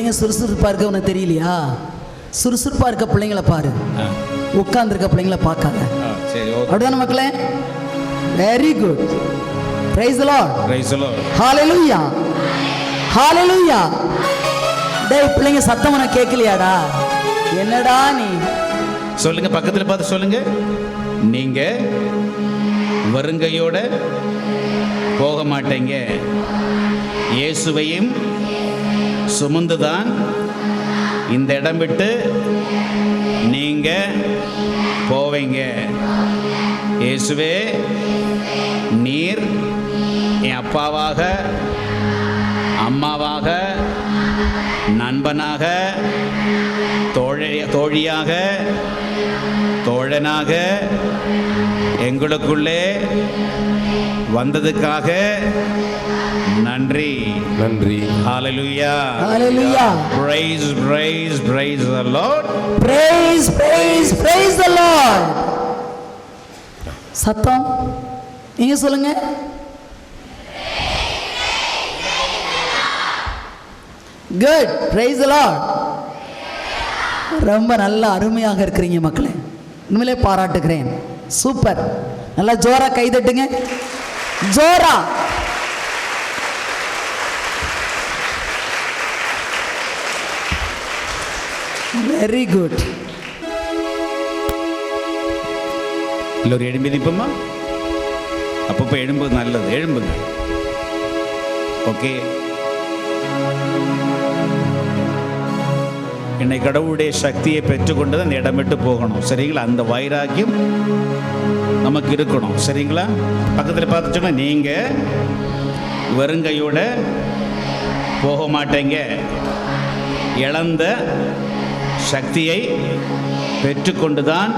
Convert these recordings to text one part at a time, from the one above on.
பிள்ளைங்க சுறுசுறுப்பாக இருக்க உனக்கு தெரியலையா? சுறுசுறுப்பாக இருக்க பிள்ளைங்களை பாரு, உட்கார்ந்துருக்க பிள்ளைங்களை பார்க்காத. அப்படிதானே மக்களே? Very good. Praise the Lord. Praise the Lord. Hallelujah. Hallelujah. டேய் பிள்ளைங்க சத்தம் உனக்கு கேட்கலையாடா? என்னடா நீ சொல்லுங்க, பக்கத்துல பார்த்து சொல்லுங்க. நீங்க வருங்கையோட போக மாட்டீங்க, இயேசுவையும் சுமந்துதான் இந்த இடம் விட்டு நீங்க போவீங்க. இயேசுவே, நீர் என் அப்பாவாக, அம்மாவாக, நண்பனாக, தோழியாக, தோழனாக எங்களுக்குள்ளே வந்ததுக்காக நன்றி. நன்றி. ஹalleluya. ஹalleluya. Praise, praise, praise the Lord. Praise, praise, praise the Lord. சத்தம் நீங்க சொல்லுங்க. Good. Praise the Lord. ரொம்ப நல்ல அருமையாக இருக்கிறீங்க மக்களே, உண்மையிலே பாராட்டுகிறேன். சூப்பர். நல்லா ஜோரா கை தட்டுங்க, ஜோரா. Very good. எல்லோரும் எழும்பி நிற்போமா? அப்பப்போ எழும்புது நல்லது, எழும்புங்க. ஓகே. என்னை கடவுளுடைய சக்தியை பெற்றுக்கொண்டு அந்த இடம் விட்டு போகணும், சரிங்களா? அந்த வைராக்கியம் நமக்கு இருக்கணும், சரிங்களா? பக்கத்தில் பார்த்துச்சோன்னா நீங்கள் வருங்கையோட போக மாட்டேங்க, இழந்த சக்தியை பெற்றுக்கொண்டு தான்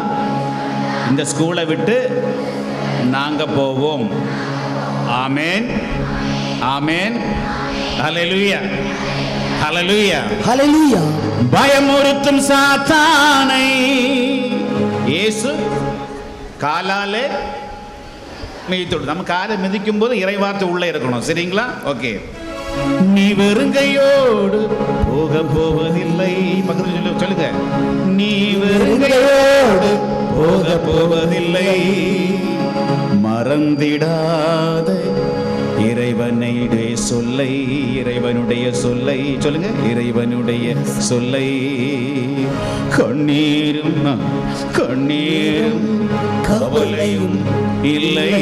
இந்த ஸ்கூலை விட்டு நாங்கள் போவோம். ஆமேன், ஆமேன். ஹல்லேலூயா, ஹல்லேலூயா, ஹல்லேலூயா. பயமுறுத்தும் சாத்தானை இயேசு காலாலே மிதித்தோடு. நம்ம காலை மிதிக்கும் போது இறைவார்த்தை உள்ளே இருக்கணும், சரிங்களா? ஓகே. நீ வெறுங்கையோடு போக போவதில்லை. பக்கத்துல சொல்லுங்க. நீ வெறுங்கையோடு போக போவதில்லை, மறந்திடாத இறைவனுடைய சொல்லை, இறைவனுடைய சொல்லை சொல்லுங்க. இறைவனுடைய சொல்லை. கண்ணீரும் கண்ணீரும் கவலையும் இல்லை.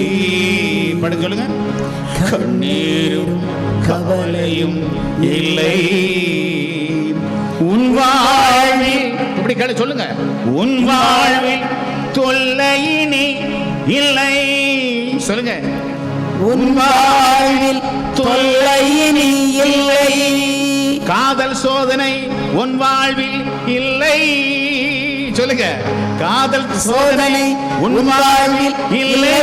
படுக்க சொல்லுங்க. கண்ணீரும் கவலையும் இல்லை உன் வாழ்வில். இப்படி கேளு சொல்லுங்க. உன் வாழ்வில் தொல்லையினி இல்லை. சொல்லுங்க. உன் வாழ்வில் தொல்லையினி இல்லை. காதல் சோதனை உன் வாழ்வில் இல்லை. சொல்லுங்க. காதல் சோதனை உன் வாழ்வில் இல்லை.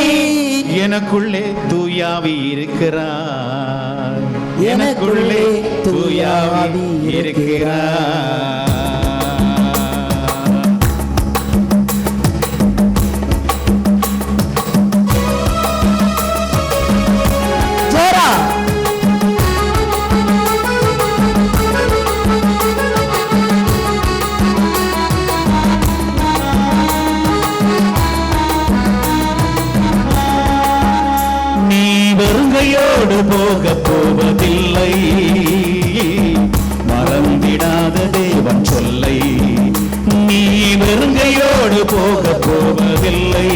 எனக்குள்ளே தூயாவி இருக்கிறார், எனக்குள்ளே தூயாவி இருக்கிறார். போக போவதில்லை, மறந்திடாத தேவன் சொல்லை. நீ வெறுங்கையோடு போக போவதில்லை,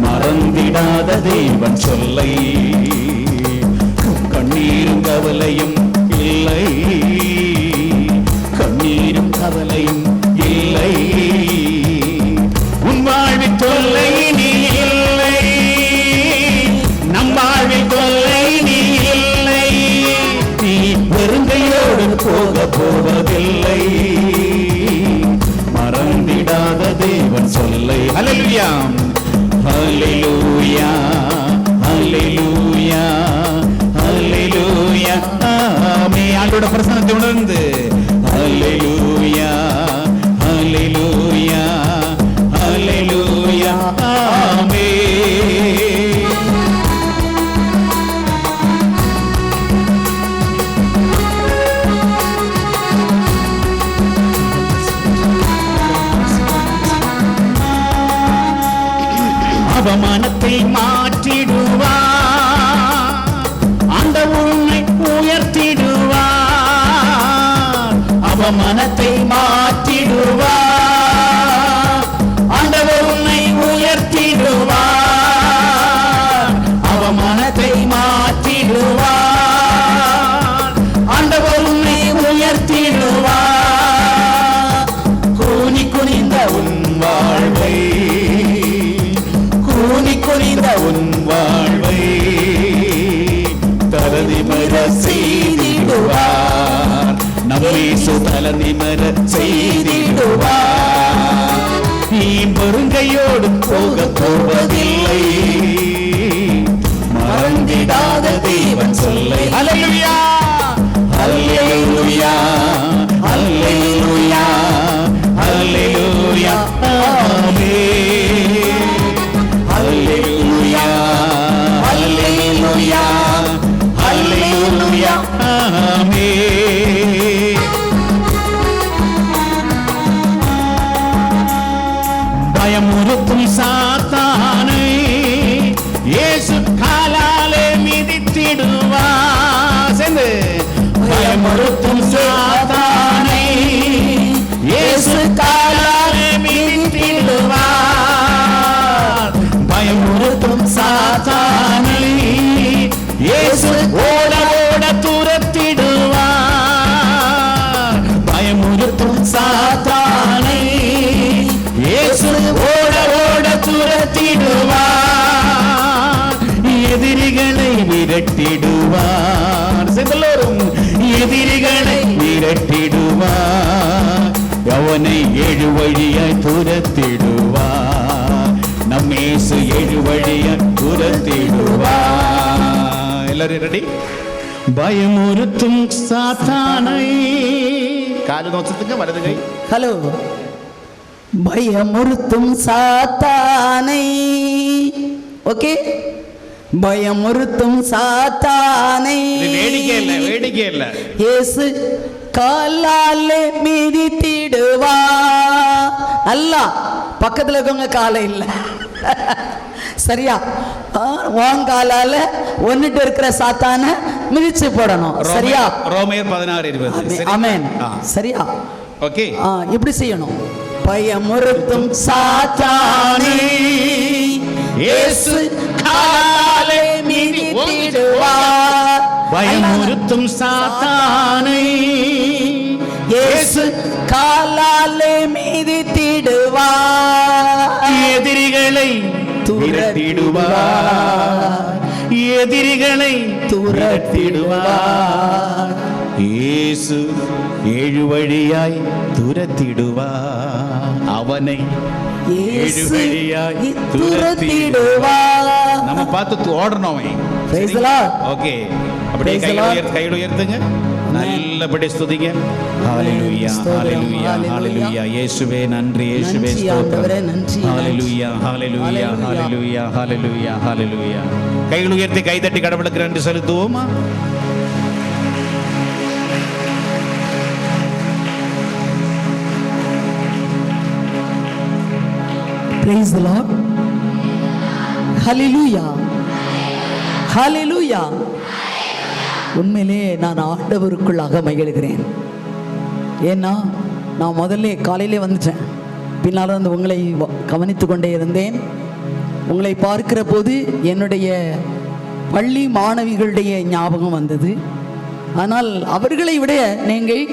மறந்திடாத தேவன் சொல்லை. கண்ணீரும் கவலையும் இல்லை, கண்ணீரும் கவலையும் இல்லை. உன் வாழ்வில் தொல்லை நீ இல்லை, நம் வாழ்வில் தொல்லை நீ இல்லை. நீ வெறுங்கையோடு போக போவதில்லை, மறந்திடாத தேவன் சொல்லை. ஹல்லேலூயா, ஹல்லேலூயா, ஹல்லேலூயா, ஹல்லேலூயா. ஆமென். ஆண்டவருடைய பிரசன்னத்தை உணர்ந்து ஹல்லேலூயா, ஹல்லேலூயா, ஹல்லேலூயா. ஆமென். அவமானத்தை மாற்றிடுவார், ஆண்டவர் உன்னை உயர்த்திடுவார். அவமானத்தை மாற்றிடுவார், ஆண்டவர் உன்னை உயர்த்திடுவார். அவமானத்தை மாற்றிடுவார், ஆண்டவர் உன்னை உயர்த்திடுவார். கூனி குனிந்த உன் வாழ்வை, கூனி குனிந்த உன் வாழ்வை தலநிமிர செய்திடுவார். நம்மேசு தலநிமிர செய்திடுவார். நீ பெருங்கையோடு போக போவதில்லை, மறந்திடாத தேவன் சொல்லை. அல்லேலூயா, அல்லேலூயா, அல்லேலூயா, அல்லேலூயா, ஆமென். அல்லேலூயா, அல்லேலூயா, அல்லேலூயா, ஆமென். பயமுறுத்தும் சாத்தானை இயேசு காலாலே மிதித்திடுவார். சேர்ந்து பயமுறுத்தும் சாத்தானை இயேசு காலாலே மிதித்திடுவார். பயமுறுத்தும் சாத்தானை இயேசு ஓட ஓட துரத்திடுவார். பயமுறுத்தும் சாத்தானை இயேசு ஓட ஓட துரத்திடுவார். எதிரிகளை விரட்டிடுவார். செல்லோரும் எதிரிகளை விரட்டிடுவார். அவனை ஏழு வழியாய் துரத்திடுவார். நம்மேசு ஏழு வழியாய் துரத்திடுவார். எல்லாரும் ரெடி? பயமுறுத்தும் சாத்தானை காலு நோச்சத்துங்க வலது கை. ஹலோ. பயமுறுத்தும் சாத்தானை, ஓகே, பயமுறுத்தும் சாத்தானை வேடிக்கை இல்ல, வேடிக்கை இல்ல. இயேசு காலாலே மிதித்திடுவா. அல்ல பக்கத்துல இருக்கவங்க காலை இல்ல, சரியா? வாங்காலால ஒன்னுட்டு இருக்கிற சாத்தான மிதிச்சு போடணும், சரியா? ரோமையர் 16:20. ஆமென். சரியா? ஓகே. இப்படி செய்யணும். பயமுறுத்தும் சாத்தானை இயேசு காலாலே மிதித்திடுவார். பயமுறுத்தும் சாத்தானை இயேசு காலாலே மிதித்திடுவார். எதிரிகளை துரத்திடுவார். எதிரிகளை துரத்திடுவார். இயேசு ஏழு வழியாய் துரத்திடுவார். அவனை ஏழு வழியாய் துரத்திடுவார். நம்ம பார்த்து ஓடணும். ஓகே, அப்படியே கையில் உயர்த்துங்க, நல்லபடி ஸ்துதிங்க. ஹalleluya, ஹalleluya, ஹalleluya. இயேசுவே நன்றி, இயேசுவே ஸ்தோத்திரம். ஹalleluya, ஹalleluya, ஹalleluya, ஹalleluya, ஹalleluya. கையில் உயர்த்தி கைதட்டி கடவுளுக்கு நன்றி செலுத்துவோமா? Praise the Lord. Hallelujah. Hallelujah. உண்மையிலே நான் ஆண்டவருக்குள்ளாக மகிழ்கிறேன். ஏன்னா நான் முதல்ல காலையிலே வந்துட்டேன், பின்னால் வந்து உங்களை கவனித்து கொண்டே இருந்தேன். உங்களை பார்க்கிற போது என்னுடைய பள்ளி மாணவிகளுடைய ஞாபகம் வந்தது. ஆனால் அவர்களை விட நீங்கள்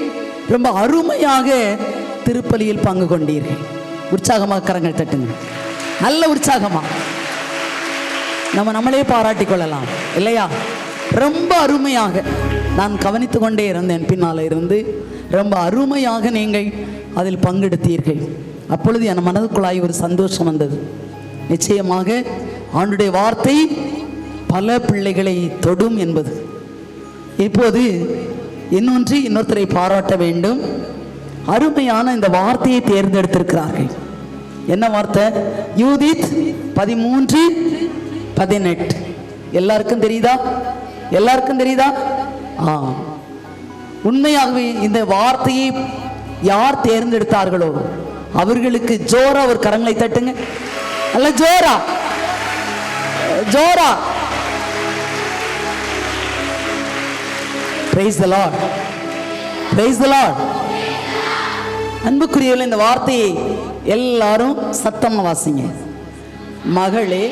ரொம்ப அருமையாக திருப்பலியில் பங்கு கொண்டீர்கள். உற்சாகமாக கரங்கள் தட்டுங்க, நல்ல உற்சாகமாக நம்மளே பாராட்டி கொள்ளலாம் இல்லையா? ரொம்ப அருமையாக நான் கவனித்து கொண்டே இருந்தேன், பின்னால் இருந்து ரொம்ப அருமையாக நீங்கள் அதில் பங்கெடுத்தீர்கள். அப்பொழுது என் மனதுக்குள்ளாய் ஒரு சந்தோஷம் வந்தது. நிச்சயமாக ஆண்டுடைய வார்த்தை பல பிள்ளைகளை தொடும் என்பது. இப்போது இன்னொருத்தரை பாராட்ட வேண்டும். அருமையான இந்த வார்த்தையை தேர்ந்தெடுத்திருக்கிறார்கள். என்ன வார்த்தை? யூதித் 13:18. எல்லாருக்கும் தெரியுதா? எல்லாருக்கும் தெரியுதா? உண்மையாகவே இந்த வார்த்தையை யார் தேர்ந்தெடுத்தார்களோ அவர்களுக்கு ஜோரா ஒரு கரங்களை தட்டுங்க. அல்ல ஜோரா ஜோரா. Praise the Lord. Praise the Lord. அன்புக்குரியவர்களே, இந்த வார்த்தையை எல்லாரும் சத்தமா வாசிங்க. மகளே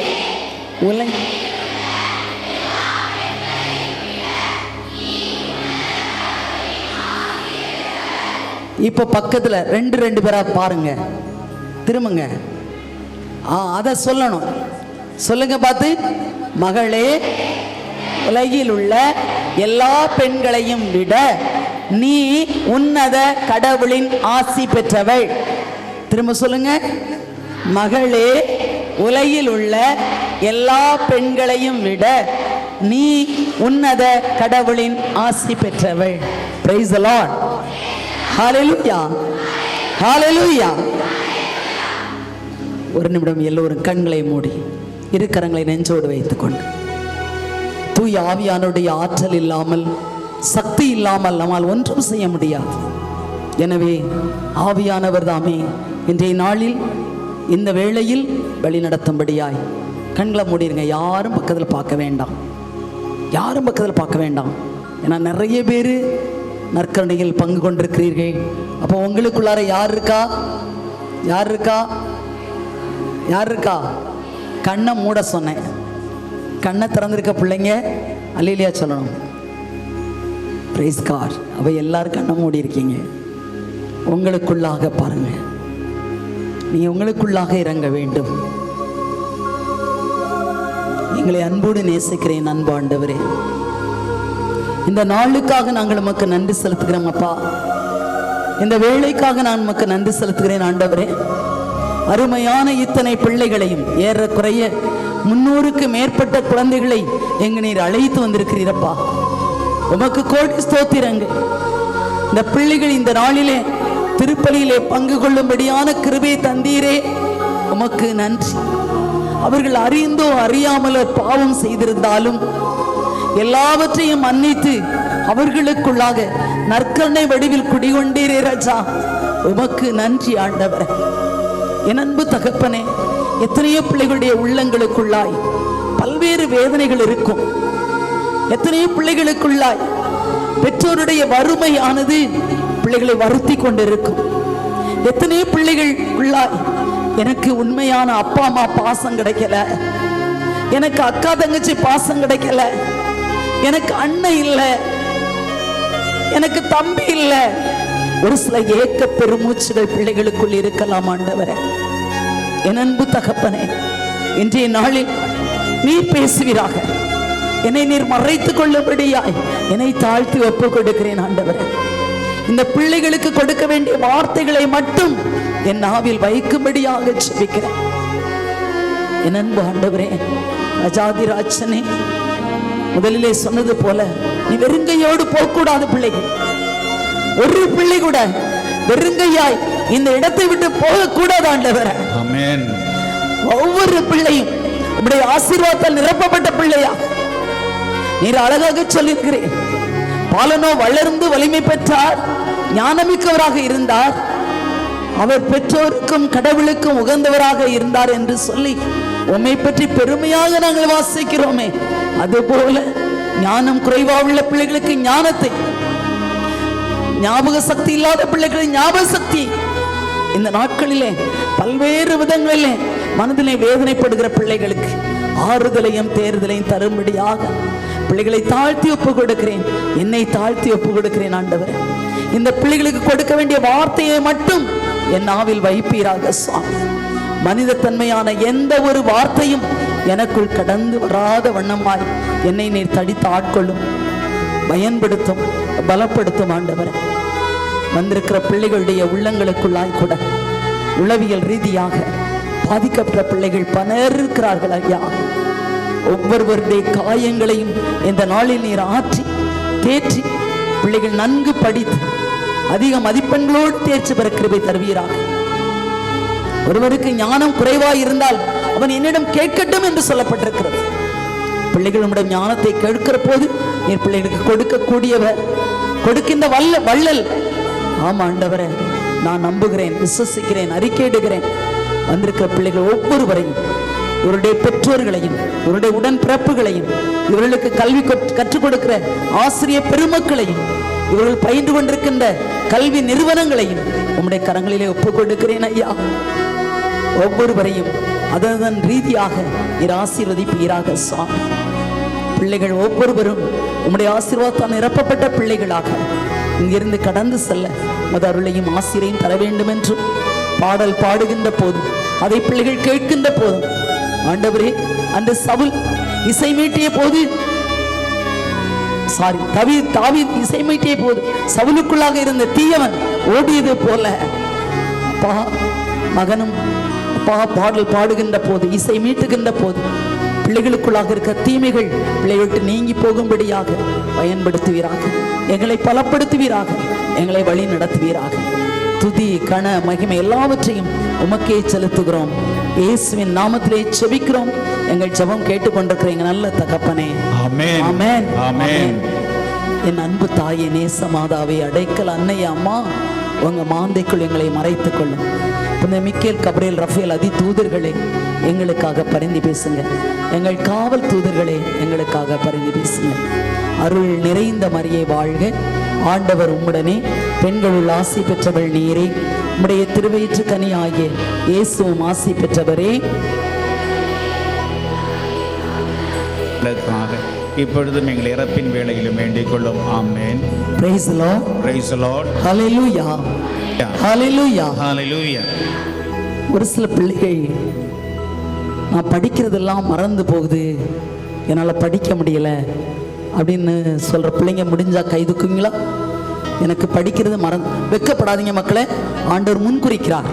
உலக இப்போ பக்கத்துல ரெண்டு பேரா பாருங்க, திரும்புங்க. அதை சொல்லணும். சொல்லுங்க பார்த்து. மகளே உலகில் உள்ள எல்லா பெண்களையும் விட நீ உன்னத கடவுளின் ஆசி பெற்றவள். திரும்ப சொல்லுங்க. மகளே உலகில் உள்ள எல்லா பெண்களையும் விட நீ உன்னத கடவுளின் ஆசி பெற்றவள். Praise the Lord. Hallelujah. Hallelujah. ஒரு நிமிடம் எல்லோரும் கண்களை மூடி இரு கரங்களை நெஞ்சோடு வைத்துக்கொண்டு, தூய ஆவியானுடைய ஆற்றல் இல்லாமல், சக்தி இல்லாமல் நம்மால் ஒன்றும் செய்ய முடியாது. எனவே ஆவியானவர் தாமே இன்றைய நாளில் இந்த வேளையில் வழிநடத்தும்படியாய் கண்களை மூடிடுங்க. யாரும் பக்கத்தில் பார்க்க வேண்டாம், யாரும் பக்கத்தில் பார்க்க வேண்டாம். ஏன்னா நிறைய பேர் நற்கரணையில் பங்கு கொண்டிருக்கிறீர்கள். அப்போ உங்களுக்குள்ளார யார் இருக்கா? யார் இருக்கா? யார் இருக்கா? கண்ணை மூட சொன்னேன். கண்ணை திறந்திருக்க பிள்ளைங்க அல்லேலூயா சொல்லணும். Praise God. அப்போ எல்லாரும் கண்ணை மூடி இருக்கீங்க. உங்களுக்குள்ளாக பாருங்க, நீங்க உங்களுக்குள்ளாக இறங்க வேண்டும். எங்களை அன்போடு நேசிக்கிறேன் அன்பு ஆண்டவரே. இந்த நாளுக்காக நாங்கள் உமக்கு நன்றி செலுத்துகிறோம் அப்பா. இந்த வேளைக்காக நான் உமக்கு நன்றி செலுத்துகிறேன் ஆண்டவரே. அருமையான இத்தனை பிள்ளைகளையும், ஏறக்குறைய 300க்கு மேற்பட்ட குழந்தைகளை எங்க நீர் அழைத்து வந்திருக்கிறீரப்பா. உமக்கு கோடி ஸ்தோத்திரங்கள். இந்த பிள்ளைகள் இந்த நாளிலே திருப்பலியிலே பங்கு கொள்ளும்படியான கிருபை தந்தீரே, உமக்கு நன்றி. அவர்கள் அறிந்தோ அறியாமலோ பாவம் செய்திருந்தாலும் எல்லாவற்றையும் மன்னித்து அவர்களுக்குள்ளாக நற்கருணை வடிவில் குடிகொண்டீரே ராஜா, உமக்கு நன்றி ஆண்டவரே. என் அன்பு தகப்பனே, எத்தனையோ பிள்ளைகளுடைய உள்ளங்களுக்குள்ளாய் பல்வேறு வேதனைகள் இருக்கும். எத்தனையோ பிள்ளைகளுக்குள்ளாய் பெற்றோருடைய வறுமையானது பிள்ளைகளை வருத்தி கொண்டிருக்கும். எத்தனையோ பிள்ளைகள் உள்ளாய் எனக்கு உண்மையான அப்பா அம்மா பாசம் கிடைக்கல, எனக்கு அக்கா தங்கச்சி பாசம் கிடைக்கல, எனக்கு அண்ணன் இல்லை, எனக்கு தம்பி இல்லை. ஒரு சில ஏக்க பெருமூச்சுகள் பிள்ளைகளுக்குள் இருக்கலாம் ஆண்டவரே. என் அன்பு தகப்பனே, இன்றைய நாளில் நீர் பேசுவீராக. என்னை நீர் மறைத்துக் கொள்ளும்படியாய் என்னை தாழ்த்தி ஒப்பு கொடுக்கிறேன் ஆண்டவரே. இந்த பிள்ளைகளுக்கு கொடுக்க வேண்டிய வார்த்தைகளை மட்டும் என் நாவில் வைக்கும்படியாக ஜெபிக்கிறேன். என் அன்பு ஆண்டவரே, ராஜாதிராஜனே, முதலிலே சொன்னது போல நீ வெறுங்கையோடு போகக்கூடாது. பிள்ளைகள், ஒரு பிள்ளை கூட வெறுங்கையாய் இந்த இடத்தை விட்டு போகக்கூடாது ஆண்டவரே. ஆமென். ஒவ்வொரு பிள்ளையும் உம்முடைய ஆசீர்வாதத்தால் நிரப்பப்பட்ட பிள்ளையா நீர் அழகாக சொல்லியிருக்கிறேன். பாலனோ வளர்ந்து வலிமை பெற்றார், ஞானமிக்கவராக இருந்தார், அவர் பெற்றோருக்கும் கடவுளுக்கும் உகந்தவராக இருந்தார் என்று சொல்லி உம்மை பற்றி பெருமையாக நாங்கள் வாசிக்கிறோமே. அதுபோல ஞானம் குறைவாக உள்ள பிள்ளைகளுக்கு ஞானத்தை, ஞாபக சக்தி இல்லாத பிள்ளைகளின் ஞாபக சக்தி இந்த நாட்களிலே பல்வேறு விதங்களிலே மனதிலே வேதனைப்படுகிற பிள்ளைகளுக்கு ஆறுதலையும் தேர்தலையும் தரும்படியாக பிள்ளைகளை தாழ்த்தி ஒப்பு கொடுக்கிறேன். என்னை தாழ்த்தி ஒப்பு கொடுக்கிறேன் ஆண்டவரே. இந்த பிள்ளைகளுக்கு கொடுக்க வேண்டிய வார்த்தையை மட்டும் என் நாவில் வைப்பீராக சுவாமி. மனித தன்மையான எந்த ஒரு வார்த்தையும் எனக்குள் கடந்து வராத வண்ணமாய் என்னை நீர் தடித்து ஆட்கொள்ளும், பயன்படுத்தும், பலப்படுத்தும் ஆண்டவரே. வந்திருக்கிற பிள்ளைகளுடைய உள்ளங்களுக்குள்ளாய் கூட உளவியல் ரீதியாக பாதிக்கப்பட்ட பிள்ளைகள் பலர் இருக்கிறார்கள் ஐயா. ஒவ்வொருவருடைய காயங்களையும் இந்த நாளில் நீர் ஆற்றி தேற்றி பிள்ளைகள் நன்கு படித்து அதிக மதிப்பெண்களோடு தேர்ச்சி பெற கிருபை தருவீராக. ஒருவருக்கு ஞானம் குறைவாய் இருந்தால் அவன் என்னிடம் கேட்கட்டும் என்று சொல்லப்பட்டிருக்கிறது. பிள்ளைகள் நம்முடைய ஞானத்தை கேட்கிற போது என் பிள்ளைகளுக்கு கொடுக்கக்கூடியவர், கொடுக்கின்ற வள்ளல். ஆமா ஆண்டவரே, நான் நம்புகிறேன், விசுவசிக்கிறேன், அறிக்கையிடுகிறேன். வந்திருக்கிற பிள்ளைகள் ஒவ்வொருவரையும் இவருடைய பெற்றோர்களையும் இவருடைய உடன்பிறப்புகளையும் இவர்களுக்கு கல்வி கற்றுக் கொடுக்கிற ஆசிரியர் பெருமக்களையும் இவர்கள் பயின்று கொண்டிருக்கின்ற கல்வி நிறுவனங்களையும் உம்முடைய கரங்களிலே ஒப்புக் கொடுக்கிறேன் ஐயா. ஒவ்வொருவரையும் அதன் ரீதியாக நீர் ஆசீர்வதிப்பீராக சுவாமி. பிள்ளைகள் ஒவ்வொருவரும் உம்முடைய ஆசீர்வாதத்தால் நிரப்பப்பட்ட பிள்ளைகளாக இங்கிருந்து கடந்து செல்ல உமது அருளையும் ஆசீரையும் தர வேண்டும் என்று பாடல் பாடுகின்ற போதும் அதை பிள்ளைகள் கேட்கின்ற போதும் ஆண்டவரே, அந்த சவுல் இசை மீட்டிய போது தாவீது இசை மீட்டிய போது சவுலுக்குள்ளாக இருந்த தீயவன் ஓடியது போல அப்பா மகனும் அப்பா பாடல் பாடுகின்ற போது இசை மீட்டுகின்ற போது பிள்ளைகளுக்குள்ளாக இருக்க தீமைகள் பிள்ளைவிட்டு நீங்கி போகும்படியாக பயன்படுத்துவீராக. எங்களை பலப்படுத்துவீராக, எங்களை வழி நடத்துவீராக. துதி கன மகிமை எல்லாவற்றையும் உமக்கே செலுத்துகிறோம். இயேசுவின் நாமத்திலே செபிக்கிறோம். எங்கள் ஜெபம் கேட்டுக்கொண்டிருக்கிற எங்கள் நல்ல தகப்பனே, ஆமென் ஆமென் ஆமென். என் அன்பு தாயே, நேசமாதாவே, அடைக்கல் அன்னைய அம்மா, உங்க மாந்தைக்குள் எங்களை மறைத்துக் கொள்ளும். இந்த மிக்கேல், கப்ரியேல், ரஃபேல் அதி தூதர்களே எங்களுக்காக பரிந்து பேசுங்க. எங்கள் காவல் தூதர்களே எங்களுக்காக பரிந்து பேசுங்க. அருள் நிறைந்த மரியே வாழ்க, ஆண்டவர் உம்முடனே, பெண்களுள் ஆசி பெற்றவள் நீரே, உம்முடைய திருவயிற்று கனி ஆகிய இயேசுவும் ஆசி பெற்றவரே. இப்பொழுதும் எங்கள் இறப்பின் வேளையிலும் வேண்டிக் கொள்ளும். ஆமென். Praise the Lord. Praise the Lord. Hallelujah. Hallelujah. Hallelujah. ஒரு சில பிள்ளைகள், நான் படிக்கிறதெல்லாம் மறந்து போகுது, என்னால் படிக்க முடியல அப்படின்னு சொல்ற பிள்ளைங்க முடிஞ்சா கை தூக்குங்களா? எனக்கு படிக்கிறது வெட்கப்படாதீங்க மக்களே, ஆண்டவர் முன்குறிக்கிறார்.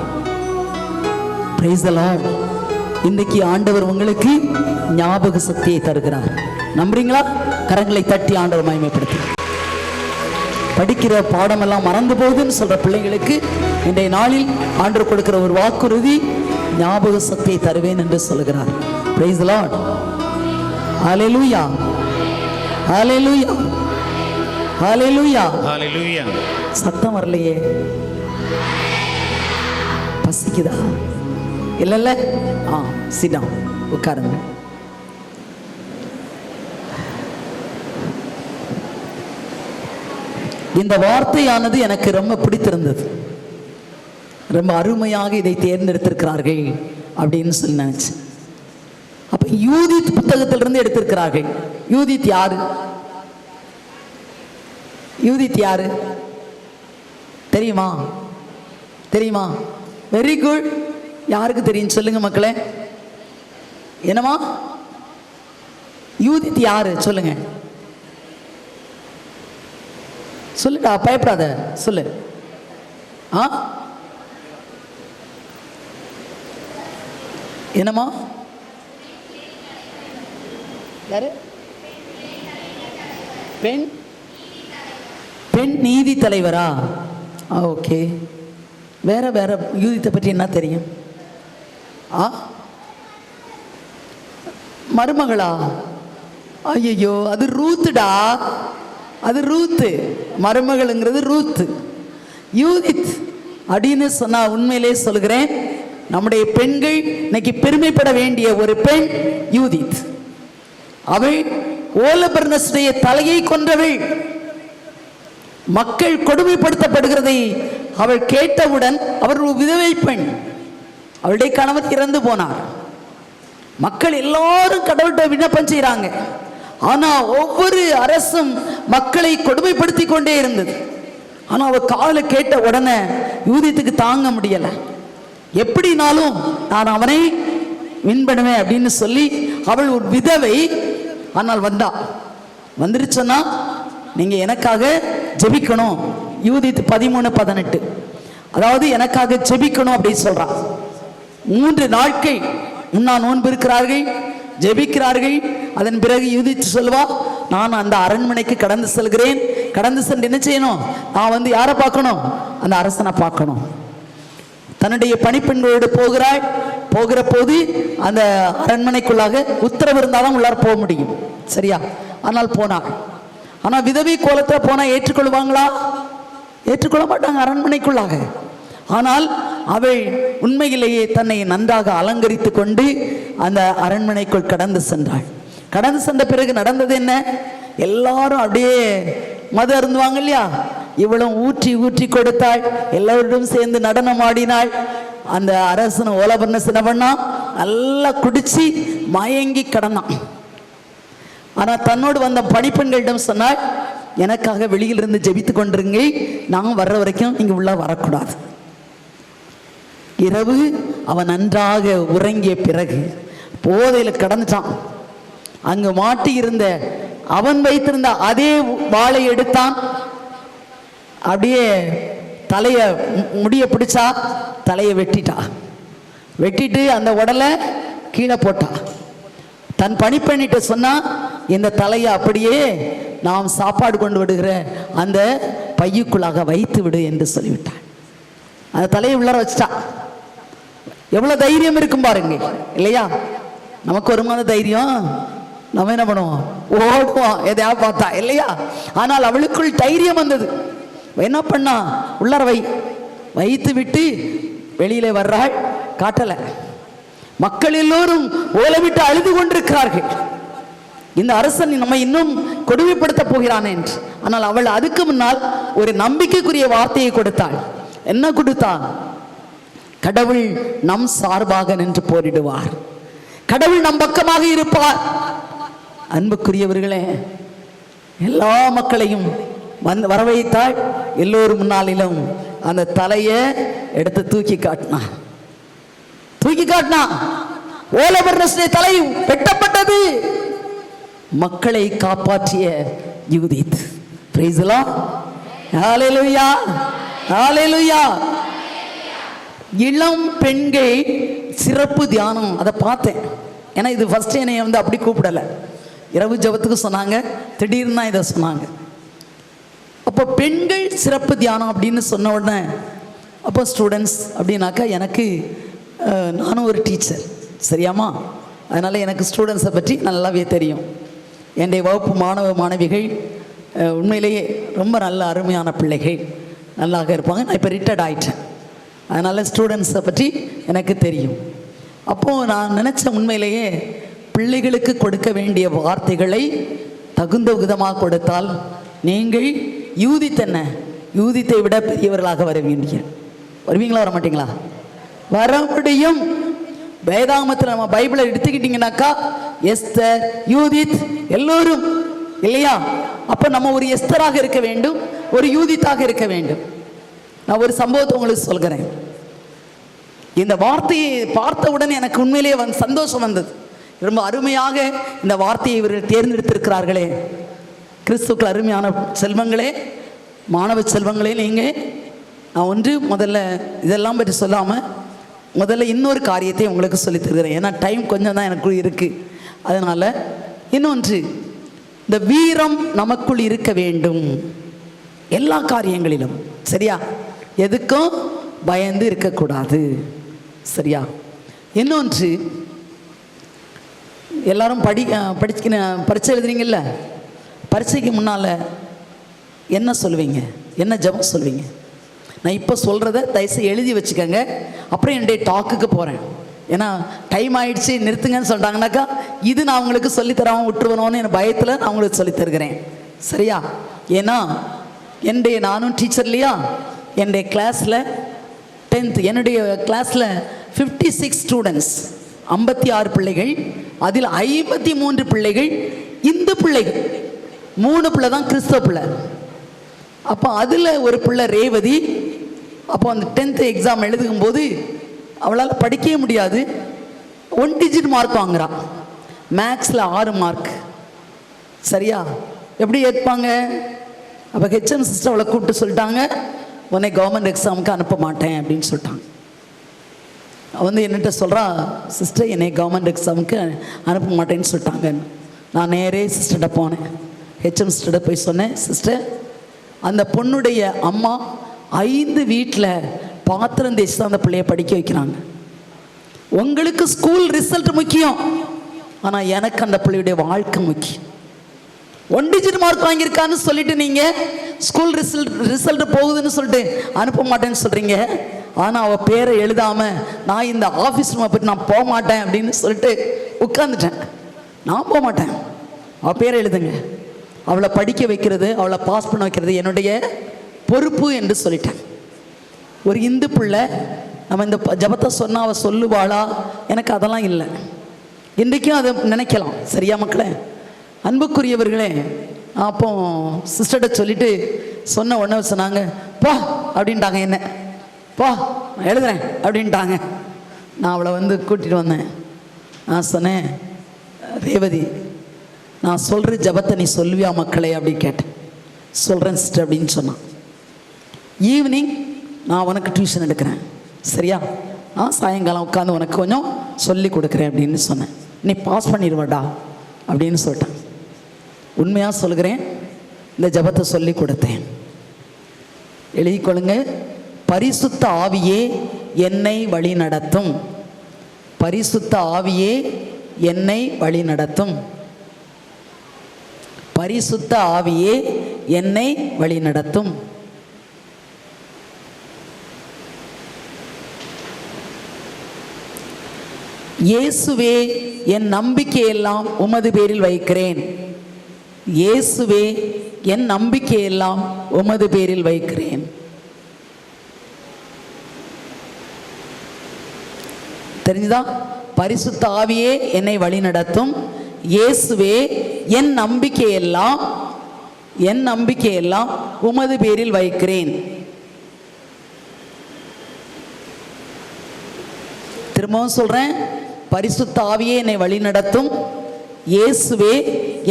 Praise the Lord. இன்றைக்கு ஆண்டவர் உங்களுக்கு ஞாபக சக்தியை தருகிறார். நம்புறீங்களா? கரங்களை தட்டி ஆண்டவர் மகிமைப்படுத்தி. படிக்கிற பாடமெல்லாம் மறந்து போகுதுன்னு சொல்ற பிள்ளைங்களுக்கு இன்றைய நாளில் ஆண்டவர் கொடுக்கிற ஒரு வாக்குறுதி, ஞாபக சக்தியை தருவேன் என்று சொல்கிறார். Praise the Lord. Hallelujah. Hallelujah. Hallelujah. Hallelujah. சத்தம் வரலையே, பசிக்குதா? இல்ல சிடம் உட்காருங்க. இந்த வார்த்தையானது எனக்கு ரொம்ப பிடித்திருந்தது. ரொம்ப அருமையாக இதை தேர்ந்தெடுத்திருக்கிறார்கள் அப்படின்னு சொல்லி நினைச்சு. அப்ப யூதித் புத்தகத்திலிருந்து எடுத்திருக்கிறார்கள். யூதித் யாரு? யூதித் யாரு தெரியுமா? தெரியுமா? Very good. யாருக்கு தெரியும் சொல்லுங்க மக்களே. என்னமா யூதித் யாரு சொல்லுங்க. சொல்லுடா, பயப்படாத, சொல்லு. என்னமா? யாரு? பெண் பெண் நீதி தலைவரா? ஓகே. வேற வேற யூதித்தை பற்றி என்ன தெரியும்? மருமகளா? ஐயோ, அது ரூத்துடா, அது ரூத்து. மருமகளுங்கிறது ரூத்து. யூதித் அப்படின்னு சொன்னா உண்மையிலே சொல்கிறேன், நம்முடைய பெண்கள் இன்னைக்கு பெருமைப்பட வேண்டிய ஒரு பெண் யூதித். அவள் ஓலபர்னஸுடைய தலையை கொன்றவள். மக்கள் கொடுமைப்படுத்தப்படுகிறதை அவள் கேட்டவுடன், அவர் ஒரு விதவை பெண், அவளுடைய கணவர் இறந்து போனார். மக்கள் எல்லாரும் கடவுள்கிட்ட விண்ணப்பம் செய்யறாங்க. ஆனா ஒவ்வொரு அரசும் மக்களை கொடுமைப்படுத்தி கொண்டே இருந்தது. ஆனா அவ காலை கேட்ட உடனே யூதித்துக்கு தாங்க முடியல. எப்படினாலும் நான் அவனை வின் பண்ணுவேன் அப்படின்னு சொல்லி அவள் ஒரு விதவை. ஆனால் வந்துருச்சுன்னா நீங்க எனக்காக ஜெபிக்கணும். யூதித் 13:18, அதாவது எனக்காக ஜெபிக்கணும் அப்படின்னு சொல்றான். 3 நாட்கள் உண்ணா நோன்பு இருக்கிறார்கள், ஜெபிக்கிறார்கள். அதன் பிறகு யூதித் சொல்வா, நான் அந்த அரண்மனைக்கு கடந்து செல்கிறேன். கடந்து சென்று என்ன செய்யணும்? நான் யாரை பார்க்கணும்? அந்த அரசனை பார்க்கணும். தன்னுடைய பணிப்பெண்களோடு போகிறாள். போகிற போது அந்த அரண்மனைக்குள்ளாக உத்தரவு இருந்தாலும் உள்ளார போக முடியும், சரியா? ஆனால் போனாள். ஆனால் விதவை கோலத்தில் போனால் ஏற்றுக்கொள்வாங்களா? ஏற்றுக்கொள்ள மாட்டாங்க அரண்மனைக்குள்ளாக. ஆனால் அவள் உண்மையிலேயே தன்னை நன்றாக அலங்கரித்து கொண்டு அந்த அரண்மனைக்குள் கடந்து சென்றாள். கடந்து சென்ற பிறகு நடந்தது என்ன? எல்லாரும் அப்படியே மது அருந்துவாங்க இல்லையா, இவளும் ஊற்றி ஊற்றி கொடுத்தாள். எல்லோரிடம் சேர்ந்து நடனம் ஆடினாள். அந்த அரசன் ஓலபர்னஸ் என்ன பண்ணா, நல்லா குடிச்சு மயங்கி கடனான். ஆனா தன்னோடு வந்த பணிப்பெண்களிடம் சொன்னாள், எனக்காக வெளியிலிருந்து ஜெபித்து கொண்டிருங்க, நான் வர்ற வரைக்கும் நீங்க உள்ள வரக்கூடாது. இரவு அவன் நன்றாக உறங்கிய பிறகு போதையில் கடந்துட்டான். அங்கு மாட்டி இருந்த அவன் வைத்திருந்த அதே வாளை எடுத்தான். அப்படியே தலைய முடிய பிடிச்சா, தலையை வெட்டிட்டு அந்த உடலை கீழே போட்டா. தன் பணிப்பெண்ணிட்ட சொன்னா, இந்த தலையை அப்படியே நாம் சாப்பாடு கொண்டு விடுகிற அந்த பையுக்குள்ளாக வைத்து விடு என்று சொல்லிவிட்டான். அந்த தலையை உள்ளர வச்சிட்டா. எவ்வளவு தைரியம் இருக்கும் பாருங்க இல்லையா? நமக்கு ஒரு மாத தைரியம், நம்ம என்ன பண்ணுவோம், ஓடுவோம் எதையா பார்த்தா இல்லையா? ஆனால் அவளுக்குள் தைரியம் வந்தது. என்ன பண்ணா, உள்ளர வைத்து விட்டு வெளியில வர்றாள். காட்டல. மக்கள் எல்லோரும் ஓலமிட்டு அழுது கொண்டிருக்கிறார்கள், இந்த அரசன் நம்ம இன்னும் கொடுமைப்படுத்த போகிறான் என்று. ஆனால் அவள் அதுக்கு முன்னால் ஒரு நம்பிக்கைக்குரிய வார்த்தையை கொடுத்தாள். என்ன கொடுத்தான்? கடவுள் நம் சார்பாக நின்று போரிடுவார், கடவுள் நம் பக்கமாக இருப்பார். அன்புக்குரியவர்களே, எல்லா மக்களையும் வரவைத்தாள். எல்லோரும் முன்னாலும் அந்த தலையை எடுத்து தூக்கி காட்டினா. ஓலபர்னஸ் தலை வெட்டப்பட்டது. மக்களை காப்பாற்றிய Judith. Praise the Lord. Hallelujah, hallelujah. இளம் பெண்கள் சிறப்பு தியானம், அதை பார்த்தேன். ஏன்னா இது ஃபர்ஸ்ட் என்னை அப்படி கூப்பிடலை, இரவு ஜபத்துக்கு சொன்னாங்க, திடீர்னு இதை சொன்னாங்க. அப்போ பெண்கள் சிறப்பு தியானம் அப்படின்னு சொன்ன உடனே, அப்போ ஸ்டூடெண்ட்ஸ் அப்படின்னாக்கா எனக்கு நானும் ஒரு டீச்சர் சரியாமா, அதனால் எனக்கு ஸ்டூடெண்ட்ஸை பற்றி நல்லாவே தெரியும். என்னுடைய வகுப்பு மாணவ மாணவிகள் உண்மையிலேயே ரொம்ப நல்ல அருமையான பிள்ளைகள், நல்லாக இருப்பாங்க. நான் இப்போ ரிட்டையர்ட் ஆகிட்டேன், அதனால் ஸ்டூடெண்ட்ஸை பற்றி எனக்கு தெரியும். அப்போது நான் நினச்சேன், உண்மையிலேயே பிள்ளைகளுக்கு கொடுக்க வேண்டிய வார்த்தைகளை தகுந்த விதமாக கொடுத்தால் நீங்கள் யூதித்தை விட பெரியவர்களாக வருவீங்களா வர மாட்டீங்களா? வர முடியும். வேதாகமத்தில் நம்ம பைபிளை எடுத்துக்கிட்டீங்கன்னாக்கா எஸ்தர், யூதித் எல்லோரும் இல்லையா? அப்போ நம்ம ஒரு எஸ்தராக இருக்க வேண்டும், ஒரு யூதித்தாக இருக்க வேண்டும். நான் ஒரு சம்பவத்தை உங்களுக்கு சொல்கிறேன். இந்த வார்த்தையை பார்த்தவுடன் எனக்கு உண்மையிலேயே சந்தோஷம் வந்தது. ரொம்ப அருமையாக இந்த வார்த்தையை இவர்கள் தேர்ந்தெடுத்திருக்கிறார்களே. கிறிஸ்துக்கள் அருமையான செல்வங்களே, மாணவ செல்வங்களே, நீங்கள் நான் முதல்ல இதெல்லாம் பற்றி சொல்லாமல் முதல்ல இன்னொரு காரியத்தை உங்களுக்கு சொல்லித் தருகிறேன். ஏன்னா டைம் கொஞ்சம் தான் எனக்கு இருக்குது. அதனால் இன்னொன்று, இந்த வீரம் நமக்குள் இருக்க வேண்டும் எல்லா காரியங்களிலும், சரியா? எதுக்கும் பயந்து இருக்கக்கூடாது, சரியா? இன்னொன்று, எல்லாரும் பரீட்சை எழுதுறீங்கல்ல, பரீட்சைக்கு முன்னால் என்ன சொல்லுவீங்க, என்ன ஜெபம் சொல்லுவீங்க? நான் இப்போ சொல்கிறத தயவுசெய்து எழுதி வச்சுக்கோங்க. அப்புறம் என்னுடைய டாக்குக்கு போகிறேன். ஏன்னா டைம் ஆகிடுச்சு நிறுத்துங்கன்னு சொல்லிட்டாங்கனாக்கா இது நான் உங்களுக்கு சொல்லித்தராமல் விட்டுருவனோன்னு என் பயத்தில் நான் உங்களுக்கு சொல்லித்தருகிறேன், சரியா? ஏன்னா நானும் டீச்சர் இல்லையா? என்னுடைய கிளாஸில் 10th என்னுடைய கிளாஸில் 56 ஸ்டூடெண்ட்ஸ், 56 பிள்ளைகள். அதில் 53 பிள்ளைகள் இந்து பிள்ளைகள், 3 பிள்ளை தான் கிறிஸ்தவ பிள்ளை. அப்போ அதில் ஒரு பிள்ளை ரேவதி. அப்போ அந்த 10th எக்ஸாம் எழுதும்போது அவளால் படிக்கவே முடியாது, 1 டிஜிட் மார்க் வாங்குறான். மேக்ஸில் 6 மார்க், சரியா? எப்படி ஏற்பாங்க? அப்போ ஹெச்எம் சிஸ்டர் அவளை கூப்பிட்டு சொல்லிட்டாங்க, உன்னை கவர்மெண்ட் எக்ஸாமுக்கு அனுப்ப மாட்டேன் அப்படின்னு சொல்லிட்டாங்க. அவன் என்னட்ட சொல்கிறா, சிஸ்டர் என்னை கவர்மெண்ட் எக்ஸாமுக்கு அனுப்ப மாட்டேன்னு சொல்லிட்டாங்க. நான் நேரே சிஸ்டர்கிட்ட போனேன், ஹெச்எம் சிஸ்டர்கிட்ட போய் சொன்னேன், சிஸ்டர் அந்த பொண்ணுடைய அம்மா 5 வீட்டில் பாத்திரம் தேய்ச்சி தான் அந்த பிள்ளைய படிக்க வைக்கிறாங்க. உங்களுக்கு ஸ்கூல் ரிசல்ட் முக்கியம், ஆனால் எனக்கு அந்த பிள்ளையுடைய வாழ்க்கை முக்கியம். 1 டிஜிட் மார்க் வாங்கியிருக்கான்னு சொல்லிட்டு நீங்கள் ஸ்கூல் ரிசல்ட் போகுதுன்னு சொல்லிட்டு அனுப்ப மாட்டேன்னு சொல்கிறீங்க. ஆனால் அவள் பேரை எழுதாமல் நான் இந்த ஆஃபீஸ் ரூமை போய்ட்டு நான் போக மாட்டேன் அப்படின்னு சொல்லிட்டு உட்காந்துட்டேன். நான் போக மாட்டேன், அவள் பேரை எழுதுங்க, அவளை படிக்க வைக்கிறது, அவளை பாஸ் பண்ண வைக்கிறது என்னுடைய பொறுப்பு என்று சொல்லிட்டேன். ஒரு இந்து பிள்ளை நம்ம இந்த ஜபத்தை சொன்னால் அவள் சொல்லுவாளா? எனக்கு அதெல்லாம் இல்லை. இன்றைக்கும் அதை நினைக்கலாம். சரியா மக்களே? அன்புக்குரியவர்களே, அப்போ சிஸ்டர்கிட்ட சொல்லிட்டு சொன்ன உடனே சொன்னாங்க, பா அப்படின்ட்டாங்க. என்ன பா நான் எழுதுறேன் அப்படின்ட்டாங்க. நான் அவளை கூட்டிகிட்டு வந்தேன். நான் சொன்னேன், ரேவதி நான் சொல்கிற ஜபத்தை நீ சொல்லுவியா மக்களே அப்படின்னு கேட்டேன். சொல்கிறேன் சிஸ்டர் அப்படின்னு சொன்னான். ஈவினிங் நான் உனக்கு டியூஷன் எடுக்கிறேன், சரியா? நான் சாயங்காலம் உட்காந்து உனக்கு கொஞ்சம் சொல்லி கொடுக்குறேன் அப்படின்னு சொன்னேன். நீ பாஸ் பண்ணிடுவாடா அப்படின்னு சொல்லிட்டேன். உண்மையாக சொல்கிறேன், இந்த ஜபத்தை சொல்லி கொடுத்தேன். எழுதிக்கொள்ளுங்க. பரிசுத்த ஆவியே என்னை வழி நடத்தும். பரிசுத்த ஆவியே என்னை வழி நடத்தும். பரிசுத்த ஆவியே என்னை வழி நடத்தும். இயேசுவே என் நம்பிக்கையெல்லாம் உமது பேரில் வைக்கிறேன். இயேசுவே என் நம்பிக்கையெல்லாம் உமது பேரில் வைக்கிறேன். தெரிஞ்சுதா? பரிசுத்த ஆவியே என்னை வழி நடத்தும். இயேசுவே என் நம்பிக்கையெல்லாம் உமது பேரில் வைக்கிறேன். திரும்பவும் சொல்றேன், பரிசுத்த ஆவியே என்னை வழி நடத்தும். இயேசுவே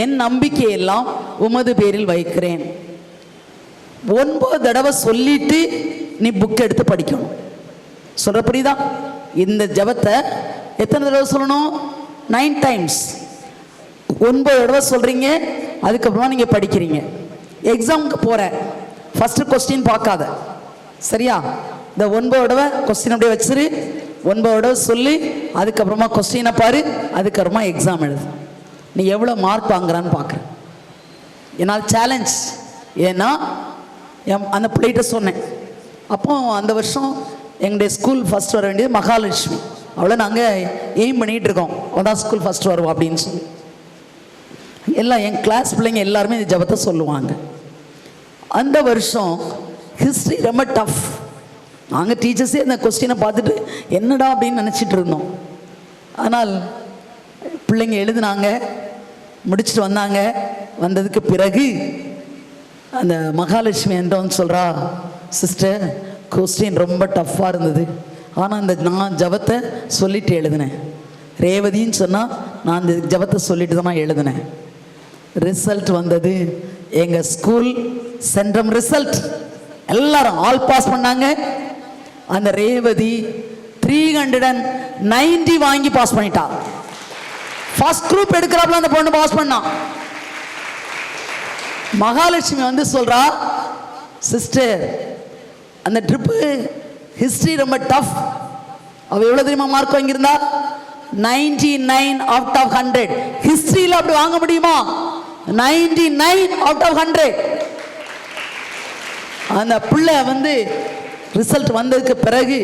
என் நம்பிக்கையெல்லாம் உமது பேரில் வைக்கிறேன். 9 தடவை சொல்லிட்டு நீ புக் எடுத்து படிக்கணும். சொல்ற புரியுதா? இந்த ஜபத்தை எத்தனை தடவை சொல்லணும்? 9 டைம்ஸ். 9 தடவை சொல்றீங்க, அதுக்கப்புறமா நீங்க படிக்கிறீங்க. எக்ஸாமுக்கு போற ஃபர்ஸ்ட் கொஸ்டின் பார்க்காத, சரியா? இந்த 9 தடவை கொஸ்டின் அப்படியே வச்சிரு, 9 தடவை சொல்லி அதுக்கப்புறமா கொஸ்டினை பாரு, அதுக்கப்புறமா எக்ஸாம் எழுது. நீ எவ்வளோ மார்க் வாங்குறான்னு பார்க்குறேன். என்னால் சேலஞ்ச். ஏன்னா அந்த பிள்ளைகிட்ட சொன்னேன், அப்போ அந்த வருஷம் எங்களுடைய ஸ்கூல் ஃபஸ்ட் வர வேண்டியது மகாலட்சுமி. அவ்வளோ நாங்கள் எய்ம் பண்ணிகிட்டு இருக்கோம், அதான் ஸ்கூல் ஃபஸ்ட் வருவோம் அப்படின்னு சொல்லி. எல்லாம் என் கிளாஸ் பிள்ளைங்க எல்லாருமே இந்த ஜபத்தை சொல்லுவாங்க. அந்த வருஷம் ஹிஸ்ட்ரி ரொம்ப டஃப். நாங்கள் டீச்சர்ஸே அந்த கொஸ்டினை பார்த்துட்டு என்னடா அப்படின்னு நினச்சிட்டு இருந்தோம். ஆனால் பிள்ளைங்க எழுதுனாங்க, முடிச்சுட்டு வந்தாங்க. வந்ததுக்கு பிறகு அந்த மகாலட்சுமி என்றவன் சொல்கிறா, சிஸ்டர் கொஸ்டின் ரொம்ப டஃப்பாக இருந்தது, ஆனால் அந்த நான் ஜபத்தை சொல்லிட்டு எழுதினேன். ரேவதின்னு சொன்னால் நான் அந்த ஜபத்தை சொல்லிட்டு தான் எழுதினேன். ரிசல்ட் வந்தது. எங்கள் ஸ்கூல் சென்ட்ரம் ரிசல்ட் எல்லாரும் ஆல் பாஸ் பண்ணாங்க. அந்த ரேவதி 390 வாங்கி பாஸ் பண்ணிட்டா. ஃபர்ஸ்ட் குரூப் எடுக்கிறாப்புல அந்த பொண்ணு பாஸ் பண்ணா. மகாலட்சுமி சொல்றா, சிஸ்டர் அந்த ட்ரிப்பு ஹிஸ்டரி ரொம்ப டஃப். அவ எவ்வளவு தெரியுமா மார்க் வாங்கியிருந்தா? 99 அவுட் ஆஃப் 100. ஹிஸ்டரியில் அப்படி வாங்க முடியுமா? 99 அவுட் ஆஃப் 100. அந்த பிள்ளை ரிசல்ட் வந்ததுக்கு பிறகு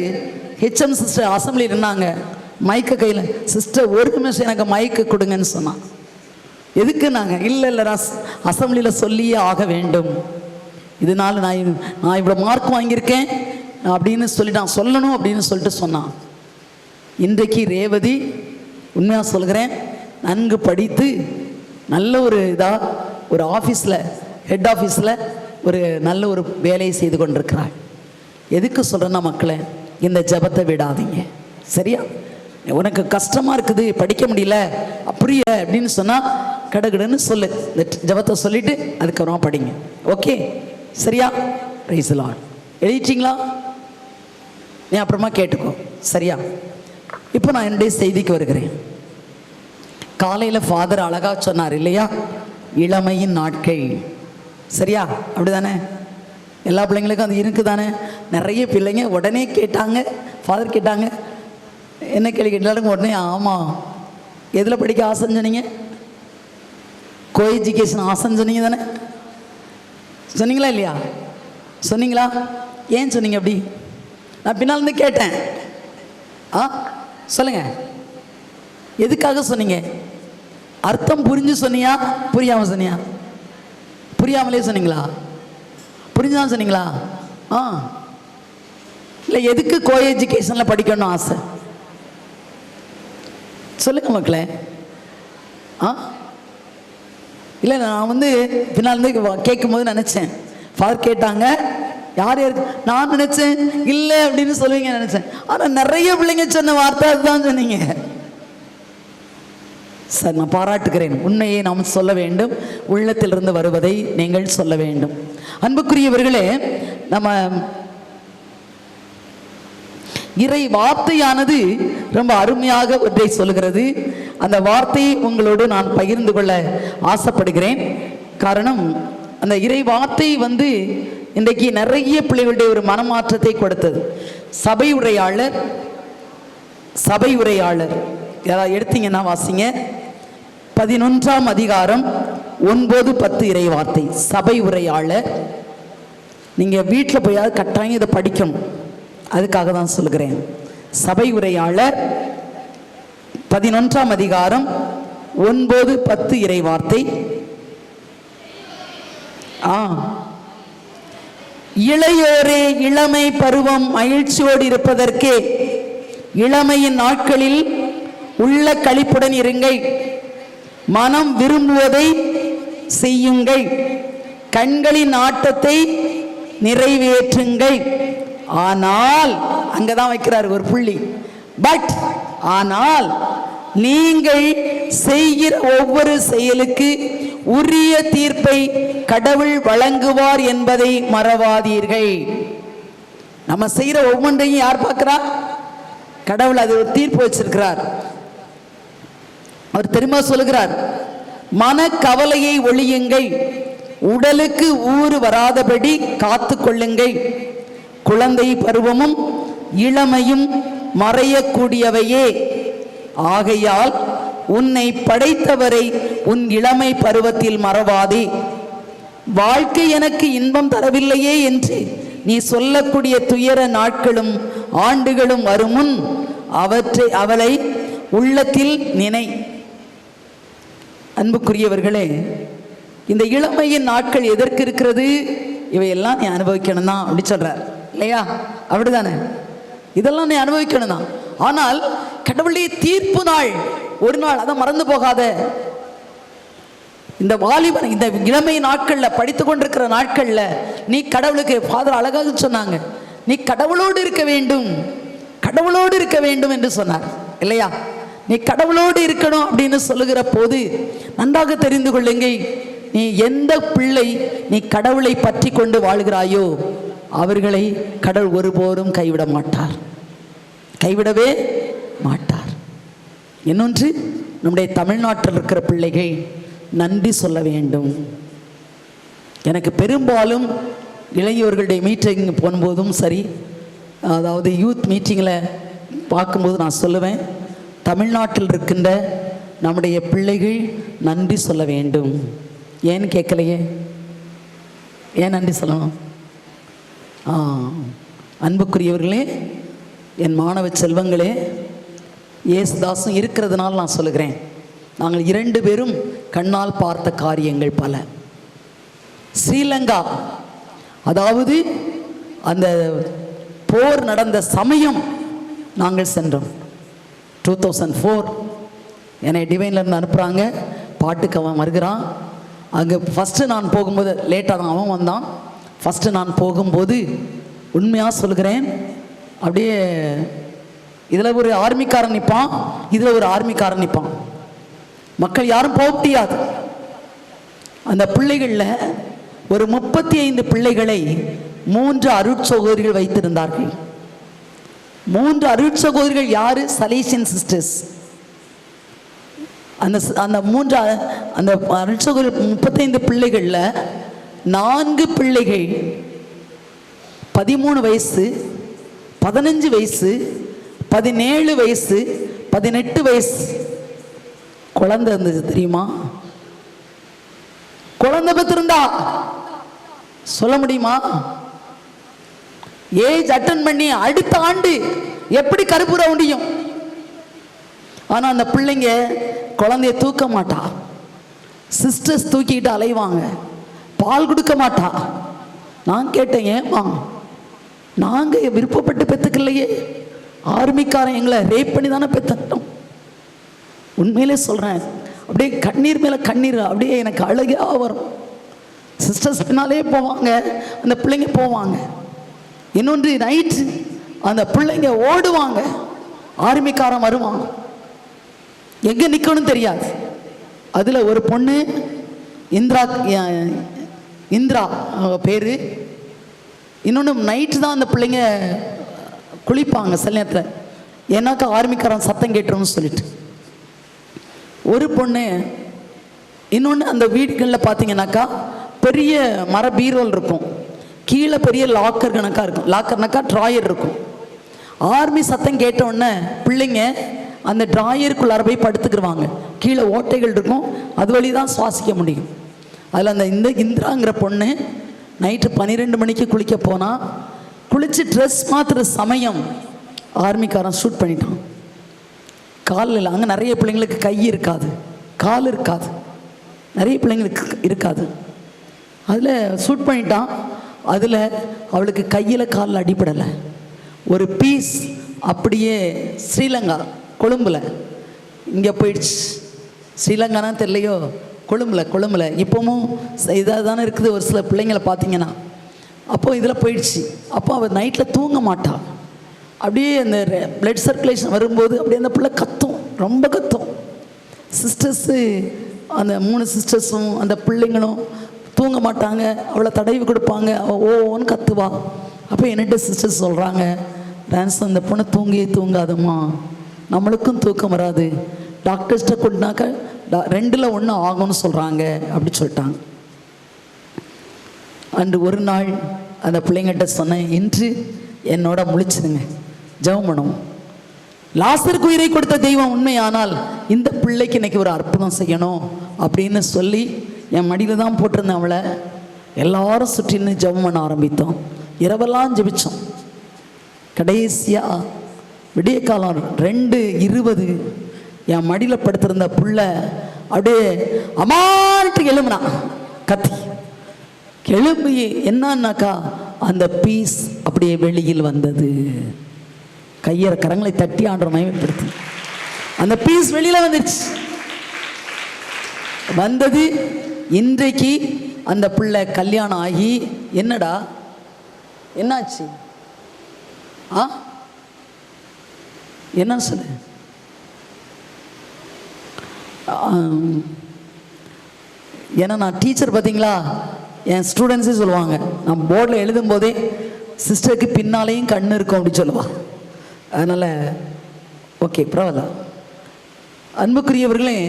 ஹெச்எம் சிஸ்டர் அசம்பிளி இருந்தாங்க, மைக்கு கையில், சிஸ்டர் ஒரு நிமிஷம் எனக்கு மைக்கு கொடுங்கன்னு சொன்னான். எதுக்கு? நாங்கள் இல்லை அசம்பிளியில் சொல்லியே ஆக வேண்டும், இதனால நான் இவ்வளோ மார்க் வாங்கியிருக்கேன் அப்படின்னு சொல்லி நான் சொல்லணும் அப்படின்னு சொல்லிட்டு சொன்னான். இன்றைக்கு ரேவதி உண்மையாக சொல்கிறேன், நன்கு படித்து நல்ல ஒரு ஆஃபீஸில், ஹெட் ஆஃபீஸில் ஒரு நல்ல ஒரு வேலையை செய்து கொண்டிருக்கிறாள். எதுக்கு சொல்கிறேன்னா மக்களே, இந்த ஜபத்தை விடாதீங்க, சரியா? உனக்கு கஷ்டமாக இருக்குது, படிக்க முடியல, புரிய அப்படின்னு சொன்னால் கடகடன்னு சொல்லு, இந்த ஜபத்தை சொல்லிவிட்டு அதுக்கப்புறமா படிங்க. ஓகே, சரியா? Praise the Lord. எழுதிட்டீங்களா? நீ அப்புறமா கேட்டுக்கோ, சரியா? இப்போ நான் என்னுடைய செய்திக்கு வருகிறேன். காலையில் ஃபாதர் அழகாக சொன்னார் இல்லையா, இளமையின் நாட்கள், சரியா? அப்படி தானே? எல்லா பிள்ளைங்களுக்கும் அது இருக்குது தானே? நிறைய பிள்ளைங்க உடனே கேட்டாங்க, ஃபாதர் கேட்டாங்க, என்ன கேள்வி கேட்டாலும் உடனே ஆமாம். எதில் படிக்க ஆசைன்னு சொன்னீங்க? கோ எஜுகேஷன் ஆசைன்னு சொன்னீங்க தானே? சொன்னீங்களா இல்லையா? சொன்னீங்களா? ஏன் சொன்னீங்க அப்படி? நான் பின்னால் இருந்து கேட்டேன், சொல்லுங்க, எதுக்காக சொன்னீங்க? அர்த்தம் புரிஞ்சு சொன்னியா, புரியாம சொன்னியா? புரியாமலே சொன்னீங்களா? புரிஞ்சுதான் சொன்னீங்களா? இல்லை எதுக்கு கோ எஜுகேஷனில் படிக்கணும் ஆசை? சொல்லுங்க மக்களே. இல்லை நான் பின்னால் இருந்து கேட்கும்போது நினச்சேன், ஃபாதர் கேட்டாங்க யார் யாருக்கு, நான் நினச்சேன் இல்லை அப்படின்னு சொல்லுவீங்க நினச்சேன். ஆனால் நிறைய பிள்ளைங்க சொன்ன வார்த்தை அதுதான் சொன்னீங்க. சார் நான் பாராட்டுகிறேன். உண்மையை நாம் சொல்ல வேண்டும், உள்ளத்திலிருந்து வருவதை நீங்கள் சொல்ல வேண்டும். அன்புக்குரியவர்களே, நம்ம இறை வார்த்தையானது ரொம்ப அருமையாக ஒன்றை சொல்கிறது. அந்த வார்த்தையை உங்களோடு நான் பகிர்ந்து கொள்ள ஆசைப்படுகிறேன். காரணம், அந்த இறை வார்த்தை இன்றைக்கு நிறைய பிள்ளைகளுடைய ஒரு மனமாற்றத்தை கொடுத்தது. சபை உரையாளர் யாராவது எடுத்தீங்கன்னா வாசிங்க. 11ஆம் அதிகாரம் 9-10 இறை வார்த்தை. சபை உரையாளர். நீங்கள் வீட்டில் போயாவது கட்டாயம் இதை படிக்கணும், அதுக்காக தான் சொல்கிறேன். சபை உரையாளர் 11ஆம் அதிகாரம் 9-10 இறை வார்த்தை. இளையோரே, இளமை பருவம் மகிழ்ச்சியோடு இருப்பதற்கே இளமையின் நாட்களில் உள்ள களிப்புடன் இருங்கள். மனம் விரும்புவதை செய்யுங்கள். கண்களின் ஆட்டத்தை நிறைவேற்றுங்கள். ஆனால், அங்கதான் வைக்கிறார் ஒரு புள்ளி, பட் ஆனால் நீங்கள் செய்கிற ஒவ்வொரு செயலுக்கு உரிய தீர்ப்பை கடவுள் வழங்குவார் என்பதை மறவாதீர்கள். நம்ம செய்யற ஒவ்வொன்றையும் யார் பார்க்கிறா? கடவுள் அது ஒரு தீர்ப்பு வச்சிருக்கிறார். அவர் தெரியுமா சொல்லுகிறார், மனக்கவலையை ஒழியுங்கள், உடலுக்கு ஊறு வராதபடி காத்து கொள்ளுங்கள். குழந்தை பருவமும் இளமையும் மறையக்கூடியவையே. ஆகையால் உன்னை படைத்தவரை உன் இளமை பருவத்தில் மறவாதே. வாழ்க்கை எனக்கு இன்பம் தரவில்லையே என்று நீ சொல்லக்கூடிய துயர நாட்களும் ஆண்டுகளும் வருமுன் அவளை உள்ளத்தில் நினை. அன்புக்குரியவர்களே, இந்த இளமையின் நாட்கள் எதற்கு இருக்கிறது? இவையெல்லாம் நீ அனுபவிக்கணும் தான் அப்படி சொல்றார் இல்லையா? அப்படிதானே? இதெல்லாம் நீ அனுபவிக்கணும் தான். ஆனால் கடவுளுடைய தீர்ப்பு நாள் ஒரு நாள், அதை மறந்து போகாத. இந்த வாலிபன் இந்த இளமை நாட்கள்ல, படித்து கொண்டிருக்கிற நாட்கள்ல நீ கடவுளுக்கு, ஃபாதர் அழகாக சொன்னாங்க, நீ கடவுளோடு இருக்க வேண்டும், கடவுளோடு இருக்க வேண்டும் என்று சொன்னார் இல்லையா? நீ கடவுளோடு இருக்கணும் அப்படின்னு சொல்லுகிற போது நன்றாக தெரிந்து கொள்ளுங்கள், நீ எந்த பிள்ளை நீ கடவுளை பற்றி கொண்டு வாழ்கிறாயோ அவர்களை கடவுள் ஒருபோதும் கைவிட மாட்டார், கைவிடவே மாட்டார். இன்னொன்று, நம்முடைய தமிழ்நாட்டில் இருக்கிற பிள்ளைகள் நன்றி சொல்ல வேண்டும். எனக்கு பெரும்பாலும் இளைஞர்களுடைய மீட்டிங் போகும்போதும் சரி, அதாவது யூத் மீட்டிங்கில் பார்க்கும்போது நான் சொல்லுவேன், தமிழ்நாட்டில் இருக்கின்ற நம்முடைய பிள்ளைகள் நன்றி சொல்ல வேண்டும். ஏன்னு கேட்கலையே, ஏன் நன்றி சொல்லணும்? அன்புக்குரியவர்களே, என் மாணவ செல்வங்களே, இயேசுதாசும் இருக்கிறதுனால நான் சொல்லுகிறேன், நாங்கள் 2 பேரும் கண்ணால் பார்த்த காரியங்கள் பல. ஸ்ரீலங்கா, அதாவது அந்த போர் நடந்த சமயம் நாங்கள் சென்றோம். 2004 என்னை டிவைன்லேருந்து அனுப்புகிறாங்க, பாட்டுக்கு அவன் வருகிறான். அங்கே ஃபஸ்ட்டு நான் போகும்போது, லேட்டாக தான் அவன் வந்தான். ஃபஸ்ட்டு நான் போகும்போது உண்மையாக சொல்கிறேன், அப்படியே இதில் ஒரு ஆர்மிக்காரன் நிற்பான், இதில் ஒரு ஆர்மிக்காரன் நிற்பான், மக்கள் யாரும் போக முடியாது. அந்த பிள்ளைகளில் ஒரு 35 பிள்ளைகளை 3 அருட்சகோதரிகள் வைத்திருந்தார்கள். 3 அருட்சகோதரிகள் யாரு? Salesian sisters. அந்த 3 அந்த அருட்சகோதரிகள் 35 பிள்ளைகளில் 4 பிள்ளைகள் 13 வயசு, 15 வயசு, 17 வயசு, 18 வயசு குழந்தை இருந்தது. தெரியுமா? குழந்தை பெற்றிருந்தா சொல்ல முடியுமா? ஏஜ் அட்டன் பண்ணி அடுத்த ஆண்டு எப்படி கருப்புற முடியும்? ஆனா அந்த பிள்ளைங்க குழந்தைய தூக்க மாட்டா, சிஸ்டர்ஸ் தூக்கிட்டு அலைவாங்க, பால் கொடுக்க மாட்டா. நான் கேட்டேன், ஏமா நாங்க விருப்பப்பட்டு பெத்துக்கலையே, ஆர்மிக்காரன் எங்களை ரேப் பண்ணி தானே பெத்தோம். உண்மையிலே சொல்றேன், அப்படியே கண்ணீர் மேல கண்ணீர், அப்படியே எனக்கு அழுகையா வரும். சிஸ்டர்ஸ் பின்னாலே போவாங்க, அந்த பிள்ளைங்க போவாங்க. இன்னொன்று நைட்டு அந்த பிள்ளைங்க ஓடுவாங்க, ஆர்மிக்காரன் வருவான், எங்க நிக்கணும் தெரியாது. அதுல ஒரு பொண்ணு இந்திரா பேரு. இன்னொன்று நைட்டு தான் அந்த பிள்ளைங்க குளிப்பாங்க சில நேரத்தில், ஏன்னாக்கா ஆர்மிக்காரன் சத்தம் கேட்டுருன்னு சொல்லிட்டு. ஒரு பொண்ணு. இன்னொன்று அந்த வீடுகளில் பார்த்தீங்கன்னாக்கா பெரிய மர பீரோல் இருக்கும், கீழே பெரிய லாக்கர் கணக்காக இருக்கும், லாக்கர்னாக்கா ட்ராயர் இருக்கும். ஆர்மி சத்தம் கேட்ட உடனே பிள்ளைங்க அந்த ட்ராயருக்குள்ளார போய் படுத்துக்கிடுவாங்க, கீழே ஓட்டைகள் இருக்கும், அது வழி தான் சுவாசிக்க முடியும். அதில் அந்த இந்திராங்கிற பொண்ணு நைட்டு 12 மணிக்கு குளிக்க போனால், குளித்து ட்ரெஸ் மாற்றுற சமயம் ஆர்மிக்காரன் ஷூட் பண்ணிட்டான். காலில் அங்கே நிறைய பிள்ளைங்களுக்கு கை இருக்காது, கால் இருக்காது, நிறைய பிள்ளைங்களுக்கு இருக்காது. அதில் ஷூட் பண்ணிட்டான். அதில் அவளுக்கு கையில் காலில் அடிப்படலை. ஒரு பீஸ் அப்படியே ஸ்ரீலங்கா கொழும்பில் இங்கே போயிடுச்சு. ஸ்ரீலங்கானா தெரியலையோ, கொழும்பில் இப்போவும் இதாக தானே இருக்குது ஒரு சில பிள்ளைங்களை பார்த்தீங்கன்னா. அப்போது இதில் போயிடுச்சு. அப்போ அவள் நைட்டில் தூங்க மாட்டாள். அப்படியே அந்த பிளட் சர்க்குலேஷன் வரும்போது அப்படியே அந்த பிள்ளை கத்தும், ரொம்ப கத்தும். சிஸ்டர்ஸு அந்த 3 சிஸ்டர்ஸும் அந்த பிள்ளைங்களும் தூங்க மாட்டாங்க, அவளை தடவி கொடுப்பாங்க, அவள் ஓன்னு கத்துவா. அப்போ என்கிட்ட சிஸ்டர்ஸ் சொல்கிறாங்க, டான்ஸ் அந்த பொண்ணு தூங்காதுமா, நம்மளுக்கும் தூக்கம் வராது, டாக்டர்ஸ்ட்டை கொண்டாக்க 2ல் 1 ஆகும்னு சொல்கிறாங்க அப்படி சொல்லிட்டாங்க. அன்று ஒரு நாள் அந்த பிள்ளைங்கிட்ட சொன்னேன், இன்று என்னோட முழிச்சிருங்க, ஜெபம் பண்ணுவோம். லாசருக்கு உயிரை கொடுத்த தெய்வம் உண்மையானால் இந்த பிள்ளைக்கு இன்னைக்கு ஒரு அற்புதம் செய்யணும் அப்படின்னு சொல்லி என் மடியில் தான் போட்டிருந்தேன் அவளை. எல்லாரும் சுற்றின்னு ஜெபம் பண்ண ஆரம்பித்தோம். இரவெல்லாம் ஜெபித்தோம். கடைசியாக விடிய காலம் 2:20 என் மடியில் படுத்திருந்த புள்ள அப்படியே அம்மாட்டு எழும்புனா, கத்தி எழும்பி. என்னன்னாக்கா அந்த பீஸ் அப்படியே வெளியில் வந்தது. கரங்களை தட்டி ஆண்டவர் மகிமைப்படுத்தி அந்த பீஸ் வெளியில வந்தது. இன்றைக்கு அந்த பிள்ளை கல்யாணம் ஆகி, என்னடா என்னாச்சு? என்ன சொல்லு? ஏன்னா நான் டீச்சர் பார்த்தீங்களா, என் ஸ்டூடெண்ட்ஸே சொல்லுவாங்க, நான் போர்டில் எழுதும் போதே சிஸ்டருக்கு பின்னாலேயும் கண்ணு இருக்கும் அப்படி சொல்லுவா. அதனால் ஓகே, பரவாயில்ல. அன்புக்குரியவர்களே,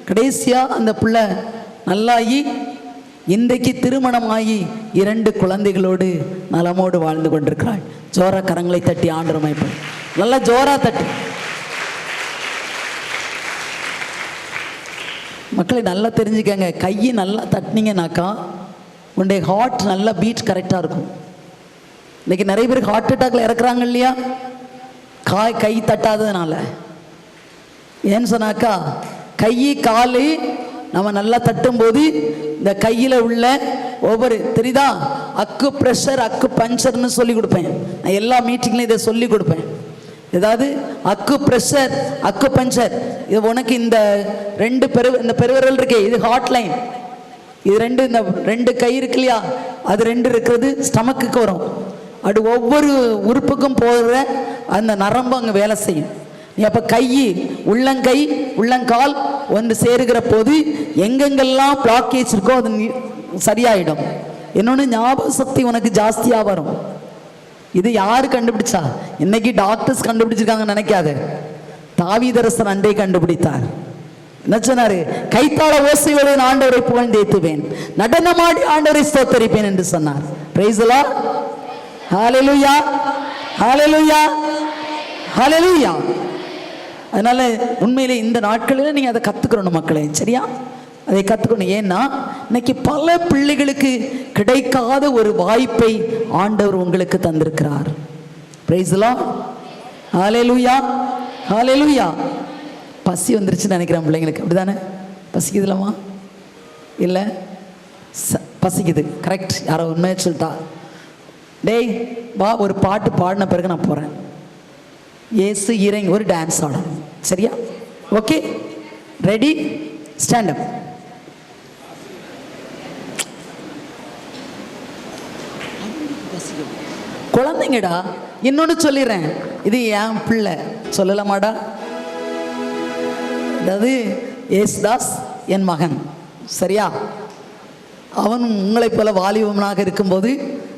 கடைசியாக அந்த பிள்ளை நல்லாகி இன்றைக்கு திருமணமாகி 2 குழந்தைகளோடு நலமோடு வாழ்ந்து கொண்டிருக்கிறாள். ஜோரா கரங்களை தட்டி ஆண்டவர் மகிமை, நல்லா ஜோரா தட்டி. மக்களை நல்லா தெரிஞ்சுக்கங்க, கையை நல்லா தட்டினீங்கன்னாக்கா உன்னுடைய ஹார்ட் நல்லா பீட் கரெக்டாக இருக்கும். இன்னைக்கு நிறைய பேருக்கு ஹார்ட் அட்டாக்ல இறக்குறாங்க இல்லையா, கை தட்டாததுனால. ஏன்னு சொன்னாக்கா, கை காலு நம்ம நல்லா தட்டும்போது இந்த கையில் உள்ள ஒவ்வொரு, தெரியுதா, அக்கு ப்ரெஷர் அக்கு பஞ்சர்னு சொல்லி கொடுப்பேன் நான். எல்லா மீட்டிங்லையும் இதை சொல்லி கொடுப்பேன். ஏதாவது அக்கு ப்ரெஷர் அக்கு பஞ்சர், இது உனக்கு இந்த 2 இந்த பெருவிரல் இருக்கே, இது ஹார்ட் லைன். இது 2 இந்த 2 கை இருக்கு இல்லையா, அது 2 இருக்கிறது ஸ்டமக்குக்கு வரும். அப்படி ஒவ்வொரு உறுப்புக்கும் போகிற அந்த நரம்பு அங்கே வேலை செய்யும். நீ அப்போ கை, உள்ளங்கை உள்ளங்கால் ஒன்று சேருகிற போது எங்கெங்கெல்லாம் பிளாக்கேஜ் இருக்கோ அது சரியாயிடும். இன்னொன்று, ஞாபக சக்தி உனக்கு ஜாஸ்தியாக வரும். இது யாரு கண்டுபிடிச்சா? இன்னைக்கு டாக்டர்ஸ் கண்டுபிடிச்சிருக்காங்கன்னு நினைக்காத. தாவீதரசர் அண்டை கண்டுபிடித்தார். என்ன சொன்னாரு? கைத்தாள ஓசையோடு ஆண்டவரை புகழ்ந்தேத்துவேன், நடனமாடி ஆண்டவரை ஸ்தோத்தரிப்பேன் என்று சொன்னார். பிரைஸ் தி லார்ட், ஹalleluya, ஹalleluya, ஹalleluya. அதனால உண்மையிலே இந்த நாட்களில் நீங்க அதை கத்துக்கணும் மக்களே, சரியா? அதை கத்துக்கணும். ஏன்னா இன்னைக்கு பல பிள்ளைகளுக்கு கிடைக்காத ஒரு வாய்ப்பை ஆண்டவர் உங்களுக்கு தந்திருக்கிறார். Praise the Lord. Hallelujah, hallelujah. பசி வந்துருச்சுன்னு நினைக்கிறேன் பிள்ளைங்களுக்கு, அப்படிதானே? பசிக்குதுலம்மா? இல்லை, பசிக்குது. கரெக்ட். யாரோ உண்மையை சொல்லிட்டா. டேய் வா, ஒரு பாட்டு பாடின பிறகு நான் போகிறேன். இயேசு இறங்கி ஒரு டான்ஸ் ஆடும். சரியா? Okay, ready, stand up. குழந்தைங்கடா. இன்னொன்று சொல்லிடுறேன், இது என் பிள்ளை, சொல்லலாமாடா? அதாவது ஏசுதாஸ் என் மகன். சரியா? அவன் உங்களைப் போல வாலிபனாக இருக்கும்போது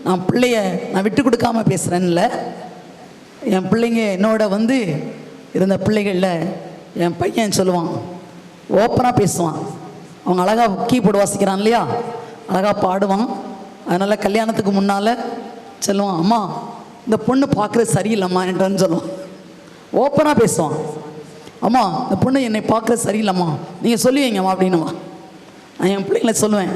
நான் பிள்ளைய நான் விட்டு கொடுக்காம பேசுகிறேன்ல. என் பிள்ளைங்க என்னோட வந்து இருந்த பிள்ளைகளில் என் பையன் சொல்லுவான், ஓப்பனாக பேசுவான். அவங்க அழகாக கீபோர்டு வாசிக்கிறான் இல்லையா, அழகாக பாடுவான். அதனால் கல்யாணத்துக்கு முன்னால் சொல்லுவான், அம்மா இந்த பொண்ணு பார்க்குறது சரியில்லைம்மா என்றான்னு சொல்லுவான். ஓப்பனாக பேசுவான். அம்மா இந்த பொண்ணு என்னை பார்க்குறது சரியில்லைம்மா, நீங்கள் சொல்லுவீங்கம்மா அப்படின்னுவா. நான் என் பிள்ளைங்களை சொல்லுவேன்,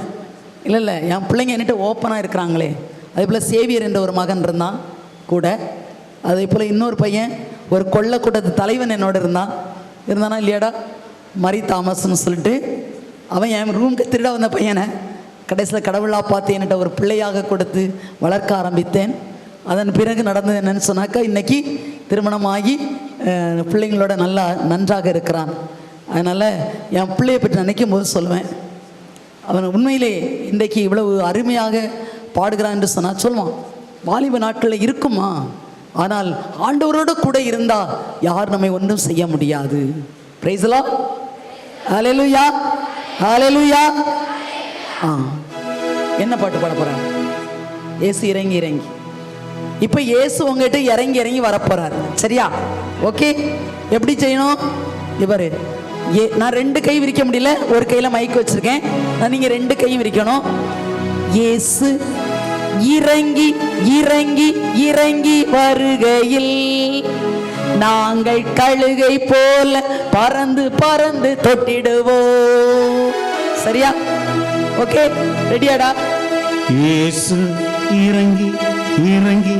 இல்லை இல்லை என் பிள்ளைங்க என்கிட்ட ஓப்பனாக இருக்கிறாங்களே. அதே போல் சேவியர் என்ற ஒரு மகன் இருந்தான் கூட. அதே போல் இன்னொரு பையன், ஒரு கொள்ளை கூட்டத்து தலைவன் என்னோட இருந்தானா இல்லையாடா, மரி தாமஸ்ன்னு சொல்லிட்டு. அவன் என் ரூமுக்கு திருட வந்த பையனை கடைசியில் கடவுளாக பார்த்து என்கிட்ட ஒரு பிள்ளையாக கொடுத்து வளர்க்க ஆரம்பித்தேன். அதன் பிறகு நடந்தது என்னன்னு சொன்னாக்கா, இன்றைக்கி திருமணமாகி பிள்ளைங்களோட நல்லா நன்றாக இருக்கிறான். அதனால் என் பிள்ளையை பற்றி நினைக்கும் போது சொல்லுவேன், அவன் உண்மையிலே இன்றைக்கு இவ்வளவு அருமையாக பாடுகிறான் என்று சொன்னால் சொல்லுவான், வாலிப நாட்களில் இருக்குமா, ஆனால் ஆண்டவரோடு கூட இருந்தால் யார் நம்மை ஒன்றும் செய்ய முடியாது. Praise the Lord. Hallelujah, hallelujah. என்ன பாட்டு பாட போகிறார்? இயேசு இறங்கி இறங்கி. இப்போ இயேசு உங்ககிட்ட இறங்கி இறங்கி வரப்போறார். சரியா? ஓகே, எப்படி செய்யணும்? இவர் நான் 2 கை விரிக்க முடியல, ஒரு கையில் மைக் வச்சிருக்கேன். நீங்கள் 2 கையும் விரிக்கணும். இயேசு இறங்கி இறங்கி இறங்கி வருகையில் நாங்கள் கழுகை போல பறந்து பறந்து தொட்டிடுவோம். சரியா? ஓகே, ரெடியாடா? இயேசு இறங்கி இறங்கி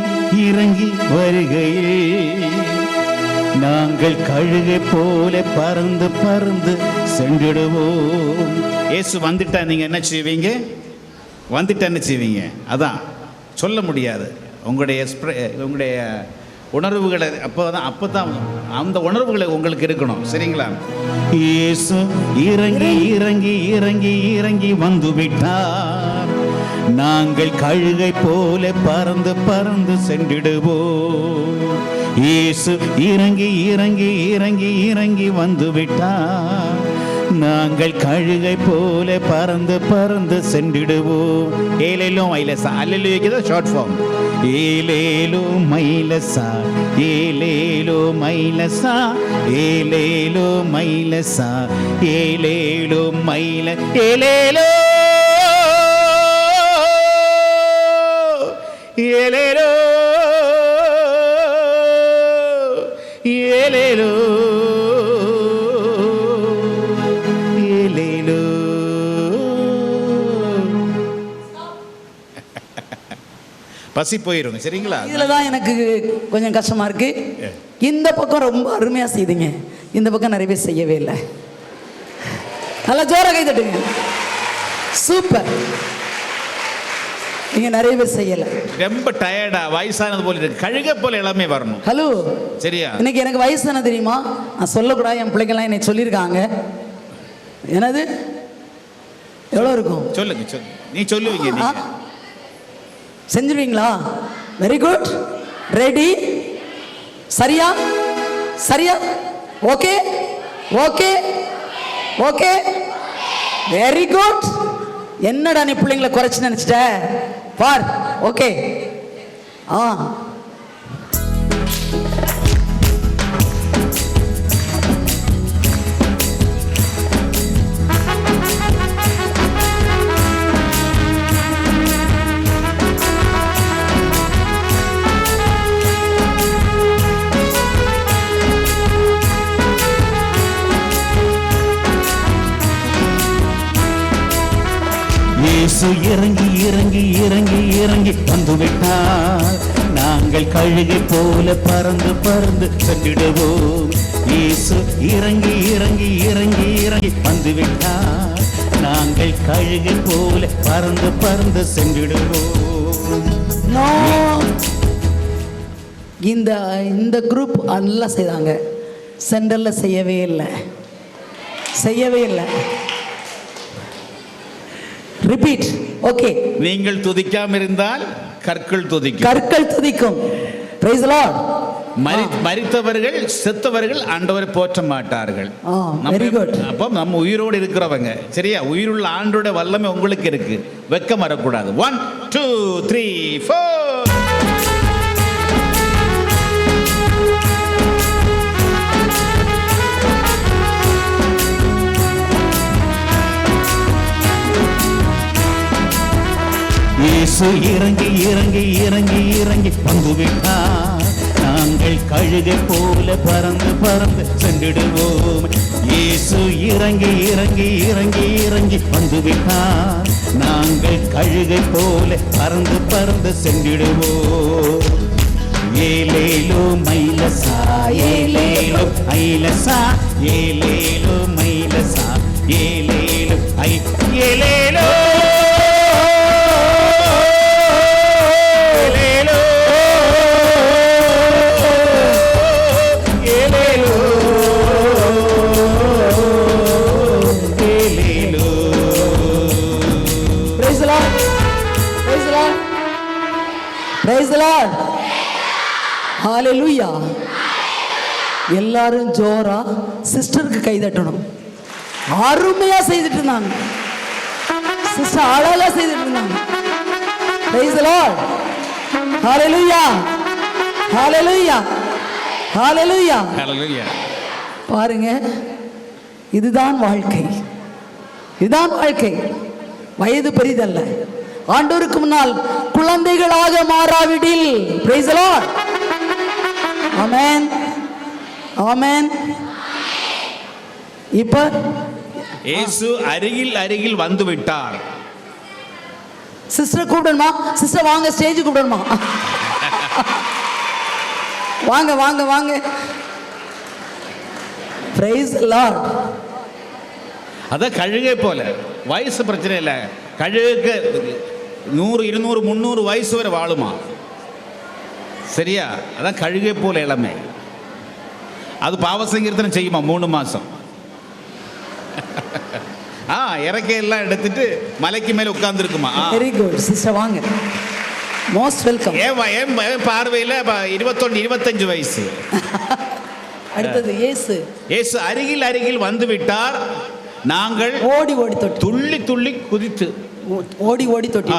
இறங்கி வருகையில் நாங்கள் கழுகை போல பறந்து பறந்து சென்றிடுவோம். இயேசு வந்துட்டா நீங்க என்ன செய்வீங்க? வந்துட்டா என்ன செய்வீங்க? அதான் சொல்ல முடியாது. உங்களுடைய உணர்வுகளை அப்போ தான் அந்த உணர்வுகளை உங்களுக்கு இருக்கணும். சரிங்களா? இயேசு இறங்கி இறங்கி இறங்கி இறங்கி வந்து விட்டார், நாங்கள் கழுகை போல பறந்து பறந்து சென்றிடுவோம். இயேசு இறங்கி இறங்கி இறங்கி இறங்கி வந்து விட்டார், நாங்கள் கழுகை போல பறந்து பறந்து சென்றிடுவோம். ஏலேலோ மைலசா. அல்லேலூயா ஷார்ட் ஃபார்ம். ஏலேலோ மைலசா, ஏலேலோ மைலசா, ஏலேலோ மைலசா, ஏலேலோ மைல, ஏலேலோ ஏலேலோ ஏலேலோ ஏலேலோ. பசி போயிருங்க. சரிங்களா? இதில் தான் எனக்கு கொஞ்சம் கஷ்டமாக இருக்குது. இந்த பக்கம் ரொம்ப அருமையாக செய்துங்க, இந்த பக்கம் நிறைய பேர் செய்யவே இல்லை. நல்லா ஜோராக கை தட்டுங்க. சூப்பர். நீங்க நிறைய பேர் செய்யலை. ரொம்ப டயர்டா வயசானது போல இருக்கு. கழுகை போல எல்லாமே வரணும். ஹலோ, சரியா? இன்னைக்கு எனக்கு வயசு என்ன தெரியுமா? நான் சொல்லக்கூடாது, என் பிள்ளைங்கெல்லாம் என்னை சொல்லியிருக்காங்க. என்னது எவ்வளோ இருக்கும்? சொல்லுங்க. நீ சொல்லுவீங்க. செஞ்சிருவீங்களா? Very good. ரெடி? சரியா? சரியா? Okay okay okay, very good. என்னடா நீ பிள்ளைங்களை குறைச்சு நினைச்சிட்ட பார். ஓகே. இயேசு இறங்கி இறங்கி இறங்கி இறங்கி வந்துவிட்டார். நாங்கள் கழுகை போல பறந்து பறந்து சென்றிடுவோம். இயேசு இறங்கி இறங்கி இறங்கி இறங்கி வந்துவிட்டார். நாங்கள் கழுகை போல பறந்து பறந்து சென்றிடுவோம். No. இந்த குரூப் நல்லா செய்தாங்க. சென்டரில் செய்யவே இல்லை. ரிப்பீட். ஓகே. நீங்கள் துதிக்காம இருந்தால் கற்கள் துதிக்கும். Praise the Lord. மரித்தவர்கள் செத்தவர்கள் ஆண்டவரை போற்ற மாட்டார்கள். Very good. அப்போ நம்ம உயிரோடு இருக்கிறவங்க, சரியா? உயிருள்ள ஆண்டோட வல்லமை உங்களுக்கு இருக்கு. வெக்கம் வரக்கூடாது. 1 2 3 4. இயேசு இறங்கி இறங்கி இறங்கி இறங்கி வந்துவிட்டார். நாங்கள் கழுகை போல பறந்து பறந்து சென்றிடுவோம். இயேசு இறங்கி இறங்கி இறங்கி இறங்கி வந்துவிட்டார். நாங்கள் கழுகை போல பறந்து பறந்து சென்றிடுவோம். ஏலேலோ மைலசா ஏலேலோ ஐலசா ஏலேலோ மைலசா ஏலேலோ ஏலேலோ Praise the Lord. Hallelujah. எல்லாரும் ஜோரா சிஸ்டருக்கு கை தட்டணும். அருமையா செய்துட்டு இருந்தாங்க. சிஸ்டர் அழகா செய்துட்டு இருந்தாங்க. Praise the Lord. Hallelujah. Hallelujah. Hallelujah. Hallelujah. பாருங்க, இதுதான் வாழ்க்கை. வயது பெரிதல்ல. ஆண்டவருக்கு முன்னால் குழந்தைகளாக மாறாவிடில். Praise the Lord. Amen. Amen. இப்ப இயேசு அருகில் வந்து விட்டார். சிஸ்டர் கூப்பிடணுமா? சிஸ்டர் வாங்க, ஸ்டேஜ் கூப்பிடணுமா? வாங்க. Praise the Lord. அதான் கழுகை போல. வயசு பிரச்சனை இல்லை. கழுகுக்கு 100 200 300 வயசு வரை வாழுமா? சரியா? அதான் கழுகை போல இளமை. அது பாவசங்கீர்த்தனம் செய்யுமா 3 மாசம். இறக்கையெல்லாம் எடுத்துட்டு மலைக்கு மேல உட்கார்ந்து இருக்குமா. வெரி குட் சிஸ்டர், வாங்க. Most welcome. ஏன் பார்வையில் 21 25 வயசு. அடுத்தது இயேசு அருகில் வந்து விட்டார். நாங்கள் ஓடி தொட்டு துள்ளி குதித்து ஓடி தொட்டி.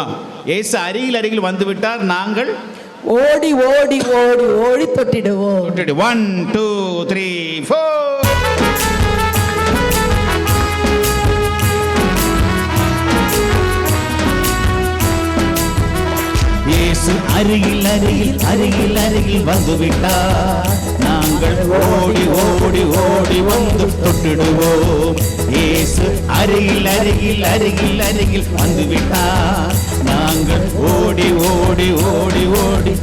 இயேசு அருகில் வந்து விட்டார். நாங்கள் ஓடி தொட்டிடுவோம். 1 2 3 4. இயேசு அருகில் வந்துவிட்டார். நாங்கள் ஓடி வந்து தொட்டிடுவோம். இயேசு அருகில் வந்துவிட்டார். நாங்கள் ஓடி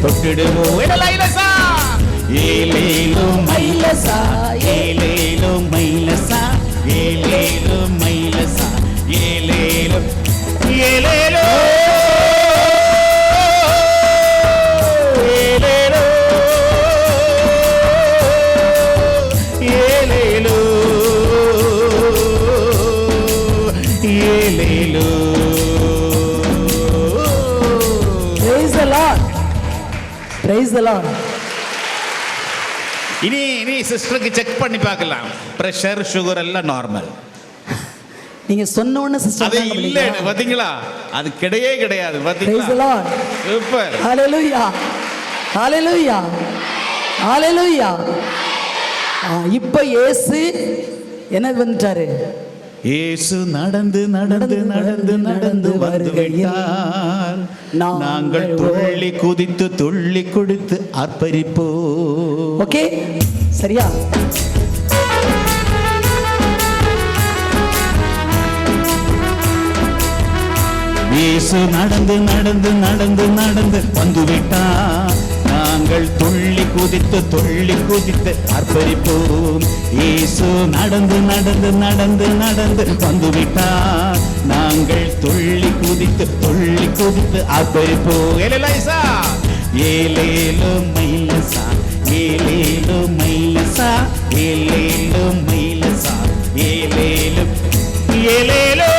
தொட்டிடுவோம். ஏலேலோ மைலசா ஏலேலோ மைலசா ஏலேலோ மைலசா ஏலேலோ ஏலேலோ Praise the Lord. இனி சிஸ்டருக்கு செக் பண்ணி பார்க்கலாம். பிரஷர் சுகர் எல்லாம் நார்மல். நீங்க சொன்ன உடனே சிஸ்டர் அது இல்ல பாத்தீங்களா? அது கிடையாது பாத்தீங்களா? Praise the Lord. Super. Hallelujah. Hallelujah. Hallelujah. இப்ப இயேசு என்ன வந்துட்டாரு? இயேசு நடந்து வருகிறார். நாங்கள் துள்ளி குதித்து ஆர்ப்பரிப்போம். ஓகே, சரியா? இயேசு நடந்து நடந்து நடந்து நடந்து வந்துவிட்டார். நாங்கள் துள்ளி குதித்து ஆர்ப்பரிப்போம். இயேசு நடந்து நடந்து நடந்து நடந்து வந்துவிட்டார். நாங்கள் துள்ளி குதித்து ஆர்ப்பரிப்போம். ஏலேலைசா ஏலேலோ மைலசா ஏலேலோ மைலசா ஏலேலோ மைலசா ஏலேலோ ஏலேலோ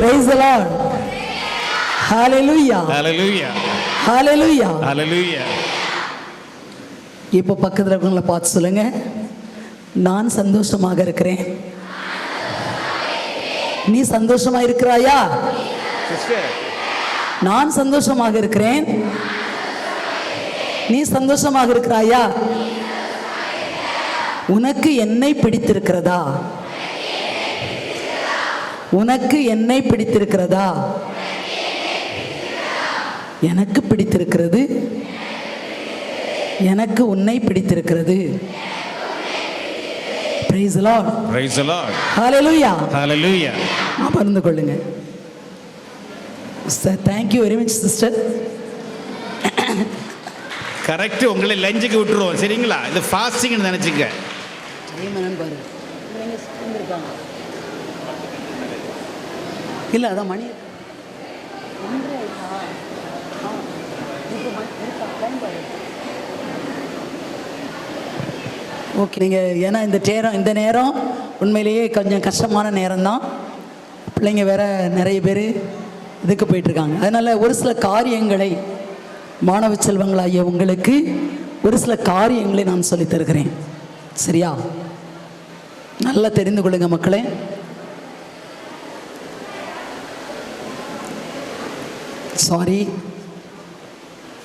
Praise the Lord. Hallelujah. Hallelujah. Hallelujah. Hallelujah. இப்போ பக்கத்தில் இருக்கவங்களை பார்த்து சொல்லுங்க, நான் சந்தோஷமாக இருக்கிறேன். நீ சந்தோஷமா இருக்கிறாயா? நான் சந்தோஷமாக இருக்கிறேன். நீ சந்தோஷமாக இருக்கிறாயா? உனக்கு என்னை பிடித்திருக்கிறதா? உனக்கு என்னை பிடித்திருக்கிறதா? எனக்கு பிடித்திருக்கிறது. எனக்கு உன்னை பிடித்திருக்கிறது. Praise the Lord. Praise the Lord. Hallelujah. Hallelujah. அமர்ந்து கொள்ளுங்க. Thank you very much sister. Correct. உங்களை லஞ்சுக்கு விட்டுருவோம், சரிங்களா? இது ஃபாஸ்டிங்னு நினைச்சுங்க. இல்லை அதான் மணி ஓகே. நீங்கள் ஏன்னா இந்த நேரம் உண்மையிலேயே கொஞ்சம் கஷ்டமான நேரம்தான். பிள்ளைங்க வேற நிறைய பேர் இதுக்கு போயிட்டுருக்காங்க. அதனால் ஒரு சில காரியங்களை மாணவ செல்வங்களாகிய உங்களுக்கு ஒரு சில காரியங்களை நான் சொல்லித் தருகிறேன், சரியா? நல்லா தெரிந்து கொள்ளுங்க மக்களே. சாரி,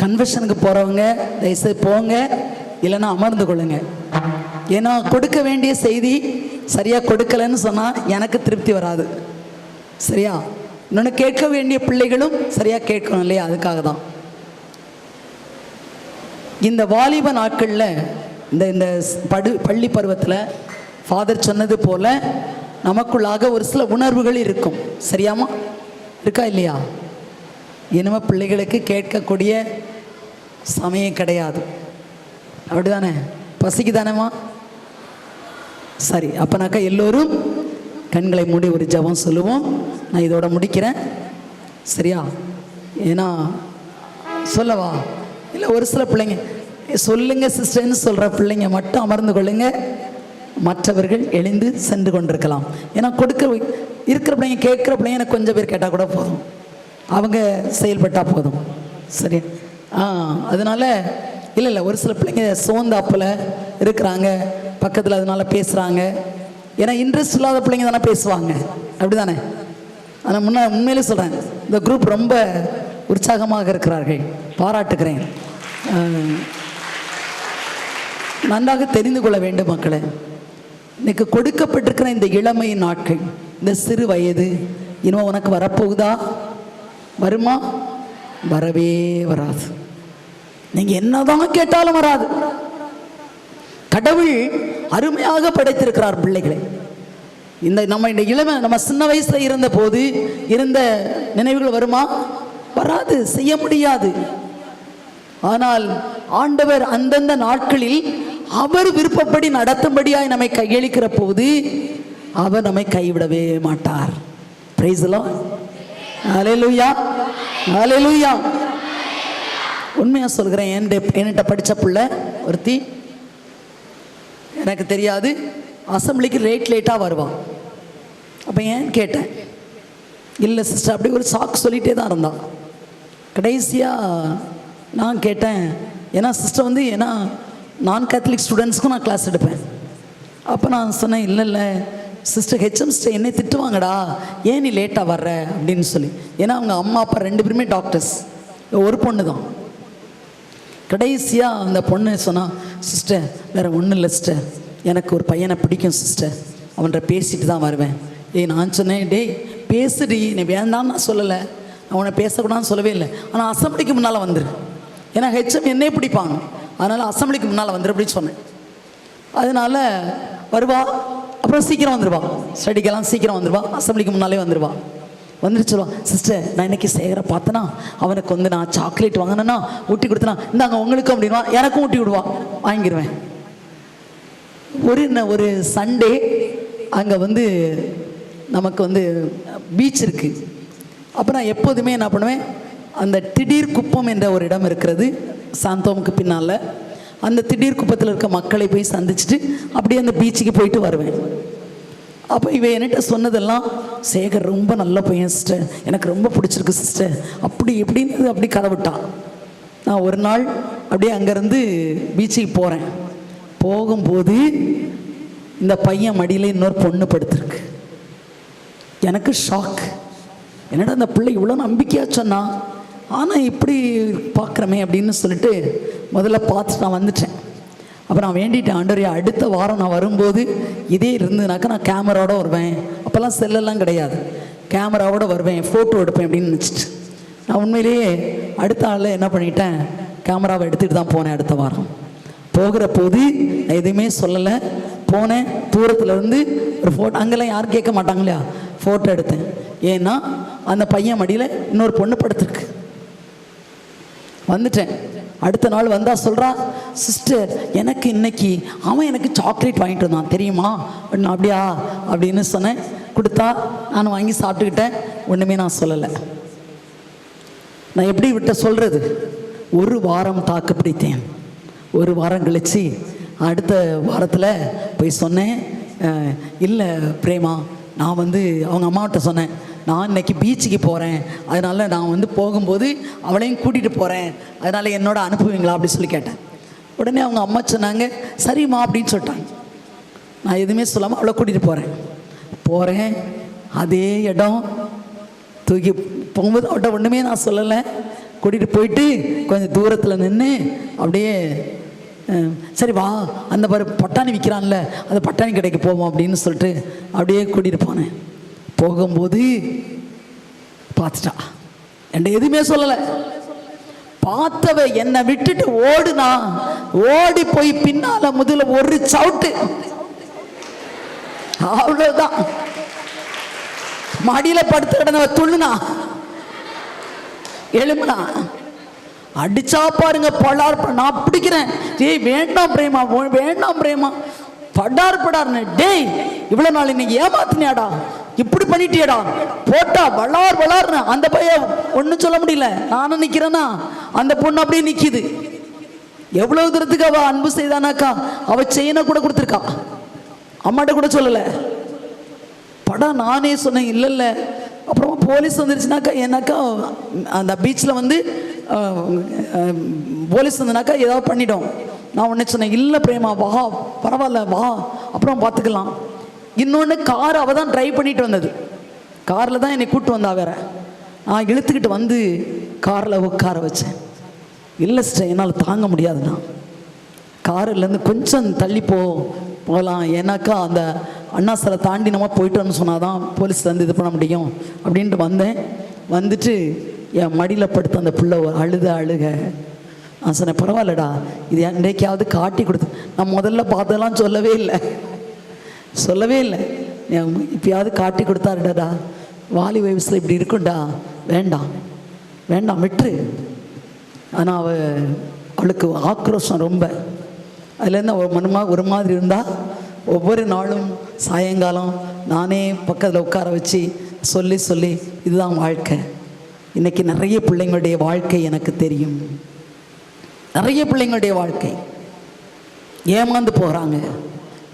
கன்வென்ஷனுக்கு போகிறவங்க தயவுசெய்து போங்க, இல்லைன்னா அமர்ந்து கொள்ளுங்க. ஏன்னா கொடுக்க வேண்டிய செய்தி சரியாக கொடுக்கலன்னு சொன்னால் எனக்கு திருப்தி வராது, சரியா? இன்னொன்று கேட்க வேண்டிய பிள்ளைகளும் சரியாக கேட்கணும் இல்லையா? அதுக்காக தான் இந்த வாலிப நாட்களில் இந்த பள்ளி பருவத்தில் ஃபாதர் சொன்னது போல் நமக்குள்ளாக ஒரு சில உணர்வுகள் இருக்கும், சரியாமா? இருக்கா இல்லையா? இனிமே பிள்ளைகளுக்கு கேட்கக்கூடிய சமயம் கிடையாது, அப்படிதானே? பசிக்குதானேம்மா? சரி, அப்போனாக்கா எல்லோரும் கண்களை மூடி ஒரு ஜெபம் சொல்லுவோம். நான் இதோட முடிக்கிறேன், சரியா? ஏன்னா சொல்லவா? இல்லை ஒரு சில பிள்ளைங்க சொல்லுங்க சிஸ்டர்ன்னு சொல்கிற பிள்ளைங்க மட்டும் அமர்ந்து கொள்ளுங்க, மற்றவர்கள் எழுந்து சென்று கொண்டிருக்கலாம். ஏன்னா இருக்கிற பிள்ளைங்க கேட்குற பிள்ளைங்க எனக்கு கொஞ்சம் பேர் கேட்டால் கூட போதும், அவங்க செயல்பட்டால் போதும், சரி? அதனால் இல்லை ஒரு சில பிள்ளைங்க சோந்தாப்பில் இருக்கிறாங்க பக்கத்தில், அதனால பேசுகிறாங்க. ஏன்னா இன்ட்ரெஸ்ட் இல்லாத பிள்ளைங்க தானே பேசுவாங்க, அப்படி தானே? ஆனால் உண்மையிலே சொல்கிறேன், இந்த குரூப் ரொம்ப உற்சாகமாக இருக்கிறார்கள், பாராட்டுகிறேன். நன்றாக தெரிந்து கொள்ள வேண்டும் மக்களே. இன்னைக்கு கொடுக்கப்பட்டிருக்கிற இந்த இளமை நாட்கள், இந்த சிறு வயது இன்னும் உனக்கு வரப்போகுதா? வருமா? வரவே வராது. நீங்க என்னதான் கேட்டாலும் வராது. கடவுள் அருமையாக படைத்திருக்கிறார் பிள்ளைகளை. நம்ம இந்த இளமை, நம்ம சின்ன வயசுல இருந்த போது இருந்த நினைவுகள் வருமா? வராது, செய்ய முடியாது. ஆனால் ஆண்டவர் அந்தந்த நாட்களில் அவர் விருப்பப்படி நடத்தும்படியாய் நம்மை கையளிக்கிற போது அவர் நம்மை கைவிடவே மாட்டார். Praise the Lord. Hallelujah, hallelujah. உண்மையாக சொல்கிறேன், என்கிட்ட படித்த பிள்ளை ஒருத்தி, எனக்கு தெரியாது, அசம்பிளிக்கு லேட்டாக வருவான். அப்போ ஏன்னு கேட்டேன். இல்லை சிஸ்டர், அப்படி ஒரு சாக்கு சொல்லிகிட்டே தான் இருந்தான். கடைசியாக நான் கேட்டேன், ஏன்னா சிஸ்டர் வந்து ஏன்னா நான் கேத்தலிக் ஸ்டூடெண்ட்ஸ்க்கும் நான் கிளாஸ் எடுப்பேன். அப்போ நான் சொன்னேன், இல்லை சிஸ்டர் ஹெச்எம் சிஸ்டர் என்னை திட்டுவாங்கடா, ஏன் நீ லேட்டாக வர்ற அப்படின்னு சொல்லி. ஏன்னா அவங்க அம்மா அப்பா 2 பேருமே டாக்டர்ஸ், ஒரு பொண்ணு தான். கடைசியாக அந்த பொண்ணு சொன்னால், சிஸ்டர் வேறு ஒன்றும் இல்லை சிஸ்டர், எனக்கு ஒரு பையனை பிடிக்கும் சிஸ்டர், அவன்கிட்ட பேசிட்டு தான் வருவேன். நான் சொன்னேன், டேய் பேசுடி, நீ வேண்டான்னு நான் சொல்லலை, நான் உன்னை பேசக்கூடாதுன்னு சொல்லவே இல்லை. ஆனால் அசம்பிளிக்கு முன்னால் வந்துரு, ஏன்னா ஹெச்எம் என்னே பிடிப்பாங்க, அதனால் அசம்பிளிக்கு முன்னால் வந்துரு அப்படின்னு சொன்னேன். அதனால் வருவா, அப்புறம் சீக்கிரம் வந்துடுவா, ஸ்டடிக்கெல்லாம் சீக்கிரம் வந்துடுவா, அசம்பிளிக்கு முன்னாலே வந்துடுவா. வந்துட்டு சொல்லுவா, சிஸ்டர் நான் இன்னைக்கு சேகரை பார்த்தேன்னா அவனுக்கு வந்து நான் சாக்லேட் வாங்கினேன்னா ஊட்டி கொடுத்தனா, இந்தாங்க உங்களுக்கு அப்படின்னா எனக்கும் ஊட்டி விடுவா, வாங்கிடுவேன். ஒரு சண்டே அங்கே வந்து நமக்கு வந்து பீச் இருக்குது. அப்போ நான் எப்போதுமே என்ன பண்ணுவேன், அந்த திடீர் குப்பம் என்ற ஒரு இடம் இருக்கிறது சாந்தோமுக்கு பின்னால். அந்த திடீர் குப்பத்தில் இருக்க மக்களை போய் சந்திச்சுட்டு அப்படியே அந்த பீச்சுக்கு போயிட்டு வருவேன். அப்போ இவன் என்கிட்ட சொன்னதெல்லாம், சேகர் ரொம்ப நல்ல பையன் சிஸ்டர், எனக்கு ரொம்ப பிடிச்சிருக்கு சிஸ்டர், அப்படி எப்படின்னு அப்படி கதை விட்டான். நான் ஒரு நாள் அப்படியே அங்கேருந்து பீச்சுக்கு போகிறேன். போகும்போது இந்த பையன் மடியில் இன்னொரு பொண்ணு படுத்திருக்கு. எனக்கு ஷாக், என்னடா அந்த பிள்ளை இவ்வளோ நம்பிக்கையாக சொன்னா, ஆனால் இப்படி பார்க்குறமே அப்படின்னு சொல்லிட்டு முதல்ல பார்த்துட்டு நான் வந்துட்டேன். அப்போ நான் வேண்டிட்டேன், ஆண்டவரே அடுத்த வாரம் நான் வரும்போது இதே இருந்ததுனாக்கா நான் கேமராவோட வருவேன். அப்போல்லாம் செல்லெல்லாம் கிடையாது, கேமராவோட வருவேன், ஃபோட்டோ எடுப்பேன் அப்படின்னு நினச்சிட்டு நான் உண்மையிலேயே அடுத்த ஆளில் என்ன பண்ணிட்டேன், கேமராவை எடுத்துகிட்டு தான் போனேன். அடுத்த வாரம் போகிற போது நான் எதுவுமே சொல்லலை, போனேன். தூரத்தில் இருந்து ஒரு ஃபோட்டோ, அங்கெல்லாம் யாரும் கேட்க மாட்டாங்க இல்லையா, ஃபோட்டோ எடுத்தேன். ஏன்னா அந்த பையன் மடியில் இன்னொரு பொண்ணு படுத்துருக்கு. வந்துட்டேன். அடுத்த நாள் வந்தால் சொல்கிறா, சிஸ்டர் எனக்கு இன்னைக்கு அவன் எனக்கு சாக்லேட் வாங்கிட்டு வந்தான் தெரியுமா அப்படின்னு. அப்படியா அப்படின்னு சொன்னேன். கொடுத்தா நான் வாங்கி சாப்பிட்டுக்கிட்டேன். ஒன்றுமே நான் சொல்லலை. நான் எப்படி விட்ட சொல்கிறது, ஒரு வாரம் தாக்கு பிடித்தேன். ஒரு வாரம் கழிச்சு அடுத்த வாரத்தில் போய் சொன்னேன், இல்லை பிரேமா, நான் வந்து அவங்க அம்மாவிட்ட சொன்னேன், நான் இன்னைக்கு பீச்சுக்கு போகிறேன், அதனால் நான் வந்து போகும்போது அவளையும் கூட்டிகிட்டு போகிறேன், அதனால் என்னோட அனுப்புவீங்களா அப்படி சொல்லி கேட்டேன். உடனே அவங்க அம்மா சொன்னாங்க, சரிம்மா அப்படின்னு சொல்லிட்டாங்க. நான் எதுவுமே சொல்லாமல் அவளை கூட்டிகிட்டு போகிறேன். அதே இடம் தூக்கி போகும்போது அவட்ட ஒன்றுமே நான் சொல்லலை. கூட்டிகிட்டு போயிட்டு கொஞ்சம் தூரத்தில் நின்று அப்படியே, சரி வா அந்த பட்டாணி விற்கிறான்ல அந்த பட்டாணி கடைக்கு போவோம் அப்படின்னு சொல்லிட்டு அப்படியே கூட்டிகிட்டு போனேன். போகும்போது பார்த்துட்டா, என்கிட்ட எதுவுமே சொல்லலை. பார்த்தவ என்னை விட்டுட்டு ஓடுனா, ஓடி போய் பின்னால முதல்ல ஒரு சவுட்டு, அவ்வளவுதான். மடியில படுத்து கிடந்தவ துள்ளுனா, எழும்புனா, அடிச்சா பாருங்க படார். நான் பிடிக்கிறேன், ஏய் வேண்டாம் பிரேமா, வேண்டாம் பிரேமா, படார்னு. டேய் இவ்வளவு நாள் இன்னைக்கு ஏமாத்தினியாடா, இப்படி பண்ணிட்டியடா, போட்டா வளார்னு. அந்த பையன் ஒன்றும் சொல்ல முடியல, நானும் நிற்கிறேன்னா அந்த பொண்ணு அப்படியே நிற்கிது. எவ்வளவு தூரத்துக்கு அவள் அன்பு செய்தானாக்கா, அவள் செயினை கூட கொடுத்துருக்கா, அம்மாட்ட கூட சொல்லலை. படம் நானே சொன்னேன், இல்லை. அப்புறமா போலீஸ் வந்துருச்சுனாக்கா, ஏன்னாக்கா அந்த பீச்சில் வந்து போலீஸ் வந்தனாக்கா ஏதாவது பண்ணிட்டோம். நான் உடனே சொன்னேன், இல்லை பிரேமா வா, பரவாயில்ல வா, அப்புறம் பார்த்துக்கலாம். இன்னொன்று, கார் அவள் தான் ட்ரைவ் பண்ணிட்டு வந்தது, காரில் தான் என்னை கூப்பிட்டு வந்தா. வேற நான் இழுத்துக்கிட்டு வந்து காரில் உட்கார வச்சேன். இல்லை சிஸ்டர் என்னால் தாங்க முடியாதுண்ணா, காரிலேருந்து கொஞ்சம் தள்ளி போகலாம், ஏன்னாக்கா அந்த அண்ணா சிலை தாண்டி நம்ம போயிட்டோன்னு சொன்னால் தான் போலீஸ் வந்து இது பண்ண முடியும் அப்படின்ட்டு வந்தேன். வந்துட்டு என் மடியில் படுத்த அந்த பிள்ளை அழுக. நான் சொன்னேன், பரவாயில்லடா, இது என்றைக்காவது காட்டி கொடுத்து, நான் முதல்ல பார்த்ததெல்லாம் சொல்லவே இல்லை. இப்பயாவது காட்டி கொடுத்தாருடா, வாலி வயசில் இப்படி இருக்கும்டா, வேண்டாம் விட்டுரு. ஆனால் அவளுக்கு ஆக்ரோஷம் ரொம்ப. அதுலேருந்து அவள் ஒரு மாதிரி இருந்தால், ஒவ்வொரு நாளும் சாயங்காலம் நானே பக்கத்தில் உட்கார வச்சு சொல்லி இதுதான் வாழ்க்கை. இன்றைக்கி நிறைய பிள்ளைங்களுடைய வாழ்க்கை எனக்கு தெரியும். நிறைய பிள்ளைங்களுடைய வாழ்க்கை ஏமாந்து போகிறாங்க.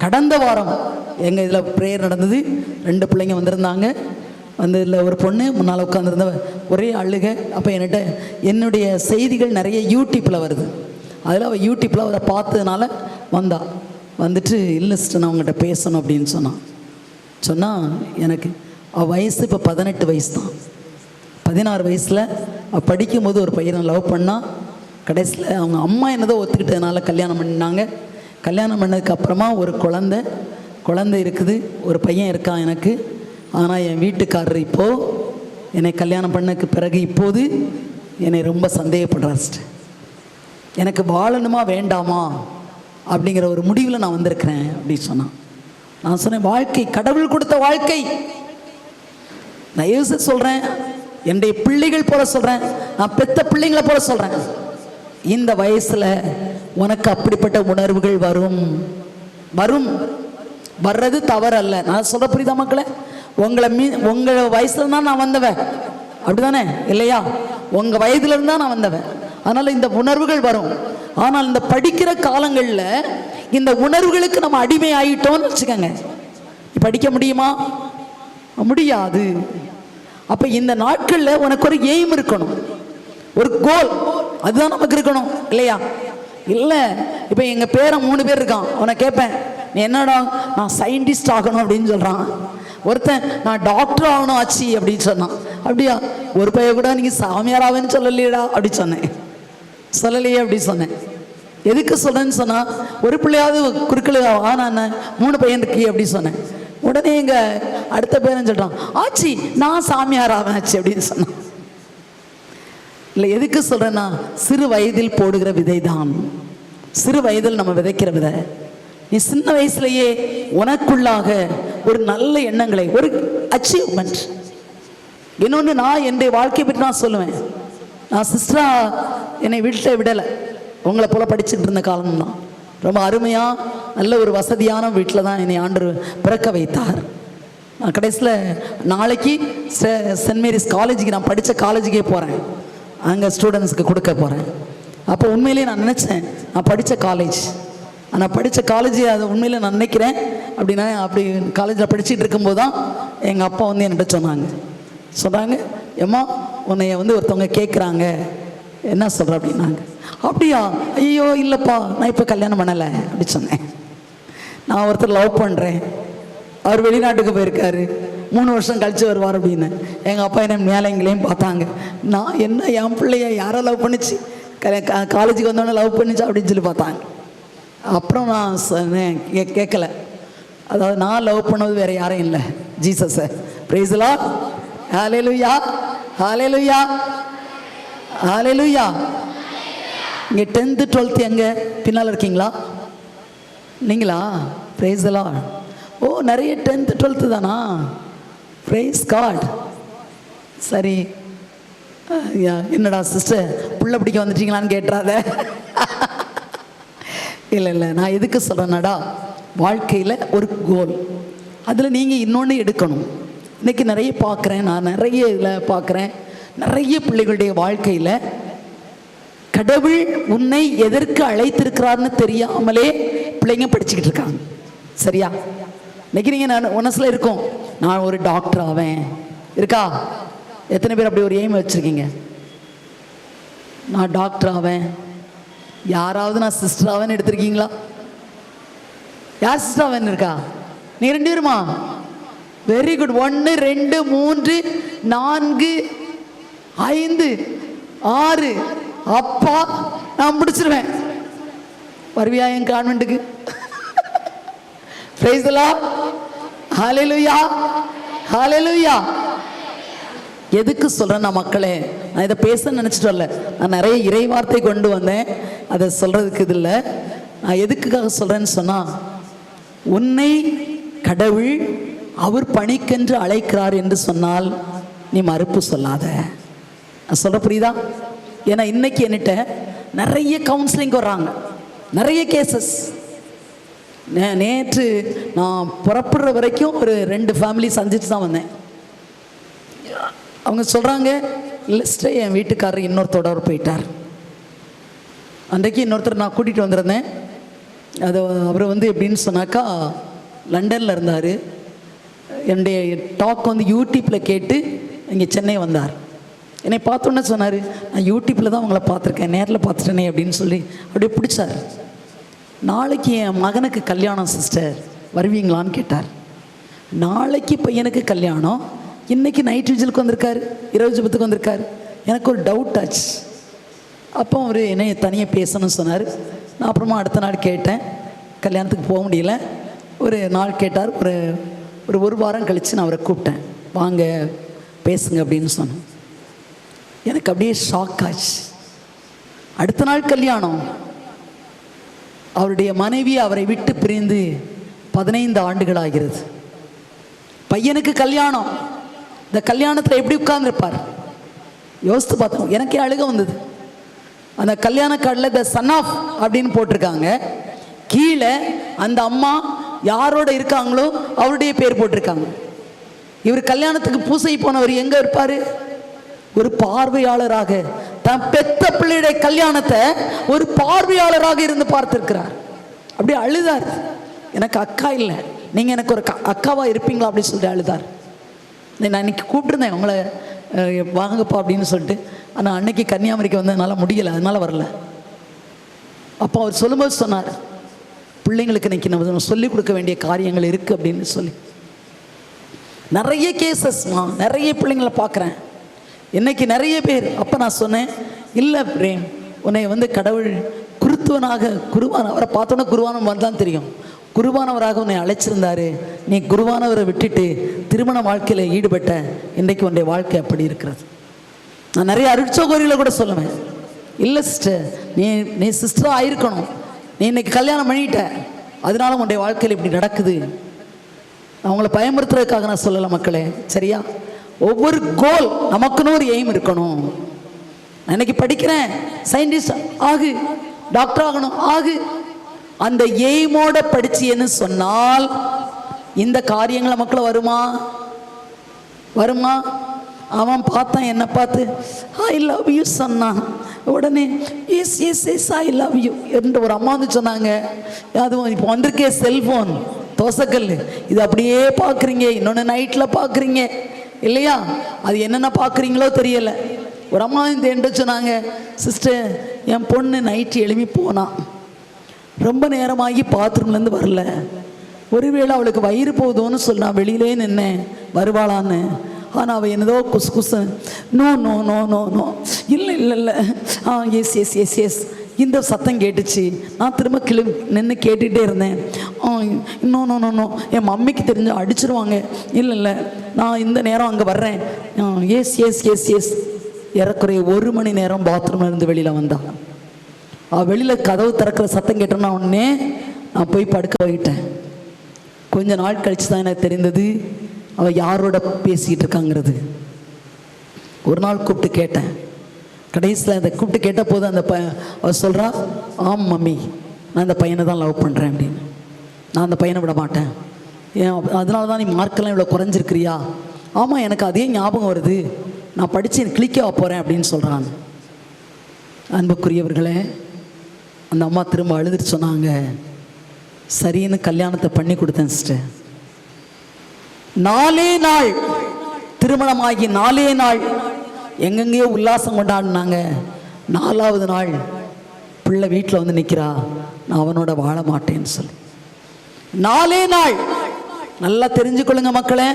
கடந்த வாரம் எங்கள் இதில் ப்ரேயர் நடந்தது, 2 பிள்ளைங்க வந்திருந்தாங்க. இதில் ஒரு பொண்ணு முன்னால் உட்காந்துருந்தவ ஒரே அழுக. அப்போ என்கிட்ட என்னுடைய செய்திகள் நிறைய யூடியூப்பில் வருது, அதில் அவள் யூடியூப்பில் அதை பார்த்ததுனால வந்துட்டு இல்லை சிஸ்டர் நான் உங்கள்கிட்ட பேசணும் அப்படின்னு சொன்னால் எனக்கு அவள் வயசு இப்போ 18 வயசு தான். 16 வயசில் அவள் படிக்கும்போது ஒரு பையனை லவ் பண்ணால், கடைசியில் அவங்க அம்மா என்னதோ ஒத்துக்கிட்டதுனால கல்யாணம் பண்ணாங்க. கல்யாணம் பண்ணதுக்கு அப்புறமா ஒரு குழந்தை இருக்குது, ஒரு பையன் இருக்கான் எனக்கு. ஆனால் என் வீட்டுக்காரர் இப்போது என்னை கல்யாணம் பண்ணக்கு பிறகு இப்போது என்னை ரொம்ப சந்தேகப்படுறார் சிஸ்டர். எனக்கு வாழணுமா வேண்டாமா அப்படிங்கிற ஒரு முடிவில் நான் வந்திருக்கிறேன் அப்படின்னு சொன்னான். நான் சொன்னேன், வாழ்க்கை கடவுள் கொடுத்த வாழ்க்கை. நான் ஏசு சொல்கிறேன், என்னுடைய பிள்ளைகள் போல சொல்கிறேன், நான் பெத்த பிள்ளைங்களை போல சொல்கிறேன், இந்த வயசில் உனக்கு அப்படிப்பட்ட உணர்வுகள் வரும் வரும் வர்றது தவறல்ல. நான் சொல்ல புரியுதா மக்களே? உங்கள் வயசுல தான் நான் வந்தவன், அப்படிதானே இல்லையா? உங்கள் வயதுல இருந்தா நான் வந்தவன். அதனால் இந்த உணர்வுகள் வரும். ஆனால் இந்த படிக்கிற காலங்களில் இந்த உணர்வுகளுக்கு நம்ம அடிமை ஆகிட்டோம்னு வச்சுக்கோங்க, படிக்க முடியுமா? முடியாது. அப்போ இந்த நாட்களில் உனக்கு ஒரு எய்ம் இருக்கணும், ஒரு கோல், அதுதான் நமக்கு இருக்கணும் இல்லையா? இல்லை இப்போ எங்கள் பேரன் 3 பேர் இருக்கான். அவனை கேட்பேன், நீ என்னடா? நான் சயின்டிஸ்ட் ஆகணும் அப்படின்னு சொல்கிறான். ஒருத்தன் நான் டாக்டர் ஆகணும் ஆச்சு அப்படின்னு சொன்னான். அப்படியா? ஒரு பையன் கூட நீங்கள் சாமியார் ஆவேன்னு சொல்லலையடா அப்படி சொன்னேன். சொல்லலையே அப்படி சொன்னேன். எதுக்கு சொல்கிறேன்னு சொன்னால், ஒரு பிள்ளையாவது குறுக்கள் நான் 3 பையன் இருக்கு அப்படி சொன்னேன். உடனே எங்கள் அடுத்த பேரன் சொல்கிறான், ஆச்சி நான் சாமியார் ஆவேன் ஆச்சு அப்படின்னு சொன்னான். இல்லை, எதுக்கு சொல்கிறேன்னா, சிறு வயதில் போடுகிற விதை தான். சிறு வயதில் நம்ம விதைக்கிற விதை. நீ சின்ன வயசுலேயே உனக்குள்ளாக ஒரு நல்ல எண்ணங்களை, ஒரு அச்சீவ்மெண்ட். இன்னொன்று, நான் என்னுடைய வாழ்க்கையை பற்றி நான் சொல்லுவேன். நான் சிஸ்டரா என்னை வீட்டில் விடலை, உங்களை போல் படிச்சுட்டு இருந்த காலம்தான். ரொம்ப அருமையாக நல்ல ஒரு வசதியான வீட்டில் தான் என்னை ஆண்டவர் பிறக்க வைத்தார். நான் கடைசியில் நாளைக்கு சென்ட் மேரிஸ் காலேஜுக்கு, நான் படித்த காலேஜுக்கே போகிறேன், அங்கே ஸ்டூடெண்ட்ஸுக்கு கொடுக்க போகிறேன். அப்போ உண்மையிலேயே நான் நினச்சேன், நான் படித்த காலேஜ், நான் படித்த காலேஜ் அதை உண்மையில் நான் நினைக்கிறேன். அப்படின்னா அப்படி காலேஜில் படிச்சுட்டு இருக்கும்போது தான் எங்கள் அப்பா வந்து என்கிட்ட சொன்னாங்க, ஏம்மா உன்னைய வந்து ஒருத்தவங்க கேட்குறாங்க, என்ன சொல்கிற அப்படின்னாங்க. அப்படியா? ஐயோ இல்லைப்பா, நான் இப்போ கல்யாணம் பண்ணலை அப்படி சொன்னேன். நான் ஒருத்தர் லவ் பண்ணுறேன், அவர் வெளிநாட்டுக்கு போயிருக்காரு, 3 வருஷம் கழித்து வருவார் அப்படின்னு. எங்கள் அப்பா என்ன மேலே எங்களையும் பார்த்தாங்க. நான் என்ன, என் பிள்ளைய யாரை லவ் பண்ணிச்சு, காலேஜுக்கு வந்தோடனே லவ் பண்ணிச்சு அப்படின்னு சொல்லி பார்த்தாங்க. அப்புறம் நான் சொன்னேன், கேட்கல. அதாவது நான் லவ் பண்ணது வேறு யாரும் இல்லை, ஜீசஸை. Price the Lord. Hallelujah, hallelujah, ஹல்லேலூயா. இங்கே 10th 12th எங்கே பின்னால் இருக்கீங்களா நீங்களா? Price the Lord. ஓ, நிறைய 10th 12th தானா? Praise God. சரி, என்னடா சிஸ்டர் புள்ள பிடிக்க வந்துட்டீங்களான்னு கேட்டுறாத. இல்லை, நான் எதுக்கு சொல்கிறேன்னாடா, வாழ்க்கையில் ஒரு கோல், அதில் நீங்கள் இன்னொன்று எடுக்கணும். இன்றைக்கி நிறைய பார்க்குறேன், நான் நிறைய இதில் பார்க்குறேன், நிறைய பிள்ளைகளுடைய வாழ்க்கையில் கடவுள் உன்னை எதற்கு அழைத்திருக்கிறார்னு தெரியாமலே பிள்ளைங்க படிச்சுக்கிட்டு இருக்காங்க. சரியா? இன்றைக்கி நீங்கள் நான் மனசில் இருக்கும், நான் ஒரு டாக்டர் ஆவேன் இருக்கா? எத்தனை பேர் அப்படி ஒரு எய்ம் வச்சுருக்கீங்க? நான் டாக்டர் ஆவேன். யாராவது நான் சிஸ்டர் ஆவேன்னு எடுத்திருக்கீங்களா? யார் சிஸ்டர் ஆவேன்னு இருக்கா? நீ 2 பேருமா? Very good. 1 2 3 4 5 6. அப்பா, நான் முடிச்சிருவேன். வருவியா என் கான்வென்ட்டுக்கு? Price the Lord. ஹல்லேலூயா, ஹல்லேலூயா. எதுக்கு சொல்கிறேன் நான் மக்களே, நான் இதை பேச நினச்சிட்டு வரல, நான் நிறைய இறை வார்த்தை கொண்டு வந்தேன், அதை சொல்கிறதுக்கு இது இல்லை. நான் எதுக்காக சொல்கிறேன்னு சொன்னால், உன்னை கடவுள் அவர் பணிக்கென்று அழைக்கிறார் என்று சொன்னால் நீ மறுப்பு சொல்லாத. நான் சொல்ல புரியுதா? ஏன்னா இன்னைக்கு என்கிட்ட நிறைய கவுன்சிலிங் வர்றாங்க, நிறைய கேசஸ். நேற்று நான் புறப்படுற வரைக்கும் ஒரு 2 ஃபேமிலி சந்திச்சு தான் வந்தேன். அவங்க சொல்கிறாங்க, லிஸ்ட்டை என் வீட்டுக்காரர் இன்னொருத்தோட போயிட்டார். அன்றைக்கு இன்னொருத்தர் நான் கூட்டிகிட்டு வந்திருந்தேன். அது அவர் வந்து எப்படின்னு சொன்னாக்கா, லண்டனில் இருந்தார். என்னுடைய டாக் வந்து யூடியூப்பில் கேட்டு இங்கே சென்னை வந்தார். என்னை பார்த்தோன்னே சொன்னார், நான் யூடியூப்பில் தான் அவங்கள பார்த்துருக்கேன், நேரில் பார்த்துட்டேனே அப்படின்னு சொல்லி அப்படியே பிடிச்சார். நாளைக்கு என் மகனுக்கு கல்யாணம் சிஸ்டர், வருவீங்களான்னு கேட்டார். நாளைக்கு பையனுக்கு கல்யாணம், இன்றைக்கி நைட் விஜிலுக்கு வந்திருக்காரு, இரவு ஜெபத்துக்கு வந்திருக்காரு. எனக்கு ஒரு டவுட் ஆச்சு. அப்போ அவர் என்னை தனியாக பேசணும்னு சொன்னார். நான் அப்புறமா அடுத்த நாள் கேட்டேன், கல்யாணத்துக்கு போக முடியல. ஒரு நாள் கேட்டார், ஒரு ஒரு வாரம் கழித்து நான் அவரை கூப்பிட்டேன், வாங்க பேசுங்க அப்படின்னு சொன்னேன். எனக்கு அப்படியே ஷாக் ஆச்சு. அடுத்த நாள் கல்யாணம். அவருடைய மனைவி அவரை விட்டு பிரிந்து 15 ஆண்டுகள் ஆகிறது. பையனுக்கு கல்யாணம். இந்த கல்யாணத்தில் எப்படி உட்கார்ந்துருப்பார் யோசித்து பார்த்தோம். எனக்கே அழுக வந்தது. அந்த கல்யாண கார்டில் த சன் ஆஃப் அப்படின்னு போட்டிருக்காங்க. கீழே அந்த அம்மா யாரோட இருக்காங்களோ அவருடைய பேர் போட்டிருக்காங்க. இவர் கல்யாணத்துக்கு பூசை போனவர் எங்கே இருப்பார்? ஒரு பார்வையாளராக, தன் பெத்த பிள்ளையுடைய கல்யாணத்தை ஒரு பார்வையாளராக இருந்து பார்த்திருக்கிறார். அப்படியே அழுதார். எனக்கு அக்கா இல்லை, நீங்கள் எனக்கு ஒரு அக்காவாக இருப்பீங்களா அப்படின்னு சொல்லிட்டு அழுதார். நான் இன்னைக்கு கூப்பிட்டுருந்தேன் உங்களை வாங்கப்பா அப்படின்னு சொல்லிட்டு. ஆனால் அன்னைக்கு கன்னியாகுமரிக்கு வந்ததுனால முடியலை, அதனால் வரல. அப்போ அவர் சொல்லும்போது சொன்னார், பிள்ளைங்களுக்கு இன்னைக்கு நம்ம சொல்லிக் கொடுக்க வேண்டிய காரியங்கள் இருக்குது அப்படின்னு சொல்லி. நிறைய கேசஸ்மா, நிறைய பிள்ளைங்களை பார்க்குறேன் இன்னைக்கு, நிறைய பேர். அப்போ நான் சொன்னேன், இல்லை பிரேம், உன்னை கடவுள் குருத்துவனாக, அவரை பார்த்தோன்னா குருவானவன் தான் தெரியும், குருவானவராக உன்னை அழைச்சிருந்தாரு. நீ குருவானவரை விட்டுட்டு திருமண வாழ்க்கையில் ஈடுபட்ட இன்றைக்கு உன்னுடைய வாழ்க்கை அப்படி இருக்கிறது. நான் நிறைய அருட்சகோரிகளை கூட சொல்லுவேன், இல்லை சிஸ்டர், நீ சிஸ்டராக ஆயிருக்கணும், நீ இன்னைக்கு கல்யாணம் பண்ணிட்ட, அதனால உன்னுடைய வாழ்க்கையில் இப்படி நடக்குது. அவங்கள பயமுறுத்துறதுக்காக நான் சொல்லலை மக்களே, சரியா? ஒவ்வொரு கோல் நமக்குன்னு ஒரு எய்ம் இருக்கணும். நான் இன்னைக்கு படிக்கிறேன், சயின்டிஸ்ட் ஆகு, டாக்டர் ஆகணும், ஆகு. அந்த எய்மோட படிச்சின்னு சொன்னால் இந்த காரியங்கள் நமக்குள்ள வருமா? அவன் பார்த்தான், என்ன பார்த்து ஐ லவ் யூ சொன்னான். உடனே yes yes yes I love you என்று ஒரு அம்மா வந்து சொன்னாங்க. அதுவும் இப்போ வந்திருக்கே செல்ஃபோன், தோசைக்கல், இது அப்படியே பார்க்குறீங்க, இன்னொன்று நைட்டில் பார்க்குறீங்க இல்லையா? அது என்னென்ன பார்க்குறீங்களோ தெரியலை. ஒரு அம்மா இந்த என்கிட்ட சொன்னாங்க, சிஸ்டர் என் பொண்ணு நைட்டு எழுப்பி போனான், ரொம்ப நேரமாகி பாத்ரூம்லேருந்து வரல, ஒருவேளை அவளுக்கு வயிறு போகுதோன்னு சொல்லி நான் வெளியிலே நின்னேன் வருவாளான்னு. ஆனால் அவள் என்னதோ குசு no no no no no இல்லை இல்லை இல்லை எஸ் எஸ் எஸ் எஸ் இந்த சத்தம் கேட்டுச்சு. நான் திரும்ப நின்று கேட்டுகிட்டே இருந்தேன். இன்னும் நோ நோ நோ என் மம்மிக்கு தெரிஞ்சு அடிச்சிருவாங்க, இல்லை இல்லை நான் இந்த நேரம் அங்கே வர்றேன், எஸ் எஸ் எஸ் எஸ். ஏறக்குறைய 1 மணி நேரம் பாத்ரூமில் இருந்து வெளியில் வந்தான். வெளியில் கதவு திறக்கிற சத்தம் கேட்டோன்னா உடனே நான் போய் படுக்க போயிட்டேன். கொஞ்ச நாள் கழிச்சு தான் எனக்கு தெரிந்தது அவள் யாரோட பேசிக்கிட்டு இருக்காங்கிறது. ஒரு நாள் கூப்பிட்டு கேட்டேன். கடைசியில் அதை கூப்பிட்டு கேட்ட போது அந்த அவள் சொல்கிறா, ஆம் மம்மி, நான் அந்த பையனை தான் லவ் பண்ணுறேன் அப்படின்னு. நான் அந்த பையனை விட மாட்டேன். ஏன் அதனால தான் நீ மார்க்கெல்லாம் இவ்வளோ குறைஞ்சிருக்கிறியா? ஆமாம், எனக்கு அதே ஞாபகம் வருது, நான் படித்து கிளிக்க போகிறேன் அப்படின்னு சொல்கிறான். அன்புக்குரியவர்களே, அந்த அம்மா திரும்ப அழுதுட்டு சொன்னாங்க, சரின்னு கல்யாணத்தை பண்ணி கொடுத்தேன் சிஸ்டர். 4 நாள் திருமணமாகி 4 நாள் எங்கெங்கேயோ உல்லாசம் கொண்டாடினாங்க. 4ஆவது நாள் பிள்ளை வீட்டில் வந்து நிற்கிறா, நான் அவனோட வாழ மாட்டேன்னு சொல்லி. 4 நாள். நல்லா தெரிஞ்சுக்கொள்ளுங்க மக்களே,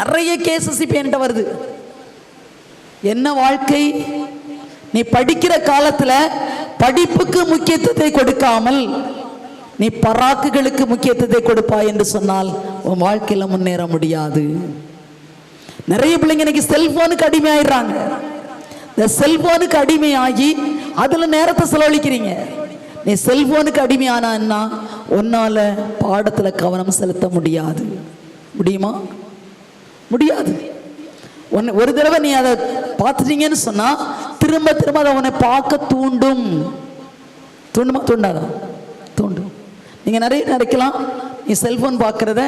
நிறைய கேசஸ் இப்போ என்கிட்ட வருது. என்ன வாழ்க்கை? நீ படிக்கிற காலத்தில் படிப்புக்கு முக்கியத்துவத்தை கொடுக்காமல் நீ பராக்குகளுக்கு முக்கியத்துவத்தை கொடுப்பாய் என்று சொன்னால் உன் வாழ்க்கையில் முன்னேற முடியாது. நிறைய பிள்ளைங்க இன்னைக்கு செல்போனுக்கு அடிமையாயிடுறாங்க. இந்த செல்போனுக்கு அடிமையாகி அதுல நேரத்தை செலவழிக்கிறீங்க. நீ செல்போனுக்கு அடிமையானா உன்னால பாடத்துல கவனம் செலுத்த முடியாது. முடியுமா? முடியாது. ஒரு தடவை நீ அதை பார்த்துட்டீங்கன்னு சொன்னா திரும்ப திரும்ப அதை உன்னை பார்க்க தூண்டும். தூண்டுமா? தூண்டாதா? தூண்டும். நீங்க நிறைய நினைக்கலாம், நீ செல்போன் பார்க்கறத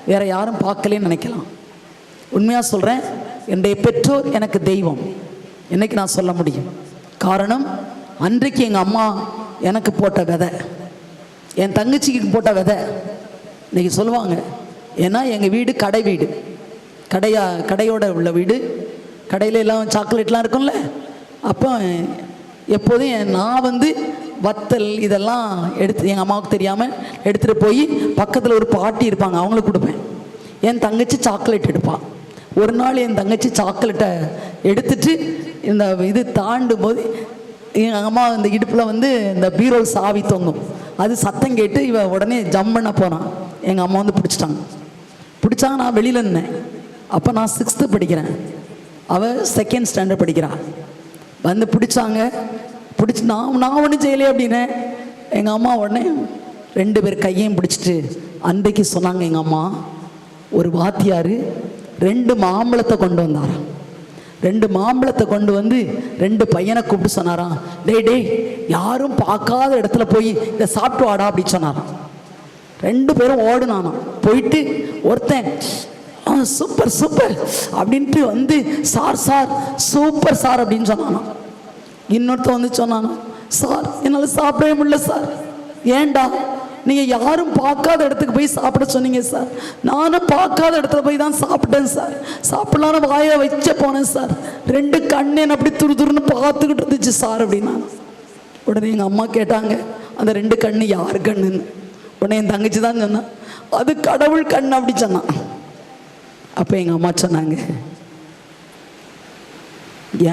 வேற யாரும் பார்க்கலன்னு நினைக்கலாம். உண்மையா சொல்றேன், என்னுடைய பெற்றோர் எனக்கு தெய்வம். என்னைக்கு நான் சொல்ல முடியும்? காரணம், அன்றைக்கு எங்க அம்மா எனக்கு போட்ட விதை, என் தங்கச்சிக்கு போட்ட விதை இன்னைக்கு சொல்லுவாங்க. ஏன்னா எங்க வீடு கடை வீடு, கடையோட உள்ள வீடு. கடையில எல்லாம் சாக்லேட்லாம் இருக்கும்ல. அப்போ எப்போதும் நான் வந்து வத்தல் இதெல்லாம் எடுத்து எங்கள் அம்மாவுக்கு தெரியாமல் எடுத்துகிட்டு போய் பக்கத்தில் ஒரு பாட்டி இருப்பாங்க, அவங்களுக்கு கொடுப்பேன். என் தங்கச்சி சாக்லேட் எடுப்பாள். ஒரு நாள் என் தங்கச்சி சாக்லேட்டை எடுத்துட்டு இந்த இது தாண்டும் போது எங்கள் அம்மா இந்த இடுப்பில் வந்து இந்த பீரோல் சாவி தொங்கும். அது சத்தம் கேட்டு இவன் உடனே ஜம்ப் பண்ண போனான். எங்கள் அம்மா வந்து பிடிச்சிட்டாங்க. பிடிச்சாங்க. நான் வெளியில் இருந்தேன். அப்போ நான் 6th படிக்கிறேன், அவள் 2nd ஸ்டாண்டர்ட் படிக்கிறாள். வந்து பிடிச்சாங்க. பிடிச்சி நான் ஒன்றும் செய்யலையே அப்படின்னேன். எங்கள் அம்மா உடனே 2 பேர் கையையும் பிடிச்சிட்டு அன்றைக்கு சொன்னாங்க எங்கள் அம்மா, ஒரு வாத்தியார் 2 மாம்பழத்தை கொண்டு வந்தாராம். 2 மாம்பழத்தை கொண்டு வந்து 2 பையனை கூப்பிட்டு சொன்னாராம், டேய் யாரும் பார்க்காத இடத்துல போய் இதை சாப்பிட்டு வாடா அப்படின்னு சொன்னாராம். 2 பேரும் ஓடுனானா. போயிட்டு ஒருத்தன் சூப்பர் சூப்பர் அப்படின்ட்டு வந்து சார் சூப்பர் சார் அப்படின்னு சொன்னானா. இன்னொருத்த வந்து சொன்னானா, சார் என்னால் சாப்பிடவே முடியல சார். ஏண்டா? நீங்கள் யாரும் பார்க்காத இடத்துக்கு போய் சாப்பிட சொன்னீங்க சார். நானும் பார்க்காத இடத்துல போய் தான் சாப்பிட்டேன் சார். சாப்பிடலான்னு வாயை வச்ச போனேன் சார். 2 கண்ணு அப்படி துருதுருன்னு பார்த்துக்கிட்டு இருந்துச்சு சார் அப்படின்னா. உடனே எங்கள் அம்மா கேட்டாங்க, அந்த 2 கண்ணு யார் கண்ணுன்னு. உடனே என் தங்கச்சி தான் சொன்னான், அது கடவுள் கண் அப்படி சொன்னான். அப்போ எங்கள் அம்மா சொன்னாங்க,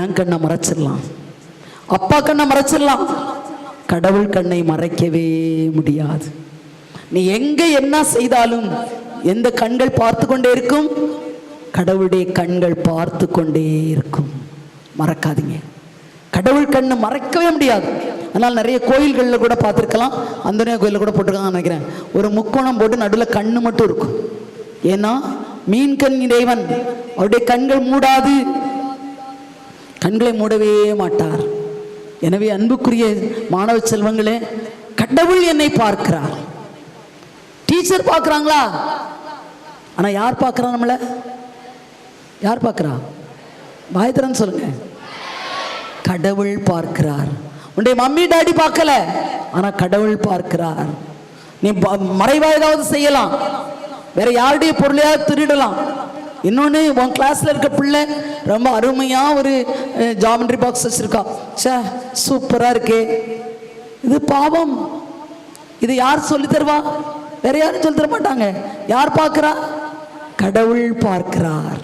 என் கண்ணை மறைச்சிடலாம், அப்பா கண்ணை மறைச்சிடலாம், கடவுள் கண்ணை மறைக்கவே முடியாது. நீ எங்கே என்ன செய்தாலும் எந்த கண்கள் பார்த்து கொண்டே இருக்கும்? கடவுளுடைய கண்கள் பார்த்து கொண்டே இருக்கும். மறக்காதீங்க, கடவுள் கண்ணை மறைக்கவே முடியாது. அதனால் நிறைய கோயில்களில் கூட பார்த்துருக்கலாம், அந்தோனியா கோயிலில் கூட போட்டிருக்காங்கன்னு நினைக்கிறேன். ஒரு முக்கோணம் போட்டு நடுவில் கண்ணு மட்டும் இருக்கும். ஏன்னா மீன் கண் இறைவன், அவருடைய கண்கள் மூடாது, கண்களை மூடவே மாட்டார். எனவே அன்புக்குரிய மாணவ செல்வங்களே, கடவுள் என்னை பார்க்கிறார். டீச்சர் பார்க்குறாங்களா? ஆனால் யார் பார்க்குறா? நம்மளை யார் பார்க்குறா? பாயத்திரன்னு சொல்லுங்க. கடவுள் பார்க்கிறார். உன்னுடைய மம்மி டாடி பார்க்கல, ஆனால் கடவுள் பார்க்கிறார். நீ மறைவாக ஏதாவது செய்யலாம், வேற யாருடைய பொருளையாவது திருடலாம். இன்னொன்று, உன் கிளாஸில் இருக்க பிள்ளை ரொம்ப அருமையாக ஒரு ஜாமெண்ட்ரி பாக்ஸ் வச்சுருக்கா, சே சூப்பராக இருக்கே, இது பாவம். இது யார் சொல்லி தருவா? வேற யாரும் சொல்லி தர மாட்டாங்க. யார் பார்க்கிறா? கடவுள் பார்க்கிறார்.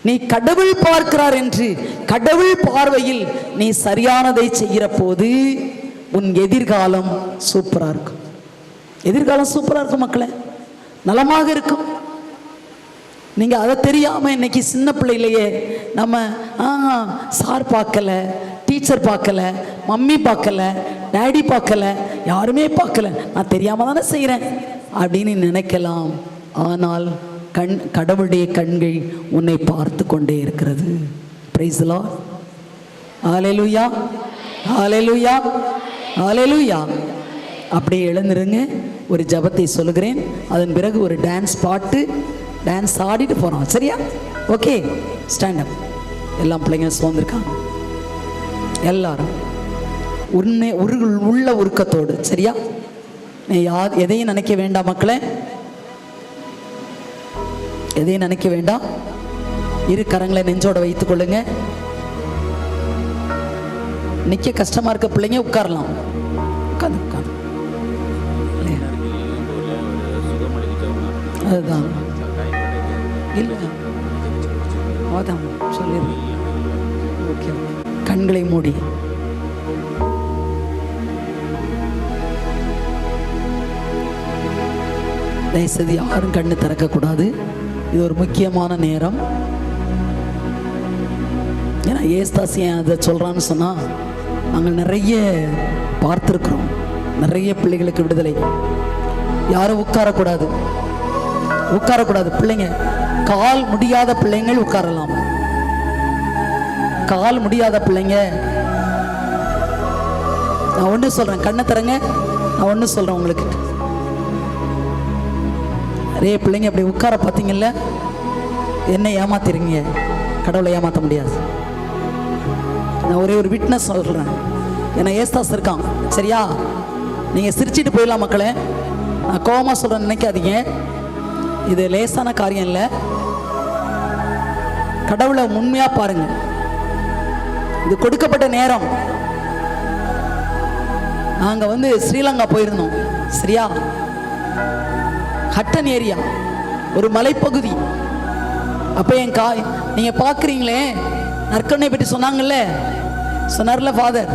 நீ கடவுள் பார்க்கிறார் என்று கடவுள் பார்வையில் நீ சரியானதை செய்கிற போது உன் எதிர்காலம் சூப்பராக இருக்கும். எதிர்காலம் சூப்பராக இருக்கும் மக்களே, நலமாக இருக்கும். நீங்கள் அதை தெரியாமல் இன்னைக்கு சின்ன பிள்ளையிலேயே நம்ம சார் பார்க்கல, டீச்சர் பார்க்கல, மம்மி பார்க்கல, டேடி பார்க்கல, யாருமே பார்க்கல, நான் தெரியாமல் தானே செய்கிறேன் அப்படின்னு நினைக்கலாம். ஆனால் கடவுளுடைய கண்கள் உன்னை பார்த்து கொண்டே இருக்கிறது. Praise the Lord. Hallelujah, hallelujah, hallelujah. அப்படியே எழுந்திருங்க, ஒரு ஜெபத்தை சொல்லுகிறேன். அதன் பிறகு ஒரு டான்ஸ் பாட்டு, டான்ஸ் ஆடிட்டு போகிறோம். சரியா? Okay, stand up. எல்லாம் பிள்ளைங்க சோர்ந்துருக்காங்க. எல்லாரும் உள்ள உருக்கத்தோடு. சரியா? நீ எதையும் நினைக்க வேண்டாம் மக்களே, எதையும் நினைக்க வேண்டாம். இரு கரங்களை நெஞ்சோட வைத்துக் கொள்ளுங்க. நிக்க கஷ்டமா இருக்க பிள்ளைங்க உட்காரலாம். உட்காந்து உட்காந்து அதுதான் இல்லை, அதான் சொல்லிடுறேன். ஓகே, கண்களை மூடி தயவுசெய்து யாரும் கண்ணு திறக்கக்கூடாது. இது ஒரு முக்கியமான நேரம். ஏன்னா ஏஸ்தாஸ் ஏன் அதை சொல்கிறான்னு சொன்னால், நாங்கள் நிறைய பார்த்துருக்குறோம், நிறைய பிள்ளைகளுக்கு விடுதலை. யாரும் உட்காரக்கூடாது, உட்காரக்கூடாது. பிள்ளைங்க கால் முடியாத பிள்ளைங்கள் உட்காரலாம். கால் முடியாத பிள்ளைங்க, நான் ஒன்று சொல்கிறேன், கண்ணை தரங்க. நான் ஒன்று சொல்கிறேன் உங்களுக்கு, நிறைய பிள்ளைங்க அப்படி உட்கார பார்த்தீங்கல்ல, என்ன ஏமாத்திருங்க, கடவுளை ஏமாற்ற முடியாது. நான் ஒரே ஒரு விட்னஸ் சொல்கிறேன். ஏன்னா ஏஸ்தாஸ் இருக்கான். சரியா? நீங்கள் சிரிச்சிட்டு போயிடலாம் மக்களே, நான் கோபமாக சொல்கிறேன் நினைக்காதீங்க. இது லேசான காரியம் இல்லை. கடவுளை உண்மையாக பாருங்க. இது கொடுக்கப்பட்ட நேரம். நாங்கள் ஸ்ரீலங்கா போயிருந்தோம். சரியா? ஹட்டன் ஏரியா, ஒரு மலைப்பகுதி. அப்போ நீங்கள் பார்க்குறீங்களே, நற்கருணை பற்றி சொன்னாங்கல்ல, சொன்னார்ல ஃபாதர்,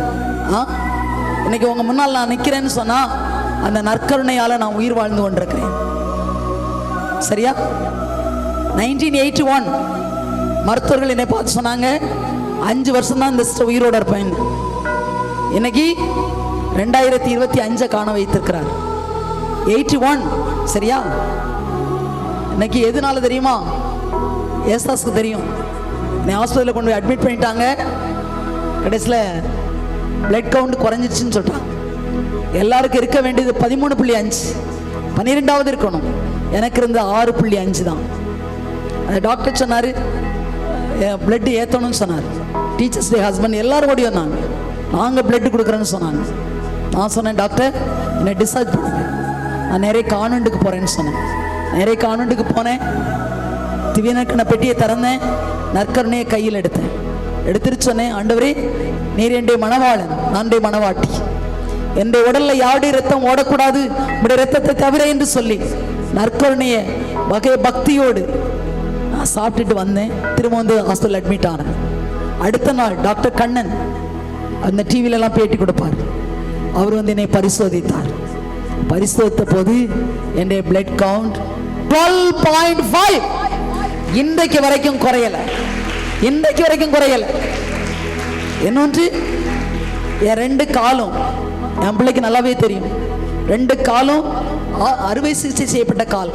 இன்னைக்கு உங்கள் முன்னால் நான் நிற்கிறேன்னு சொன்னால் அந்த நற்கருணையால் நான் உயிர் வாழ்ந்து கொண்டிருக்கிறேன். சரியா? 1981 மருத்துவர்கள் என்னை பார்த்து சொன்னாங்க 5 வருஷம் தான் இந்த சிஸ்டர் உயிரோட இருப்பேன். இன்னைக்கு 2025 காண வைத்திருக்கிறார். 81 சரியா? இன்னைக்கு எதுனால தெரியுமா? ஏசாஸ்க்கு தெரியும். என்னை ஹாஸ்பிட்டலில் கொண்டு போய் அட்மிட் பண்ணிட்டாங்க. கடைசியில் பிளட் கவுண்ட் குறைஞ்சிருச்சுன்னு சொல்லிட்டாங்க. எல்லாருக்கும் இருக்க வேண்டியது 13.5, 12வது இருக்கணும். எனக்கு இருந்த 6.5 தான். அந்த டாக்டர் சொன்னார் பிளட் ஏற்றணும்னு சொன்னார். டீச்சர்ஸ் டே ஹஸ்பண்ட் எல்லாரும் ஓடி வந்தாங்க. நாங்கள் பிளட் கொடுக்குறேன்னு சொன்னாங்க. நான் சொன்னேன் டாக்டர் என்னை டிஸ்சார்ஜ் பண்ணுங்க, நான் நிறைய கான்வென்ட்டுக்கு போகிறேன்னு சொன்னேன். நிறைய கான்வென்ட்டுக்கு போனேன். திவ்யனக்கண்ண பெட்டியை திறந்தேன், நற்கருணையை கையில் எடுத்துட்டு சொன்னேன், ஆண்டவரே நீர் என்னுடைய மணவாளன், நான் மணவாட்டி, என்னுடைய உடல்ல யாருடைய ரத்தம் ஓடக்கூடாது உடைய ரத்தத்தை தவிர என்று சொல்லி நற்கருணைய வகை பக்தியோடு நான் சாப்பிட்டுட்டு வந்தேன். திரும்ப வந்து ஹாஸ்பிட்டல் அட்மிட் ஆனேன். அடுத்த நாள் டாக்டர் கண்ணன் அந்த டிவிலெல்லாம் பேட்டி கொடுப்பார். அவர் வந்து என்னை பரிசோதித்தார். பரிசோதித்த போது என்னுடைய பிளட் கவுண்ட் 12.5 இன்றைக்கு வரைக்கும் குறையல. இன்றைக்கு வரைக்கும் குறையல. இன்னொன்று என் 2 காலும், என் பிள்ளைக்கு நல்லாவே தெரியும், 2 காலும் அறுவை சிகிச்சை செய்யப்பட்ட கால்.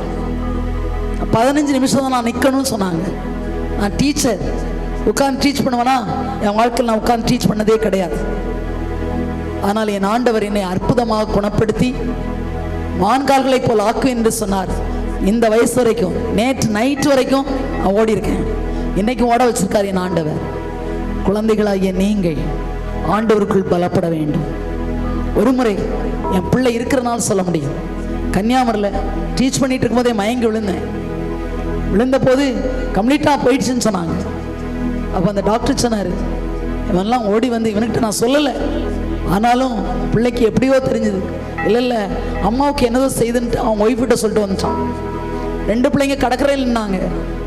15 நிமிஷம் தான் நான் நிற்கணும்னு சொன்னாங்க. நான் டீச்சர், உட்காந்து டீச் பண்ணுவேனா? என் வாழ்க்கையில் நான் உட்காந்து டீச் பண்ணதே கிடையாது. ஆனால் என் ஆண்டவர் என்னை அற்புதமாக குணப்படுத்தி மான்கால்களை போல் ஆக்கு என்று சொன்னார். இந்த வயசு வரைக்கும், நேற்று நைட்டு வரைக்கும் நான் ஓடி இருக்கேன். இன்னைக்கு ஓட வச்சிருக்கார் என் ஆண்டவர். குழந்தைகளாகிய நீங்கள் ஆண்டவருக்குள் பலப்பட வேண்டும். ஒரு முறை என் பிள்ளை இருக்கிறனால சொல்ல முடியும். கன்னியாகுமரியில் டீச் பண்ணிட்டு இருக்கும்போதே மயங்கி விழுந்த போது கம்ப்ளீட்டாக போயிடுச்சுன்னு சொன்னாங்க. அப்போ அந்த டாக்டர் சொன்னார், இவன்லாம் ஓடி வந்து இவன்கிட்ட நான் சொல்லலை, ஆனாலும் பிள்ளைக்கு எப்படியோ தெரிஞ்சுது. இல்லை அம்மாவுக்கு என்னதோ செய்துன்ட்டு அவன் ஒய்ஃபிட்ட சொல்லிட்டு வந்துட்டான். 2 பிள்ளைங்க கடற்கரையில் நின்னாங்க.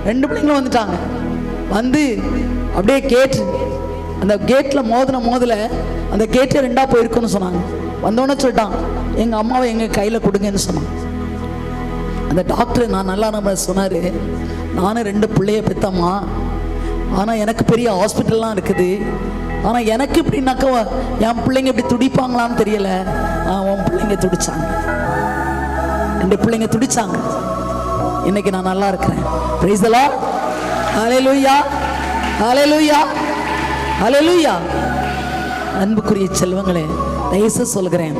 2 பிள்ளைங்களும் வந்துட்டாங்க. வந்து அப்படியே கேட்டு அந்த கேட்டில் மோதில் அந்த கேட்டு 2ஆக போயிருக்குன்னு சொன்னாங்க. வந்தோடனே சொல்லிட்டான், எங்கள் அம்மாவை எங்கள் கையில் கொடுங்கன்னு சொன்னான். அந்த டாக்டர் நான் நல்லா நம்ம சொன்னார், நானும் 2 பிள்ளைய பெற்றம்மா, ஆனால் எனக்கு பெரிய ஹாஸ்பிட்டல்லாம் இருக்குது, ஆனால் எனக்கு இப்படின்னாக்க என் பிள்ளைங்க இப்படி துடிப்பாங்களான்னு தெரியல. உன் பிள்ளைங்க துடிச்சாங்க, 2 பிள்ளைங்க துடிச்சாங்க. இன்னைக்கு நான் நல்லா இருக்கிறேன். Praise the Lord. Hallelujah, hallelujah, hallelujah. அன்புக்குரிய செல்வங்களே, தயவுசு சொல்கிறேன்,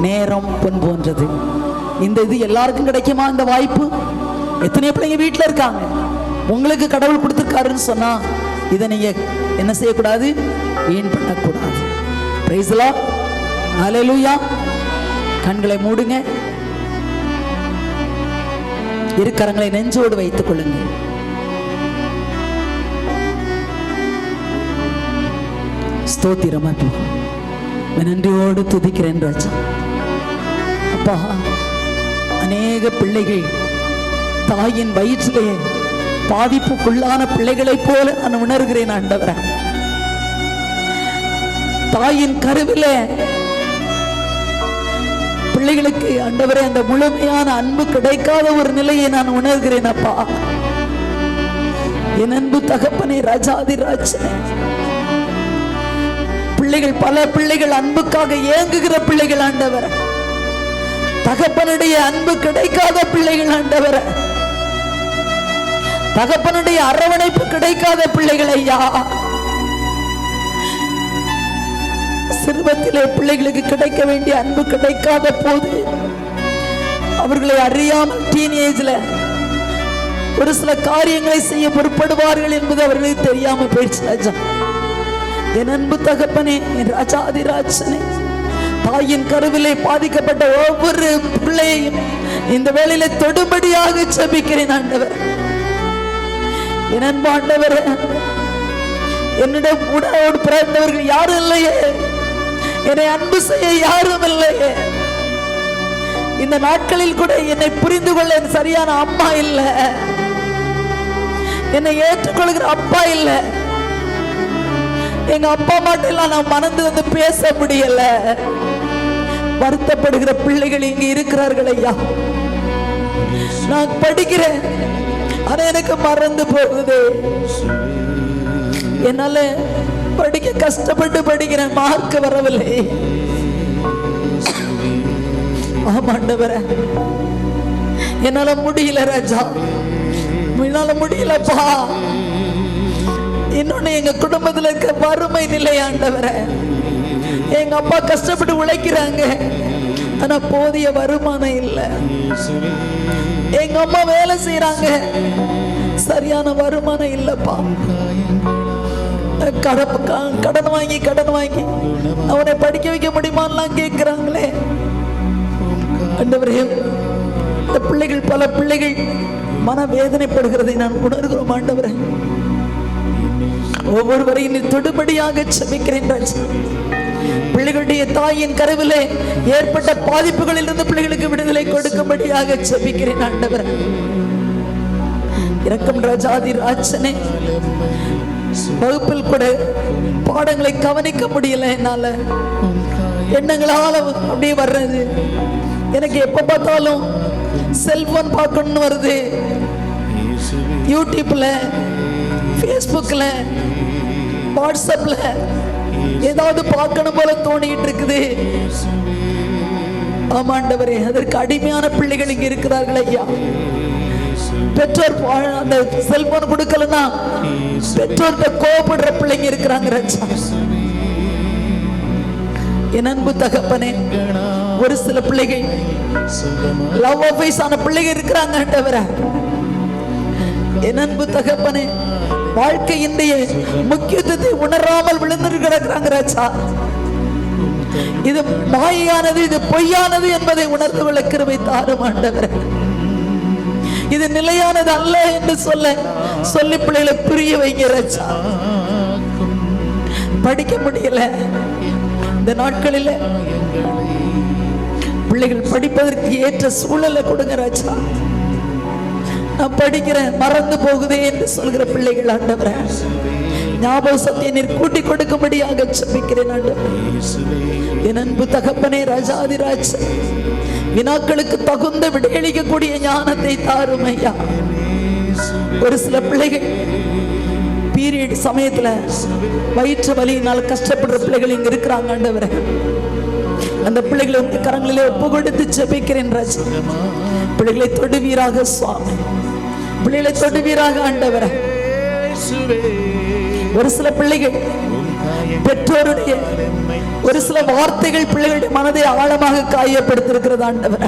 நேரம் பொன் போன்றது. இந்த இது எல்லாருக்கும் கிடைக்குமா இந்த வாய்ப்பு? எத்தனை பிள்ளைங்க வீட்டில் இருக்காங்க. உங்களுக்கு கடவுள் கொடுத்துருக்காருன்னு சொன்னா இதை நீங்க என்ன செய்யக்கூடாது? வீண் பண்ணக்கூடாது. Praise the Lord. ஹல்லேலூயா. கண்களை மூடுங்க, இரு கரங்களை நெஞ்சோடு வைத்துக் கொள்ளுங்கள். ஸ்தோத்திரம் அப்பா, நன்றியோடு துதிக்கிறேன் ராஜா. அப்பா, அநேக பிள்ளைகள் தாயின் வயிற்றிலே பாதிப்புக்குள்ளான பிள்ளைகளைப் போல நான் உணர்கிறேன் ஆண்டவரே. தாயின் கருவிலே பிள்ளைகளுக்கு ஆண்டவரே அந்த முழுமையான அன்பு கிடைக்காத ஒரு நிலையை நான் உணர்கிறேன் அப்பா. என் அன்பு தகப்பனே, ராஜாதி ராஜனே, பிள்ளைகள், பல பிள்ளைகள் அன்புக்காக ஏங்குகிற பிள்ளைகள் ஆண்டவரே. தகப்பனுடைய அன்பு கிடைக்காத பிள்ளைகள் ஆண்டவரே. தகப்பனுடைய அரவணைப்பு கிடைக்காத பிள்ளைகள் ஐயா. சிறுவத்திலே பிள்ளைகளுக்கு கிடைக்க வேண்டிய அன்பு கிடைக்காத போது அவர்களை அறியாமல் டீனேஜ்ல ஒரு சில காரியங்களை செய்ய பொறுப்படுவார்கள் என்பது அவர்களுக்கு தெரியாம போயிடுச்சு ராஜா. என் அன்பு தகப்பனே, என் ராஜாதிராஜனே, தாயின் கருவிலே பாதிக்கப்பட்ட ஒவ்வொரு பிள்ளையையும் இந்த வேளையில தொடுபடியாக ஜெபிக்கிறேன் ஆண்டவர். என் அன்பு ஆண்டவரே, என்னிடம் உடனோடு பிறந்தவர்கள் யாரும் இல்லையே, என்னை அன்பு செய்ய யாரும் இல்லையே. இந்த நாட்களில் கூட என்னை புரிந்து கொள்ள சரியான அம்மா இல்லை, என்னை ஏற்றுக்கொள்கிற அப்பா இல்லை. எங்க அப்பா மட்டும் நான் மனந்து வந்து பேச முடியல. வருத்தப்படுகிற பிள்ளைகள் இங்க இருக்கிறார்கள் ஐயா. நான் படிக்கிறேன், ஆனா எனக்கு மறந்து போகுது. என்னால படிக்க கஷ்டப்பட்டு படிக்கிறேன், மார்க் வரவில்லை. ஆமாண்டவரே, என்னால முடியல ராஜா, என்னால முடியலப்பா. இன்னொன்னு எங்க குடும்பத்துல இருக்க வறுமை நிலை ஆண்டவரே. எங்க அப்பா கஷ்டப்பட்டு உழைக்கிறாங்க, ஆனா போதிய வருமானம் இல்லை. எங்க அம்மா வேலை செய்யறாங்க, சரியான வருமானம் இல்லப்பா. கடன் வாங்கி அவனை படிக்க வைக்க முடியுமான்லாம் கேட்கிறாங்களே ஆண்டவரே. இந்த பிள்ளைகள், பல பிள்ளைகள் மன வேதனைப்படுகிறதை நான் உணர்கிறோம் ஆண்டவரே. ஒவ்வொருவரையும் நீ தொடுபடியாக செபிக்கிறேன் ராஜா. பிள்ளைகளுடைய தாயின் கருவிலே ஏற்பட்ட பாதிப்புகளில் இருந்து பிள்ளைகளுக்கு விடுதலை கொடுக்கும்படியாக செபிக்கிறேன் ஆண்டவரே. இரக்கம் ராஜாதி ராஜனே. வகுப்பில் கூட பாடங்களை கவனிக்க முடியல, என்னால எண்ணங்களால அப்படியே வர்றது. எனக்கு எப்ப பார்த்தாலும் செல்போன் பார்க்கணும்னு வருது. யூடியூப்ல, ஃபேஸ்புக்ல, வாட்ஸ்அப்ல ஏதாவது பார்க்கணும் போல தோணிட்டு இருக்குது. ஆமாண்டவரே, அதற்கு அடிமையான பிள்ளைகள் இங்க இருக்கிறார்கள் ஐயா. பெற்றோர் அந்த செல்போன் கொடுக்கலன்னா பெற்றோர்கிட்ட கோபப்படுற பிள்ளைங்க இருக்கிறாங்க ராஜா. என் அன்பு தகப்பனே, ஒரு சில பிள்ளைகள் லவ் அஃபேர்ஸ் ஆன பிள்ளைங்க இருக்கிறாங்க ஆண்டவரே. என் அன்பு தகப்பனே, வாழ்க்கையினுடைய முக்கியத்துவத்தை உணராமல் விழுந்து கிடக்கிறாங்க ராஜா. இது மாயானது, இது பொய்யானது என்பதை உணர்ந்து கொள்ள கிருபை தாரும் ஆண்டவரே. இது நிலையானது அல்ல என்று சொல்லி பிள்ளைகளை புரிய வைங்க ராஜா. படிக்க முடியல இந்த நாட்களில், பிள்ளைகள் படிப்பதற்கு ஏற்ற சூழலை கொடுங்க ராஜா. நான் படிக்கிறேன், மறந்து போகுதே என்று சொல்கிற பிள்ளைகள் ஆண்டவரே, ஞாபக சக்தியை நீர் கூட்டி கொடுக்கும்படியாக செபிக்கிறேன் ஆண்டவரே. என் அன்பு தகப்பனே ராஜாதிராஜ், வினாக்களுக்கு தகுந்த விடையளிக்கக்கூடிய ஞானத்தை தாரும் ஐயா. ஒரு சில பிள்ளைகள் பீரியட் சமயத்துல வயிற்று வலியினால் கஷ்டப்படுற பிள்ளைகள் இங்க இருக்கிறாங்க ஆண்டவரே. அந்த பிள்ளைகளை உங்க கரங்களிலே ஒப்பு கொடுத்து ஜெபிக்கிறேன் ராஜா. பிள்ளைகளை தொடுவீராக சுவாமி, பிள்ளைகளை தொடுவீராக ஆண்டவரே. ஒரு சில பிள்ளைகள் பெற்றோருடைய ஒரு சில வார்த்தைகள் பிள்ளைகளுடைய மனதை ஆழமாக காயப்படுத்திருக்கிறது ஆண்டவரே.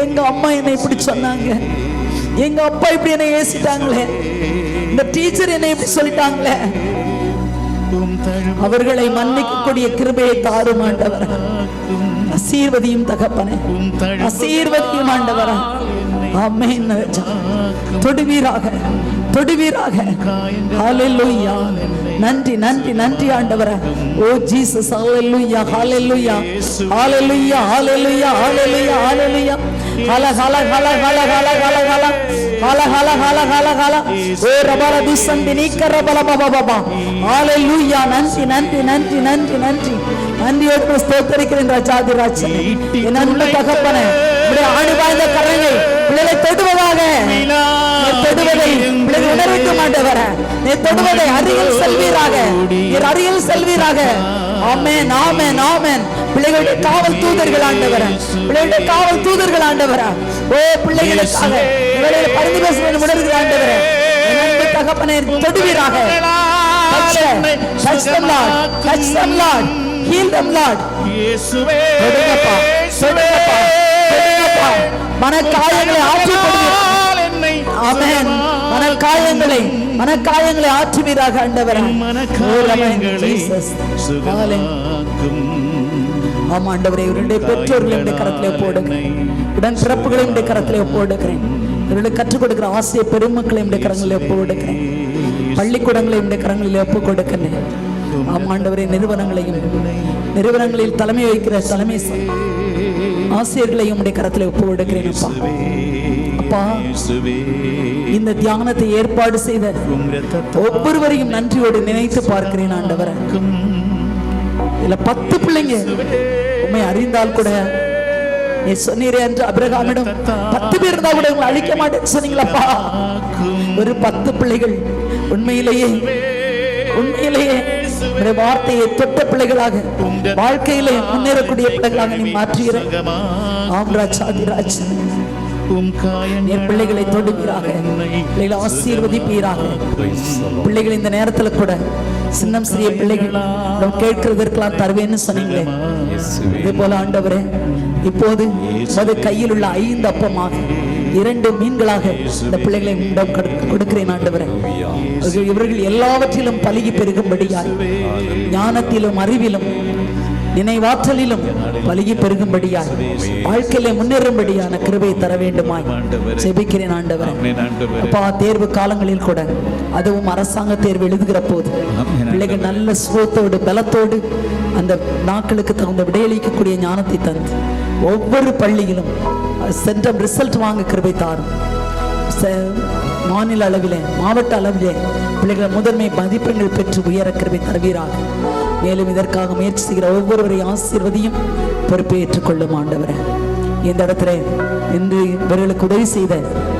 எங்க அம்மா என்னை இப்படி சொன்னாங்க, எங்க அப்பா இப்படி என்னை ஏசிட்டாங்களே, இந்த டீச்சர் என்னை இப்படி சொல்லிட்டாங்களே. அவர்களை மன்னிக்கக்கூடிய கிருபையை தாரும் ஆண்டவரே. ஆசீர்வதியும் தகப்பனே, ஆசீர்வதியும் ஆண்டவரே. ஆமென். தொடுவீராக, தொடுவீராக. ஹல்லேலூயா. நன்றி நன்றி நன்றி ஆண்டவரே. ஓ ஜீசஸ், ஹல்லேலூயா ஹல்லேலூயா ஹல்லேலூயா ஹல்லேலூயா ஹல்லேலூயா ஹல்லேலூயா. ஹல ஹல ஹல ஹல ஹல ஹல ஹல ஹல ஹல ஹல ஹல ஹல. ஓ ரபல துசந்தினி கரபல பாபா. ஹல்லேலூயா. நன்றி நன்றி நன்றி நன்றி நன்றி நன்றியோடு ஸ்தோத்திரிக்கிறேன் ராஜாதிராஜ். என் அன்பு தகப்பனே, உம்முடைய ஆணிபாய்ந்த கரங்கள் பிள்ளைகளை தொடுவதாக, தொடுவதை பிள்ளைகள் உணர்விக்க மாட்டவரே. நீ தொடுவதை அருகில் செல்வீராக, நீர் அருகில் செல்வீராக. ஆமென் ஆமென் ஆமென். பிள்ளைகளுடைய காவல் தூதர்கள் ஆண்டவரே, பிள்ளைகளுடைய காவல் தூதர்கள் ஆண்டவரே. ஓ பிள்ளைகளுக்காக இவர்களை பரிந்து பேசுவது உணர்கிற ஆண்டவரே. என் அன்பு தகப்பனே, தொடுவீராக. Touch them Lord, touch them Lord, heal them Lord. தொடுங்கப்பா, தொடுங்கப்பா, தொடுங்கப்பா. மனக்காயங்களை ஆற்றி கொடுங்க. ஆமென். மனக்காயங்களை ஆற்றுவீராக ஆண்டவரே. ஆமா ஆண்டவரே, இவருடைய பெற்றோர்களுடைய கரத்திலே போடுகிறேன், உடன் பிறப்புகளையும் கரத்திலே போடுகிறேன். இவர்களுக்கு கற்றுக் கொடுக்கிற ஆசிரிய பெருமக்களையும் கரங்களிலே போடுகிறேன். பள்ளிக்கூடங்களையும் கரங்களிலே ஒப்பு கொடுக்கிறேன். ஆமா ஆண்டவரே, நிறுவனங்களில் தலைமை வைக்கிற தலைமை ஆசிரியர்களையும் கரத்திலே ஒப்பு கொடுக்கிறேன். அப்பா அப்பா, இந்த தியானத்தை ஏற்பாடு செய்த ஒவ்வொருவரையும் நன்றியோடு நினைத்து பார்க்கிறேன் ஆண்டவரே. இல்ல 10 பிள்ளைங்க உண்மை அறிந்தால் கூட நீ சொன்னீரே என்று அபிரகாமிடம் 10 பேர் இருந்தா கூட உங்களை அழிக்க மாட்டேன்னு சொன்னீங்களப்பா. ஒரு 10 பிள்ளைகள் உண்மையிலேயே உம்முடைய வார்த்தையை தொட்ட பிள்ளைகளாக வாழ்க்கையிலே முன்னேறக்கூடிய பிள்ளைகளாக நீ மாற்றுகிற. ஆம் ராஜாதிராஜ், என் பிள்ளைகளை தொடுவீராக, பிள்ளைகளை ஆசீர்வதிப்பீராக. பிள்ளைகள் இந்த நேரத்தில் கூட சின்னம் சிறிய பிள்ளைகள் கேட்கிறதற்கெல்லாம் தருவேன்னு சொன்னீங்களே, இதே போல ஆண்டவரே இப்போது அது கையில் உள்ள 5 அப்பமாக 2 மீன்களாக இந்த பிள்ளைகளை கொடுக்கிறேன் ஆண்டவரே. இவர்கள் எல்லாவற்றிலும் பலுகி பெருகும்படியாய், ஞானத்திலும் அறிவிலும் நினைவாற்றலிலும் பலுகி பெருகும்படியாய், வாழ்க்கையில முன்னேறும்படியான கிருபை தர வேண்டுமாய் ஜெபிக்கிறேன் ஆண்டவரே. அப்பா, தேர்வு காலங்களில் கூட, அதுவும் அரசாங்க தேர்வு எழுதுகிற போது பிள்ளைகள் நல்ல சுகத்தோடு பலத்தோடு அந்த நாட்களுக்கு தகுந்த விடையளிக்கக்கூடிய ஞானத்தை தந்து ஒவ்வொரு பள்ளியிலும் சென்டம் ரிசல்ட் வாங்க கிருபை தாரும். மாநில அளவிலே மாவட்ட அளவிலே பிள்ளைகள் முதன்மை மதிப்பெண்கள் பெற்று உயர கிருபை தருவீராக. மேலும் இதற்காக முயற்சி செய்கிற ஒவ்வொருவரையும் ஆசீர்வதியும் பொறுப்பை ஏற்றுக்கொள்ளும் ஆண்டவரே. இந்த இடத்துல இன்று இவர்களுக்கு உதவி செய்த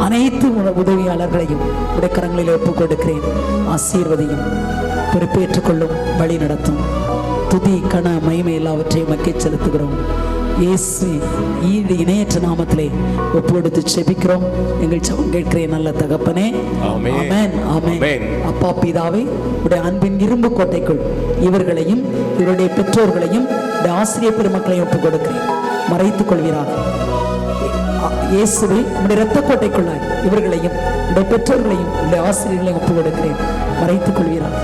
அனைத்து உதவியாளர்களையும் உடைய கரங்களில் ஒப்புக் கொடுக்கிறேன். ஆசீர்வதியும் பொறுப்பேற்றுக்கொள்ளும், வழி நடத்தும். துதி கன மகிமை எல்லாவற்றையும் மக்கள் செலுத்துகிறோம். இயேசு ஈடு இணையற்ற நாமத்திலே ஒப்புக்கொடுத்து செபிக்கிறோம். எங்கள் ஜெபம் கேட்கிறேன் நல்ல தகப்பனே. ஆமென், ஆமென். அப்பா பிதாவே, உடைய அன்பின் இரும்பு கோட்டைக்குள் இவர்களையும் இவருடைய பெற்றோர்களையும் ஆசிரியர் பெருமக்களையும் ஒப்புக் கொடுக்கிறேன். மறைத்துக் கொள்வீராக. இயேசுவை உடைய இரத்த கோட்டைக்குள்ளாய் இவர்களையும் உடைய பெற்றோர்களையும் உடைய ஆசிரியர்களையும் ஒப்புக் கொடுக்கிறேன். மறைத்துக் கொள்வீராக.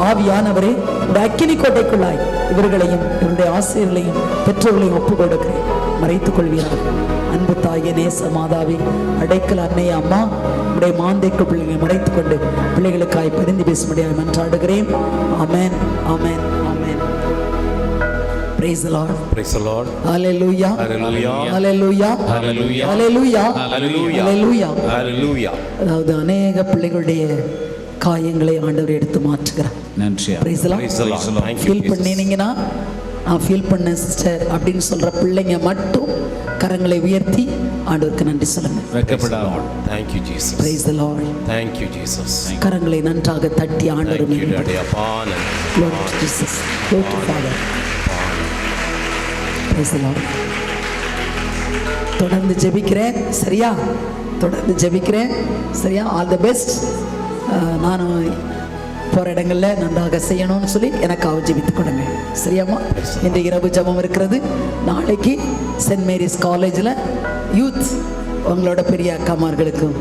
ஆவியானவரே, உடைய அக்கினி கோட்டைக்குள்ளாய் இவர்களையும் இவருடைய ஆசிரியர்களையும் பெற்றோர்களையும் ஒப்புக் கொடுக்கிறேன். மறைத்துக் கொள்வீராக. அன்பு தாயே, நேச மாதாவே, அடைக்கல அன்னைய அம்மா, உடைய மாந்தைக்குள் பிள்ளைகளை மறைத்துக் கொண்டு பிள்ளைகளுக்காய் பரிந்து பேசும்படியாக மன்றாடுகிறேன். ஆமென், ஆமென், ஆமென். Praise the Lord. Praise the Lord. Hallelujah. Hallelujah. Hallelujah. Hallelujah. Hallelujah. Hallelujah. Hallelujah. Hallelujah. அதாவது அநேக பிள்ளைகளுடைய காயங்களை ஆண்டவர் எடுத்து மாற்றுகிறார். நன்றி. Praise the Lord. Praise the Lord. Thank you, feel Jesus. பண்ணினீங்கன்னா, நான் ஃபீல் பண்ணேன் சிஸ்டர் அப்படின்னு சொல்ற பிள்ளைங்க மட்டும் கரங்களை உயர்த்தி ஆண்டவருக்கு நன்றி சொல்லுங்க. வெட்கப்படாதே. Thank you, Jesus. Praise the Lord. Thank you, Jesus. கரங்களை நன்றாக தட்டி ஆண்டவர் Thank you, Daddy. Appa. Glory to Jesus. Glory to Father. Praise the Lord. தொடர்ந்து ஜெபிக்கிறேன், சரியா? தொடர்ந்து ஜெபிக்கிறேன், சரியா? All the best. நான் போகிற இடங்களில் நன்றாக செய்யணும்னு சொல்லி எனக்காக ஜெபித்துக் கொடுங்க, சரியாம்மா? இன்று இரவு ஜெபம் இருக்கிறது. நாளைக்கு சென்ட் மேரிஸ் காலேஜில் யூத் உங்களோட பெரிய அக்காமார்களுக்கும்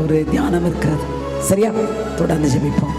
ஒரு தியானம் இருக்கிறது, சரியா? தொடர்ந்து ஜெபிப்போம்.